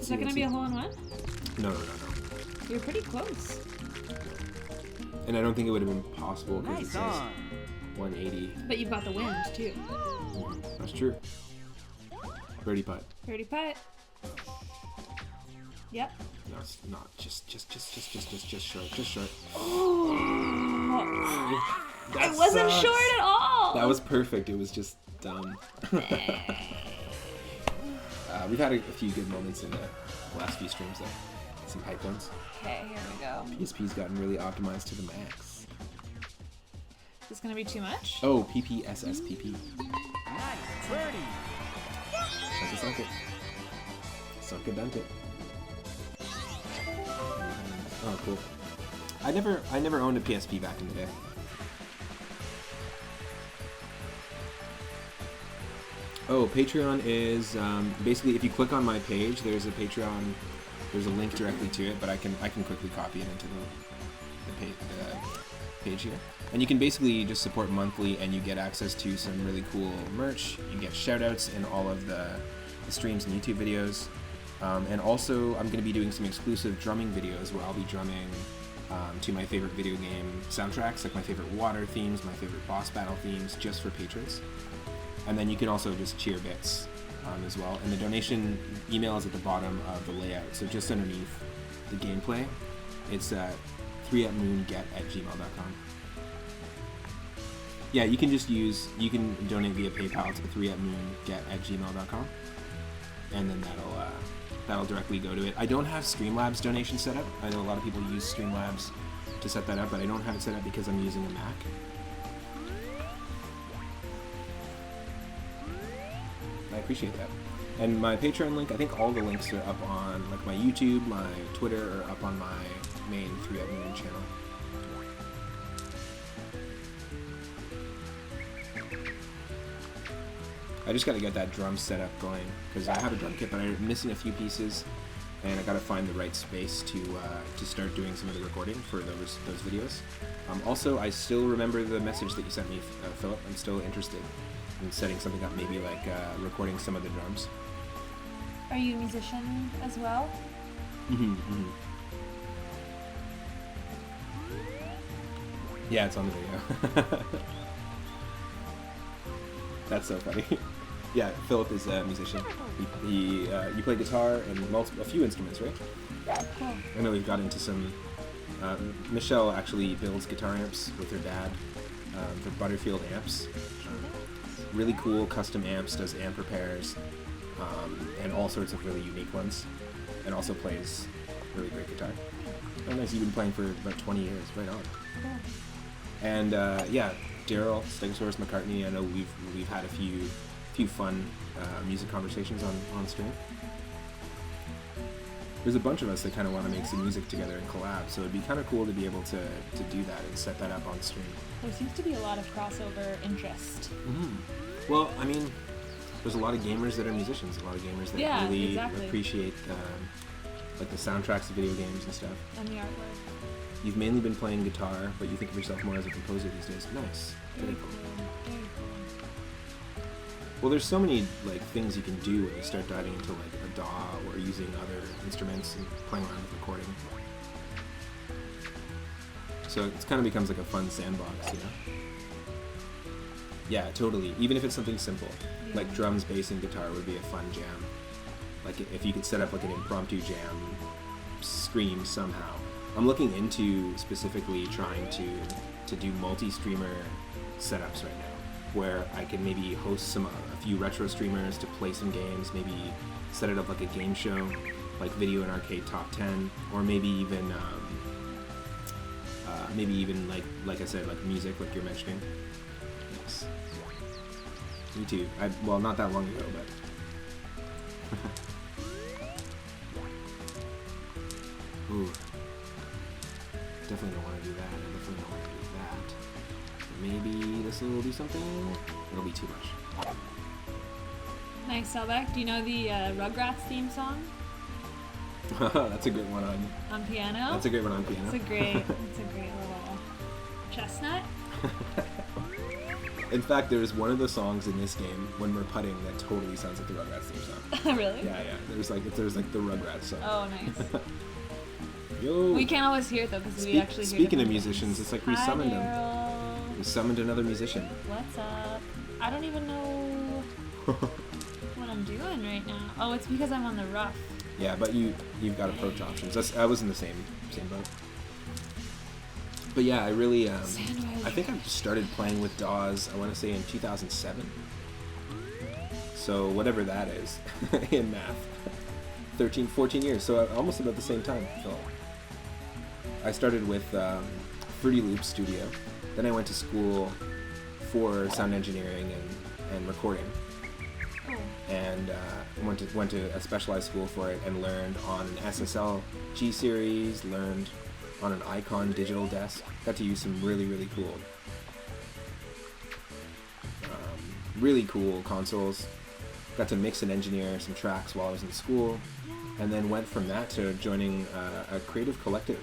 Is that gonna be a hole-in-one? No. You're pretty close. And I don't think it would have been possible because it Nice says on. 180. But you've got the wind too. That's true. Birdie putt. Birdie putt. Yep. No, it's not. Just short. Just short. I wasn't short at all. That was perfect. It was just dumb. We've had a few good moments in the last few streams though. Some hype ones. Okay, here we go. PSP's gotten really optimized to the max. Is this gonna be too much? Oh, PPSSPP. Nice birdie. Sunk it. Sunk it, dunk it. Oh, cool. I never owned a PSP back in the day. Oh, Patreon is basically if you click on my page, there's a Patreon. There's a link directly to it, but I can quickly copy it into the page here. And you can basically just support monthly, and you get access to some really cool merch. You get shoutouts in all of the streams and YouTube videos. And also, I'm going to be doing some exclusive drumming videos where I'll be drumming to my favorite video game soundtracks, like my favorite water themes, my favorite boss battle themes, just for patrons. And then you can also just cheer bits as well. And the donation email is at the bottom of the layout, so just underneath the gameplay. It's 3upmoonget@gmail.com. Yeah, you can donate via PayPal to 3upmoonget@gmail.com, and then that'll directly go to it. I don't have Streamlabs donation set up. I know a lot of people use Streamlabs to set that up, but I don't have it set up because I'm using a Mac. I appreciate that. And my Patreon link, I think all the links are up on like my YouTube, my Twitter, or up on my main 3Up Moon channel. I just gotta get that drum setup going, because I have a drum kit, but I'm missing a few pieces, and I gotta find the right space to start doing some of the recording for those videos. Also, I still remember the message that you sent me, Philip. I'm still interested in setting something up, maybe like recording some of the drums. Are you a musician as well? Yeah, it's on the video. That's so funny. Yeah, Philip is a musician. You play guitar and a few instruments, right? Cool. I know we've got into some. Michelle actually builds guitar amps with her dad for Butterfield amps. Really cool custom amps, does amp repairs, and all sorts of really unique ones, and also plays really great guitar. Oh, nice! You've been playing for about 20 years, right on. Cool. And yeah, Daryl Stegosaurus McCartney. I know we've had a few fun music conversations on stream. There's a bunch of us that kind of want to make some music together and collab, so it'd be kind of cool to be able to do that and set that up on stream. There seems to be a lot of crossover interest. Well, I mean, there's a lot of gamers that are musicians, a lot of gamers that really appreciate like the soundtracks of video games and stuff. And the artwork. You've mainly been playing guitar, but you think of yourself more as a composer these days. Nice. Very cool. Very cool. Well, there's so many like things you can do when you start diving into like a DAW or using other instruments and playing around with recording. So it kind of becomes like a fun sandbox, you know? Yeah, totally. Even if it's something simple, like drums, bass, and guitar would be a fun jam. Like if you could set up like an impromptu jam stream somehow. I'm looking into specifically trying to do multi-streamer setups right now, where I can maybe host a few retro streamers to play some games, maybe set it up like a game show, like Video and Arcade Top 10, or maybe even like I said, like music, like you're mentioning. Yes. Me too. Well, not that long ago, but. Ooh. Definitely don't want to do that. I definitely don't want to do that. Maybe this will do something. It'll be too much. Nice, Selbeck. Do you know the Rugrats theme song? That's a good one On piano? That's a great one on piano. It's a great little chestnut. In fact, there's one of the songs in this game when we're putting that totally sounds like the Rugrats theme song. Really? Yeah. There's like the Rugrats song. Oh, nice. Yo. We can't always hear it though because we actually hear Speaking of different musicians, things. it's like we Hi, summoned Daryl. them. We summoned another musician. What's up? I don't even know what I'm doing right now. Oh, it's because I'm on the rough. Yeah, but you've got approach options. I was in the same boat. But yeah, I really I think I started playing with DAWs, I want to say in 2007. So whatever that is in math. 14 years, so almost about the same time. So I started with Fruity Loops Studio. Then I went to school for sound engineering and recording. And went to a specialized school for it and learned on an SSL G series, learned on an Icon digital desk. Got to use some really cool consoles. Got to mix and engineer some tracks while I was in school, and then went from that to joining a creative collective,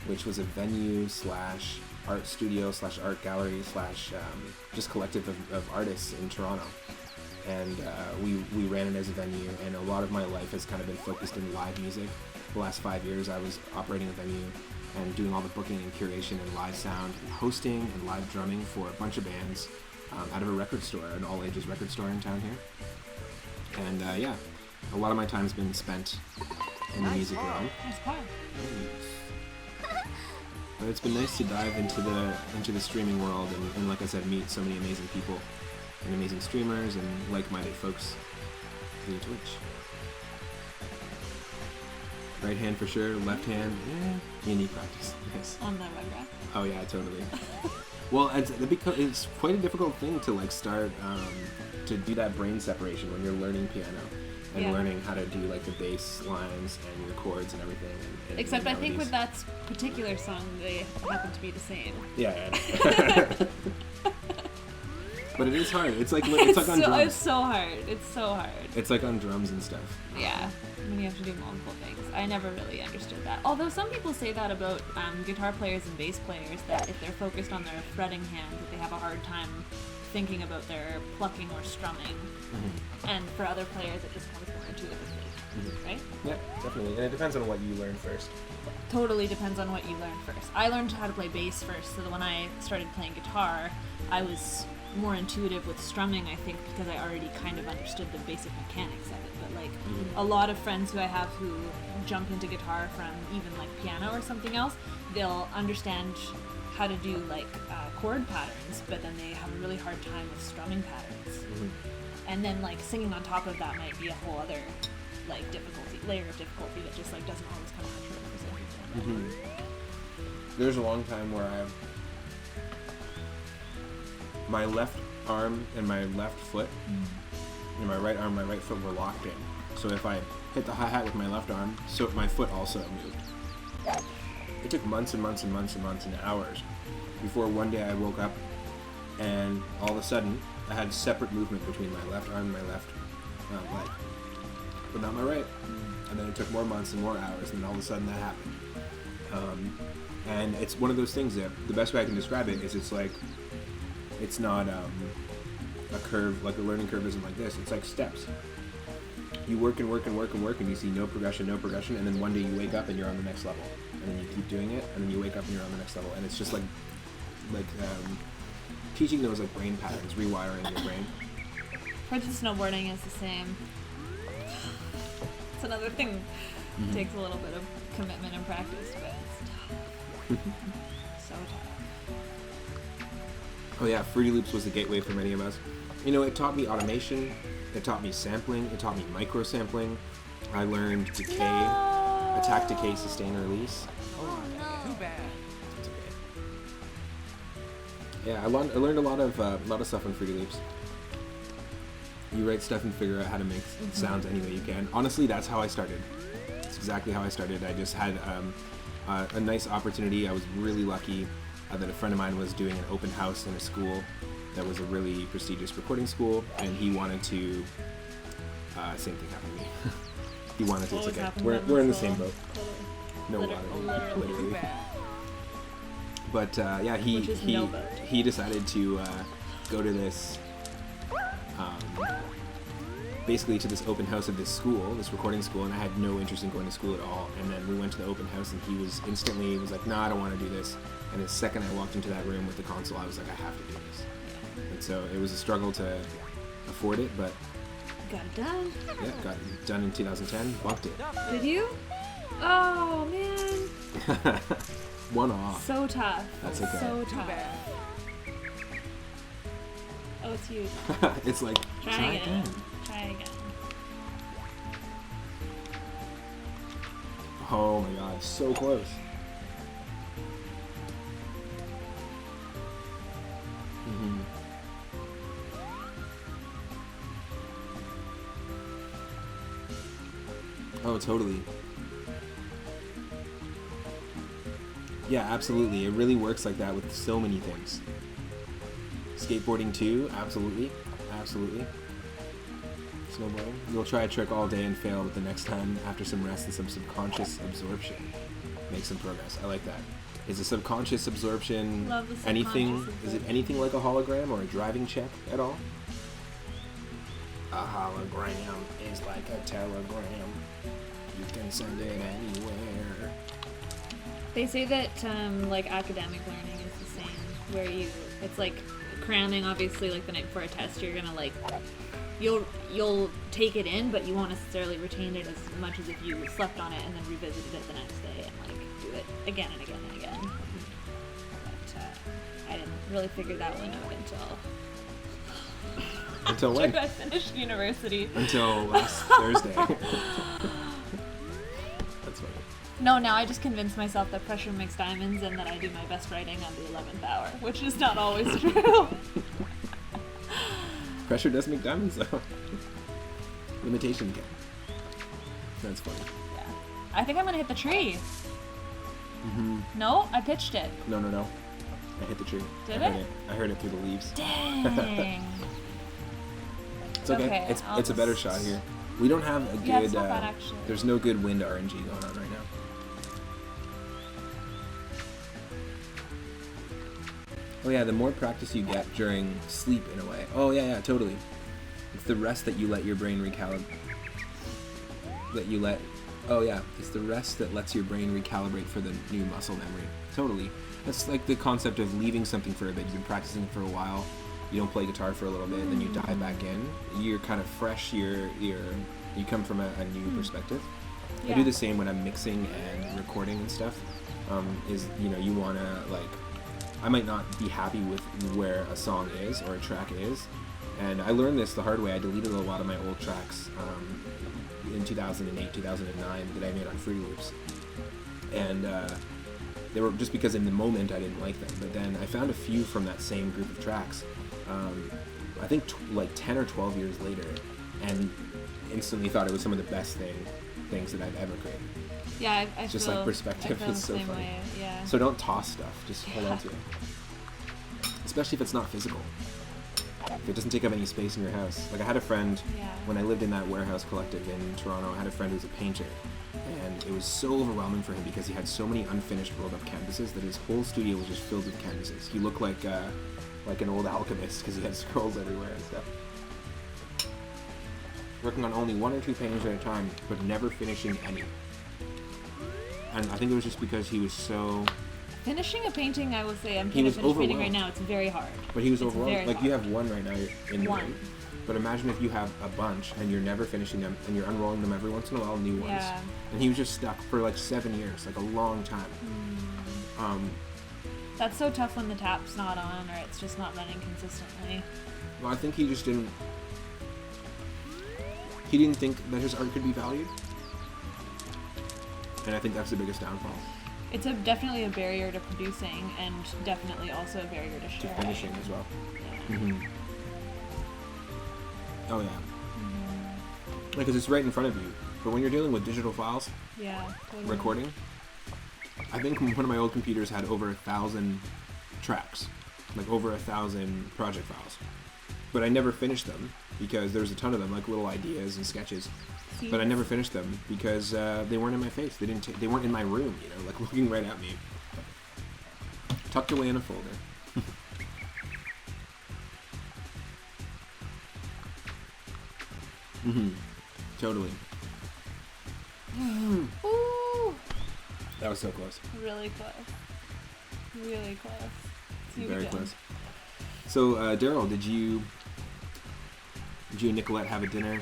which was a venue / art studio / art gallery / just collective of artists in Toronto. and we ran it as a venue, and a lot of my life has kind of been focused in live music. The last 5 years I was operating a venue and doing all the booking and curation and live sound and hosting and live drumming for a bunch of bands out of a record store, an all-ages record store in town here. And yeah, a lot of my time's been spent in the music realm. Nice part. But it's been nice to dive into the streaming world and like I said, meet so many amazing people and amazing streamers and like-minded folks via Twitch. Right hand for sure, left hand, you need practice. Yes. On the web. Oh yeah, totally. Well, it's quite a difficult thing to like start to do that brain separation when you're learning piano and learning how to do like the bass lines and your chords and everything. And Except I think with that particular song, they happen to be the same. Yeah. But it is hard. It's like on drums. It's so hard. It's so hard. It's like on drums and stuff. Yeah, when you have to do multiple things. I never really understood that. Although some people say that about guitar players and bass players, that if they're focused on their fretting hands, that they have a hard time thinking about their plucking or strumming. Mm-hmm. And for other players, it just comes more intuitively, right? Yeah, definitely. And it depends on what you learn first. Totally depends on what you learn first. I learned how to play bass first, so that when I started playing guitar, I was more intuitive with strumming, I think, because I already kind of understood the basic mechanics of it. But like a lot of friends who I have who jump into guitar from even like piano or something else, they'll understand how to do like chord patterns, but then they have a really hard time with strumming patterns. Mm-hmm. And then like singing on top of that might be a whole other like layer of difficulty that just like doesn't always come natural for some people. Mm-hmm. There's a long time where my left arm and my left foot and my right arm and my right foot were locked in. So if I hit the hi-hat with my left arm, so my foot also moved. It took months and months and months and months and hours before one day I woke up and all of a sudden I had separate movement between my left arm and my left leg, but not my right. And then it took more months and more hours, and then all of a sudden that happened. And it's one of those things that the best way I can describe it is it's not a curve, like a learning curve isn't like this. It's like steps. You work and work and work and work, and you see no progression, and then one day you wake up and you're on the next level, and then you keep doing it, and then you wake up and you're on the next level, and it's just like teaching those like brain patterns, rewiring your brain. Heard that snowboarding is the same. It's another thing. Mm-hmm. It takes a little bit of commitment and practice, but it's tough. So tough. Oh yeah, Fruity Loops was the gateway for many of us. You know, it taught me automation, it taught me sampling, it taught me micro sampling. I learned decay, attack, decay, sustain, release. Oh, too bad. It's okay. Yeah, I learned a lot of stuff on Fruity Loops. You write stuff and figure out how to make sounds any way you can. Honestly, that's how I started. That's exactly how I started. I just had a nice opportunity. I was really lucky that a friend of mine was doing an open house in a school that was a really prestigious recording school, and he wanted to. Same thing happened to me. He wanted to. It's okay. We're in the same boat. No water. Literally. But yeah, he decided to go to this. Basically to this open house of this school, this recording school, and I had no interest in going to school at all. And then we went to the open house, and he was like, "No, I don't want to do this." And the second I walked into that room with the console, I was like, "I have to do this." And so it was a struggle to afford it, but got it done. Yeah, got it done in 2010. Bumped it. Did you? Oh man. One off. So tough. That's okay. So tough. Oh, it's you. It's like try again. Try again. Oh my god, so close. Mm-hmm. Oh, totally. Yeah, absolutely. It really works like that with so many things. Skateboarding too, absolutely. Absolutely. Snowboarding. You'll try a trick all day and fail, but the next time, after some rest and some subconscious absorption, make some progress. I like that. Is a subconscious absorption anything? Is it anything like a hologram or a driving check at all? A hologram is like a telegram. You can send it anywhere. They say that like academic learning is the same, where it's like cramming. Obviously, like the night before a test, you're gonna like you'll take it in, but you won't necessarily retain it as much as if you slept on it and then revisited it the next day and like do it again and again and again. But I didn't really figure that one out Until when? after I finished university. Until last Thursday. That's funny. No, now I just convince myself that pressure makes diamonds and that I do my best writing on the 11th hour, which is not always true. Pressure does make diamonds, though. Limitation can. That's funny. Yeah. I think I'm gonna hit the tree. Mm-hmm. No, I pitched it. No. I hit the tree. Did I heard it? I heard it through the leaves. Dang. It's okay. It's a better shot here. We don't have a good. Yeah, it's not bad, actually. There's no good wind RNG going on right now. Oh yeah, the more practice you get during sleep, in a way. Oh yeah, totally. It's the rest that you let your brain recalibrate. It's the rest that lets your brain recalibrate for the new muscle memory. Totally. That's like the concept of leaving something for a bit. You've been practicing it for a while. You don't play guitar for a little bit, then you dive back in. You're kind of fresh. You come from a new perspective. Yeah. I do the same when I'm mixing and recording and stuff. You wanna like. I might not be happy with where a song is or a track is, and I learned this the hard way. I deleted a lot of my old tracks in 2008, 2009 that I made on Fruity Loops, and they were just because in the moment I didn't like them. But then I found a few from that same group of tracks. I think like 10 or 12 years later, and instantly thought it was some of the best things that I've ever created. Yeah, I just feel, like perspective I feel is so the same funny. way, yeah. So don't toss stuff, just hold on to it. Especially if it's not physical. If it doesn't take up any space in your house. Like I had a friend, when I lived in that warehouse collective in Toronto, I had a friend who was a painter. And it was so overwhelming for him because he had so many unfinished rolled up canvases that his whole studio was just filled with canvases. He looked like an old alchemist because he had scrolls everywhere and stuff. Working on only 1 or 2 paintings at a time, but never finishing any. And I think it was just because he was so... Finishing a painting, I will say, I'm trying to finish painting right now, it's very hard. But he was overwhelmed. Like, you have 1 right now in your one. room. But imagine if you have a bunch and you're never finishing them and you're unrolling them every once in a while, new ones. Yeah. And he was just stuck for like 7 years, like a long time. That's so tough when the tap's not on or it's just not running consistently. Well, I think he just didn't... He didn't think that his art could be valued. And I think that's the biggest downfall. It's definitely a barrier to producing and definitely also a barrier to sharing. To finishing as well. Yeah. Mm-hmm. Oh yeah. Mm-hmm. Because it's right in front of you. But when you're dealing with digital files, totally. recording, I think one of my old computers had over 1,000 tracks, like over 1,000 project files. But I never finished them because there's a ton of them, like little ideas and sketches. But I never finished them because they weren't in my face. They weren't in my room, like looking right at me. Tucked away in a folder. Totally. Ooh. That was so close. Really close. Really close. Very close. So, Daryl, did you and Nicolette have a dinner?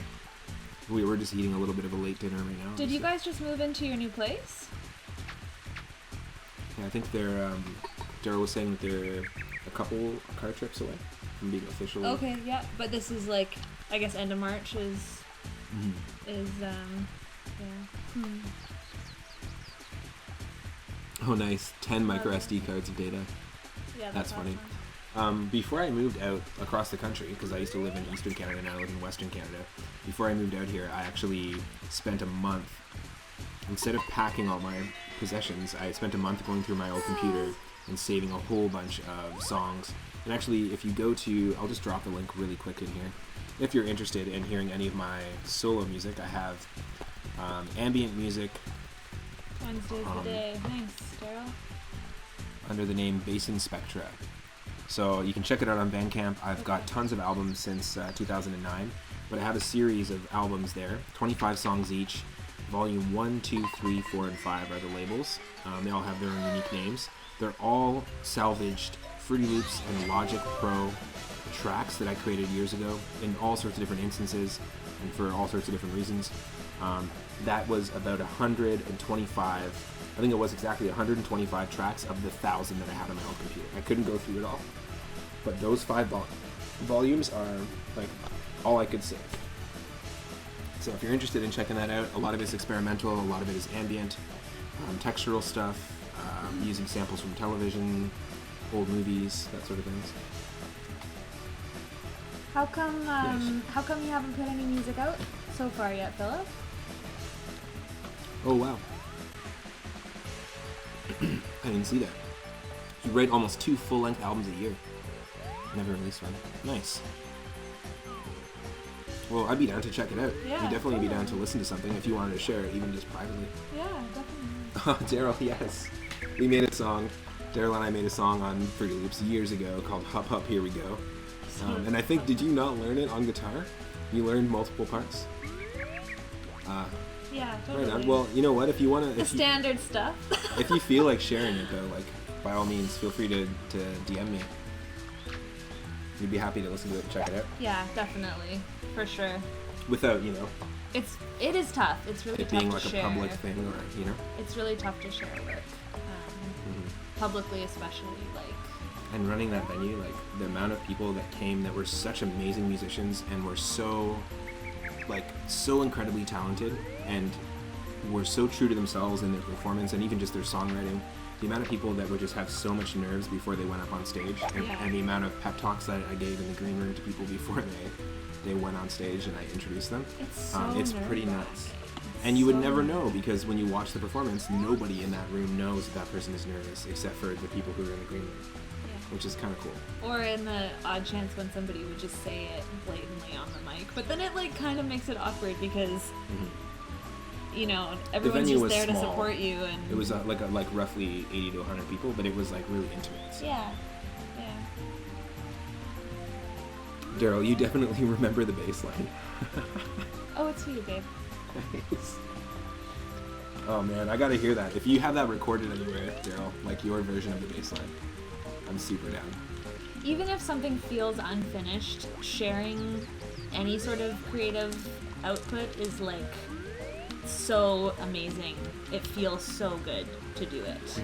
We were just eating a little bit of a late dinner right now. Did you guys just move into your new place? Yeah, I think they're. Daryl was saying that they're a couple car trips away from being official. Okay, yeah, but this is like, I guess end of March is yeah. Oh, nice! 10 micro SD cards of data. Yeah, that's funny. Before I moved out across the country, because I used to live in Eastern Canada and I live in Western Canada, before I moved out here, I actually spent a month, instead of packing all my possessions, I spent a month going through my old computer and saving a whole bunch of songs. And actually, if you go to, I'll just drop the link really quick in here. If you're interested in hearing any of my solo music, I have ambient music. Wednesday's the day. Thanks, Daryl. Under the name Basin Spectra. So you can check it out on Bandcamp. I've got tons of albums since 2009. but I have a series of albums there, 25 songs each. Volume 1, 2, 3, 4, and 5 are the labels. They all have their own unique names. They're all salvaged Fruity Loops and Logic Pro tracks that I created years ago in all sorts of different instances and for all sorts of different reasons. That was about 125, I think it was exactly 125 tracks of the 1,000 that I had on my own computer. I couldn't go through it all. But those 5 volumes are like all I could save. So if you're interested in checking that out, a lot of it's experimental, a lot of it is ambient, textural stuff, using samples from television, old movies, that sort of things. How come you haven't put any music out so far yet, Philip? Oh wow. I didn't see that. You write almost 2 full-length albums a year. Never released one. Nice. Well, I'd be down to check it out. Yeah, You'd definitely be totally. down to listen to something if you wanted to share it, even just privately. Yeah, definitely. Oh, Daryl, yes. We made a song. Daryl and I made a song on Fruity Loops years ago called Hup Hup Here We Go. And I think, did you not learn it on guitar? You learned multiple parts? Yeah, totally. Right on. Well, you know what? If you want The to... standard stuff. If you feel like sharing it, though, like, by all means, feel free to DM me. We'd be happy to listen to it and check it out. Yeah, definitely. For sure. Without, you know, It is tough. It's really it tough being to like share. a public thing, or, you know? It's really tough to share work. Publicly, especially, like... And running that venue, like, the amount of people that came that were such amazing musicians and were so, like, so incredibly talented and were so true to themselves in their performance and even just their songwriting. The amount of people that would just have so much nerves before they went up on stage, and the amount of pep talks that I gave in the green room to people before they went on stage and I introduced them. It's pretty nerve-wracking. nuts. And you would never know, because when you watch the performance, nobody in that room knows that person is nervous except for the people who are in the green room, which is kind of cool. Or in the odd chance when somebody would just say it blatantly on the mic. But then it, like, kind of makes it awkward because... You know, everyone's venue just was there to small. support you, and It was like roughly 80 to 100 people, but it was like really intimate. So. yeah. Daryl, you definitely remember the bass line. Oh, it's you, babe. Nice. Oh man, I gotta hear that. If you have that recorded anywhere, Daryl, like your version of the bass line, I'm super down. Even if something feels unfinished, sharing any sort of creative output is like so amazing. It feels so good to do it.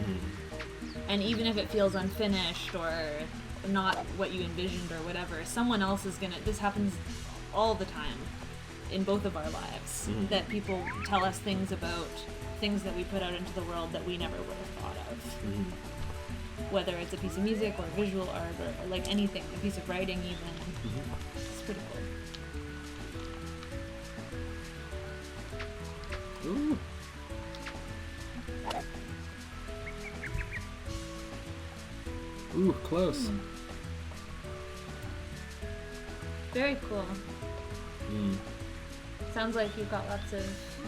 And even if it feels unfinished or not what you envisioned or whatever, someone else is gonna... This happens all the time in both of our lives, that people tell us things about things that we put out into the world that we never would have thought of. Whether it's a piece of music or visual art or like anything, a piece of writing even. It's pretty cool. Ooh. Ooh, close. Very cool. Sounds like you've got lots of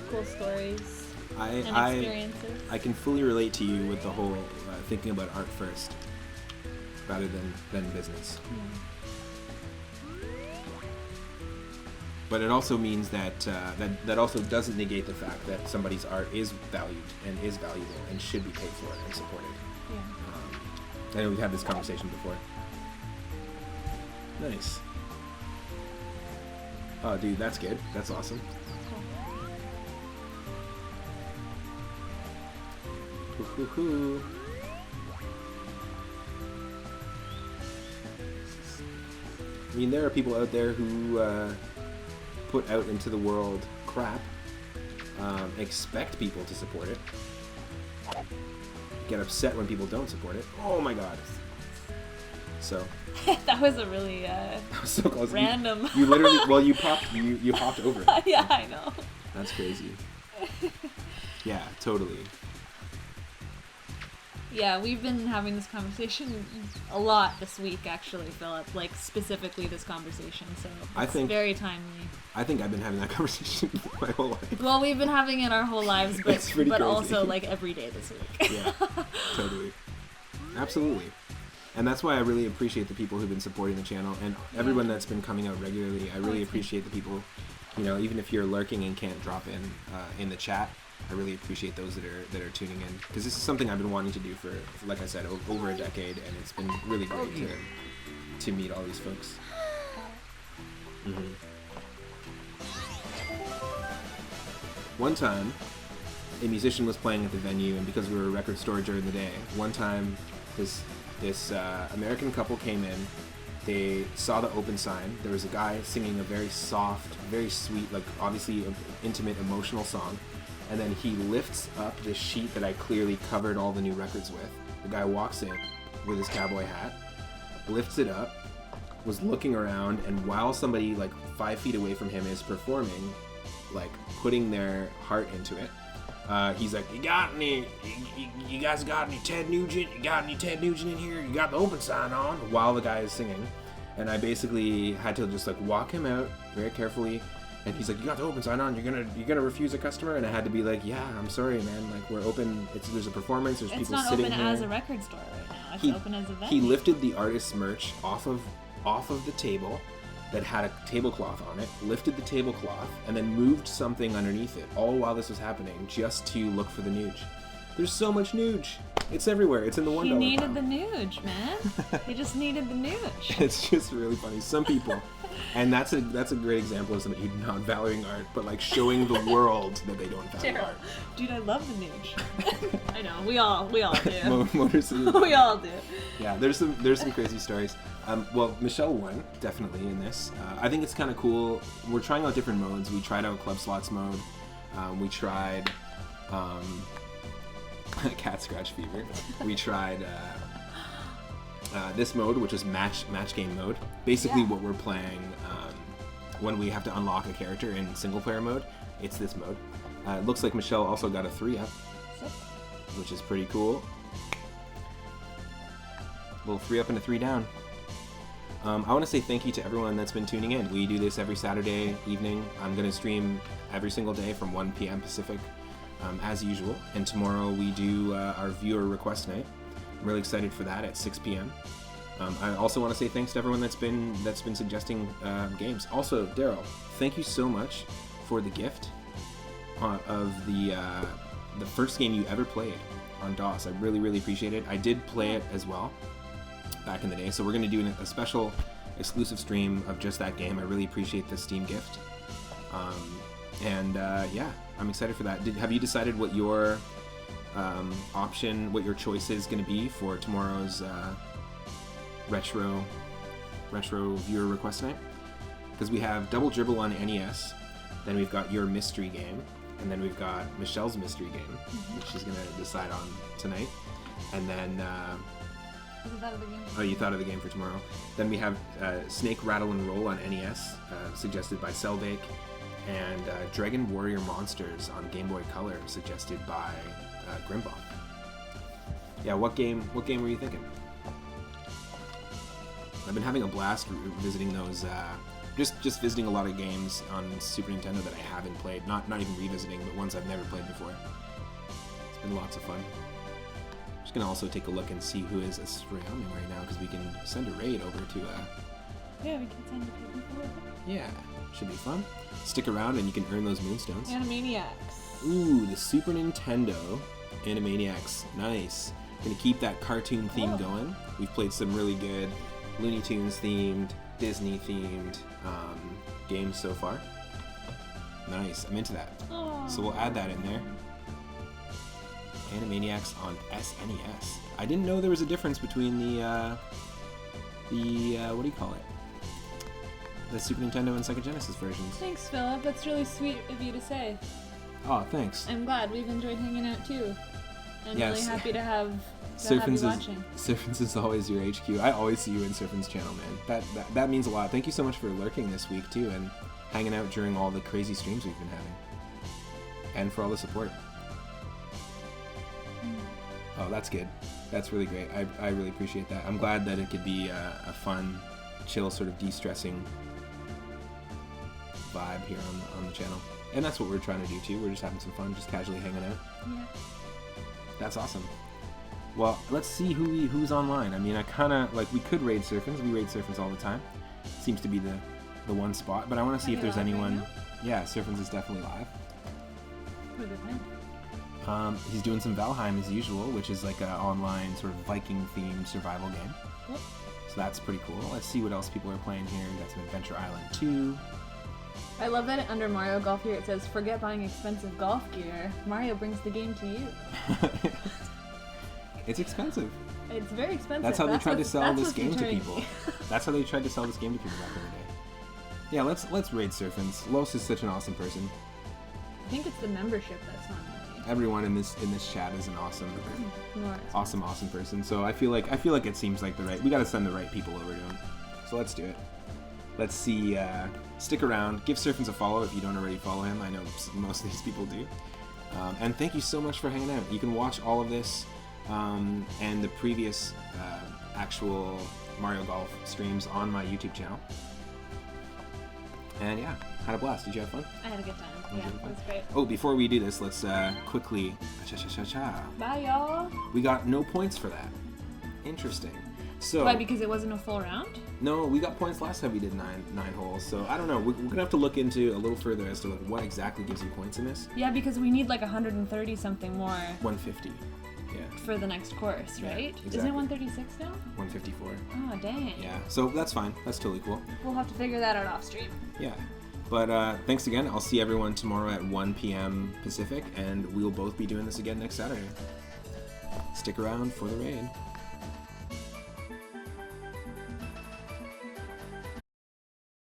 cool stories and experiences. I can fully relate to you with the whole thinking about art first, rather than business. But it also means that that also doesn't negate the fact that somebody's art is valued and is valuable and should be paid for and supported. I know we've had this conversation before. Nice. Oh, dude, that's good. That's awesome. Hoo-hoo-hoo. I mean, there are people out there who put out into the world crap, expect people to support it, get upset when people don't support it. Oh my god. So That was a really that was so close. random. You literally, well, you hopped over it. Yeah, I know. That's crazy. Yeah, totally. Yeah, we've been having this conversation a lot this week, actually, Philip. Like, specifically this conversation, so it's very timely. I think I've been having that conversation my whole life. Well, we've been having it our whole lives, It's but pretty crazy. also, like, every day this week. Yeah, totally. Absolutely. And that's why I really appreciate the people who've been supporting the channel and everyone that's been coming out regularly. I really appreciate the people, you know, even if you're lurking and can't drop in the chat. I really appreciate those that are tuning in, because this is something I've been wanting to do for like I said, over a decade, and it's been really great to meet all these folks. One time, a musician was playing at the venue, and because we were a record store during the day, one time this American couple came in. They saw the open sign. There was a guy singing a very soft, very sweet, like obviously intimate, emotional song. And then he lifts up this sheet that I clearly covered all the new records with. The guy walks in with his cowboy hat, lifts it up, was looking around, and while somebody like 5 feet away from him is performing, like putting their heart into it, he's like, you guys got any Ted Nugent? You got any Ted Nugent in here? You got the open sign on? While the guy is singing. And I basically had to just like walk him out very carefully. And he's like, you got the open sign on, you're gonna refuse a customer? And I had to be like, yeah, I'm sorry, man, like we're open, there's a performance, there's people sitting here. It's not open as a record store right now, it's open as a venue. He lifted the artist's merch off of the table that had a tablecloth on it, lifted the tablecloth, and then moved something underneath it, all while this was happening, just to look for the Nuge. There's so much Nuge. It's everywhere. It's in the $1 He needed pound. the Nuge, man. He just needed the Nuge. It's just really funny. Some people, and that's a great example of somebody who's not valuing art, but like showing the world that they don't value art. Dude, I love the Nuge. I know, we all do. Motors. We all do. Yeah, there's some crazy stories. Well, Michelle won definitely in this. I think it's kind of cool. We're trying out different modes. We tried out Club Slots mode. We tried Cat Scratch Fever. We tried this mode, which is match game mode. Basically, what we're playing when we have to unlock a character in single player mode. It's this mode. It looks like Michelle also got a 3-up, which is pretty cool. A little 3-up and a 3-down. I want to say thank you to everyone that's been tuning in. We do this every Saturday evening. I'm going to stream every single day from 1 p.m. Pacific, as usual. And tomorrow we do our viewer request night. I'm really excited for that at 6 p.m. I also want to say thanks to everyone that's been suggesting games. Also, Daryl, thank you so much for the gift of the first game you ever played on DOS. I really, really appreciate it. I did play it as well back in the day, so we're going to do a special exclusive stream of just that game. I really appreciate the Steam gift. Yeah, I'm excited for that. Have you decided what your what your choice is going to be for tomorrow's retro viewer request night? Because we have Double Dribble on NES, then we've got your mystery game, and then we've got Michelle's mystery game, which she's going to decide on tonight. And then oh, you thought of the game for tomorrow. Then we have Snake Rattle and Roll on NES, suggested by Cellbake, and Dragon Warrior Monsters on Game Boy Color, suggested by Grimbomb. Yeah, what game were you thinking? I've been having a blast visiting those, just visiting a lot of games on Super Nintendo that I haven't played. Not even revisiting, but ones I've never played before. It's been lots of fun. Just gonna also take a look and see who is surrounding right now, because we can send a raid over to Yeah, we can send a people. Yeah, should be fun. Stick around and you can earn those moonstones. Animaniacs. Ooh, the Super Nintendo Animaniacs. Nice. Gonna keep that cartoon theme going. We've played some really good Looney Tunes themed, Disney themed games so far. Nice, I'm into that. Aww. So we'll add that in there. Animaniacs on SNES. I didn't know there was a difference between the what do you call it? The Super Nintendo and Sega Genesis versions. Thanks, Philip. That's really sweet of you to say. Oh, thanks. I'm glad. We've enjoyed hanging out too. I'm really happy to have you watching. Surfins is always your HQ. I always see you in Surfin's channel, man. That means a lot. Thank you so much for lurking this week too, and hanging out during all the crazy streams we've been having, and for all the support. Oh, that's good. That's really great. I really appreciate that. I'm glad that it could be a fun, chill, sort of de-stressing vibe here on the channel. And that's what we're trying to do too. We're just having some fun, just casually hanging out. Yeah. That's awesome. Well, let's see who's online. I mean, I kind of like we could raid Surfins. We raid Surfins all the time. Seems to be the one spot, but I want to see if there's anyone. Yeah, Surfins is definitely live. What are they playing? He's doing some Valheim as usual, which is like an online sort of Viking-themed survival game. Cool. So that's pretty cool. Let's see what else people are playing here. We got some Adventure Island 2. I love that under Mario Golf here it says, forget buying expensive golf gear. Mario brings the game to you. It's expensive. It's very expensive. That's how they tried to sell this game to deterring people. me. That's how they tried to sell this game to people back in the day. Yeah, let's raid Surfins. Los is such an awesome person. I think it's the membership that's not money. Everyone in this chat is an awesome person. So I feel like it seems like we gotta send the right people over to him. So let's do it. Let's see. Stick around. Give Surfins a follow if you don't already follow him. I know most of these people do. And thank you so much for hanging out. You can watch all of this and the previous actual Mario Golf streams on my YouTube channel. And yeah, had a blast. Did you have fun? I had a good time. Yeah, it was great. Oh, before we do this, let's quickly... Bye, y'all. We got no points for that. Interesting. So... Why, because it wasn't a full round? No, we got points last time we did nine holes, so I don't know. We're going to have to look into a little further as to like what exactly gives you points in this. Yeah, because we need like 130 something more. 150. Yeah. For the next course, right? Exactly. Isn't it 136 now? 154. Oh, dang. Yeah, so that's fine. That's totally cool. We'll have to figure that out off stream. Yeah. But thanks again. I'll see everyone tomorrow at 1 p.m. Pacific, and we will both be doing this again next Saturday. Stick around for the raid.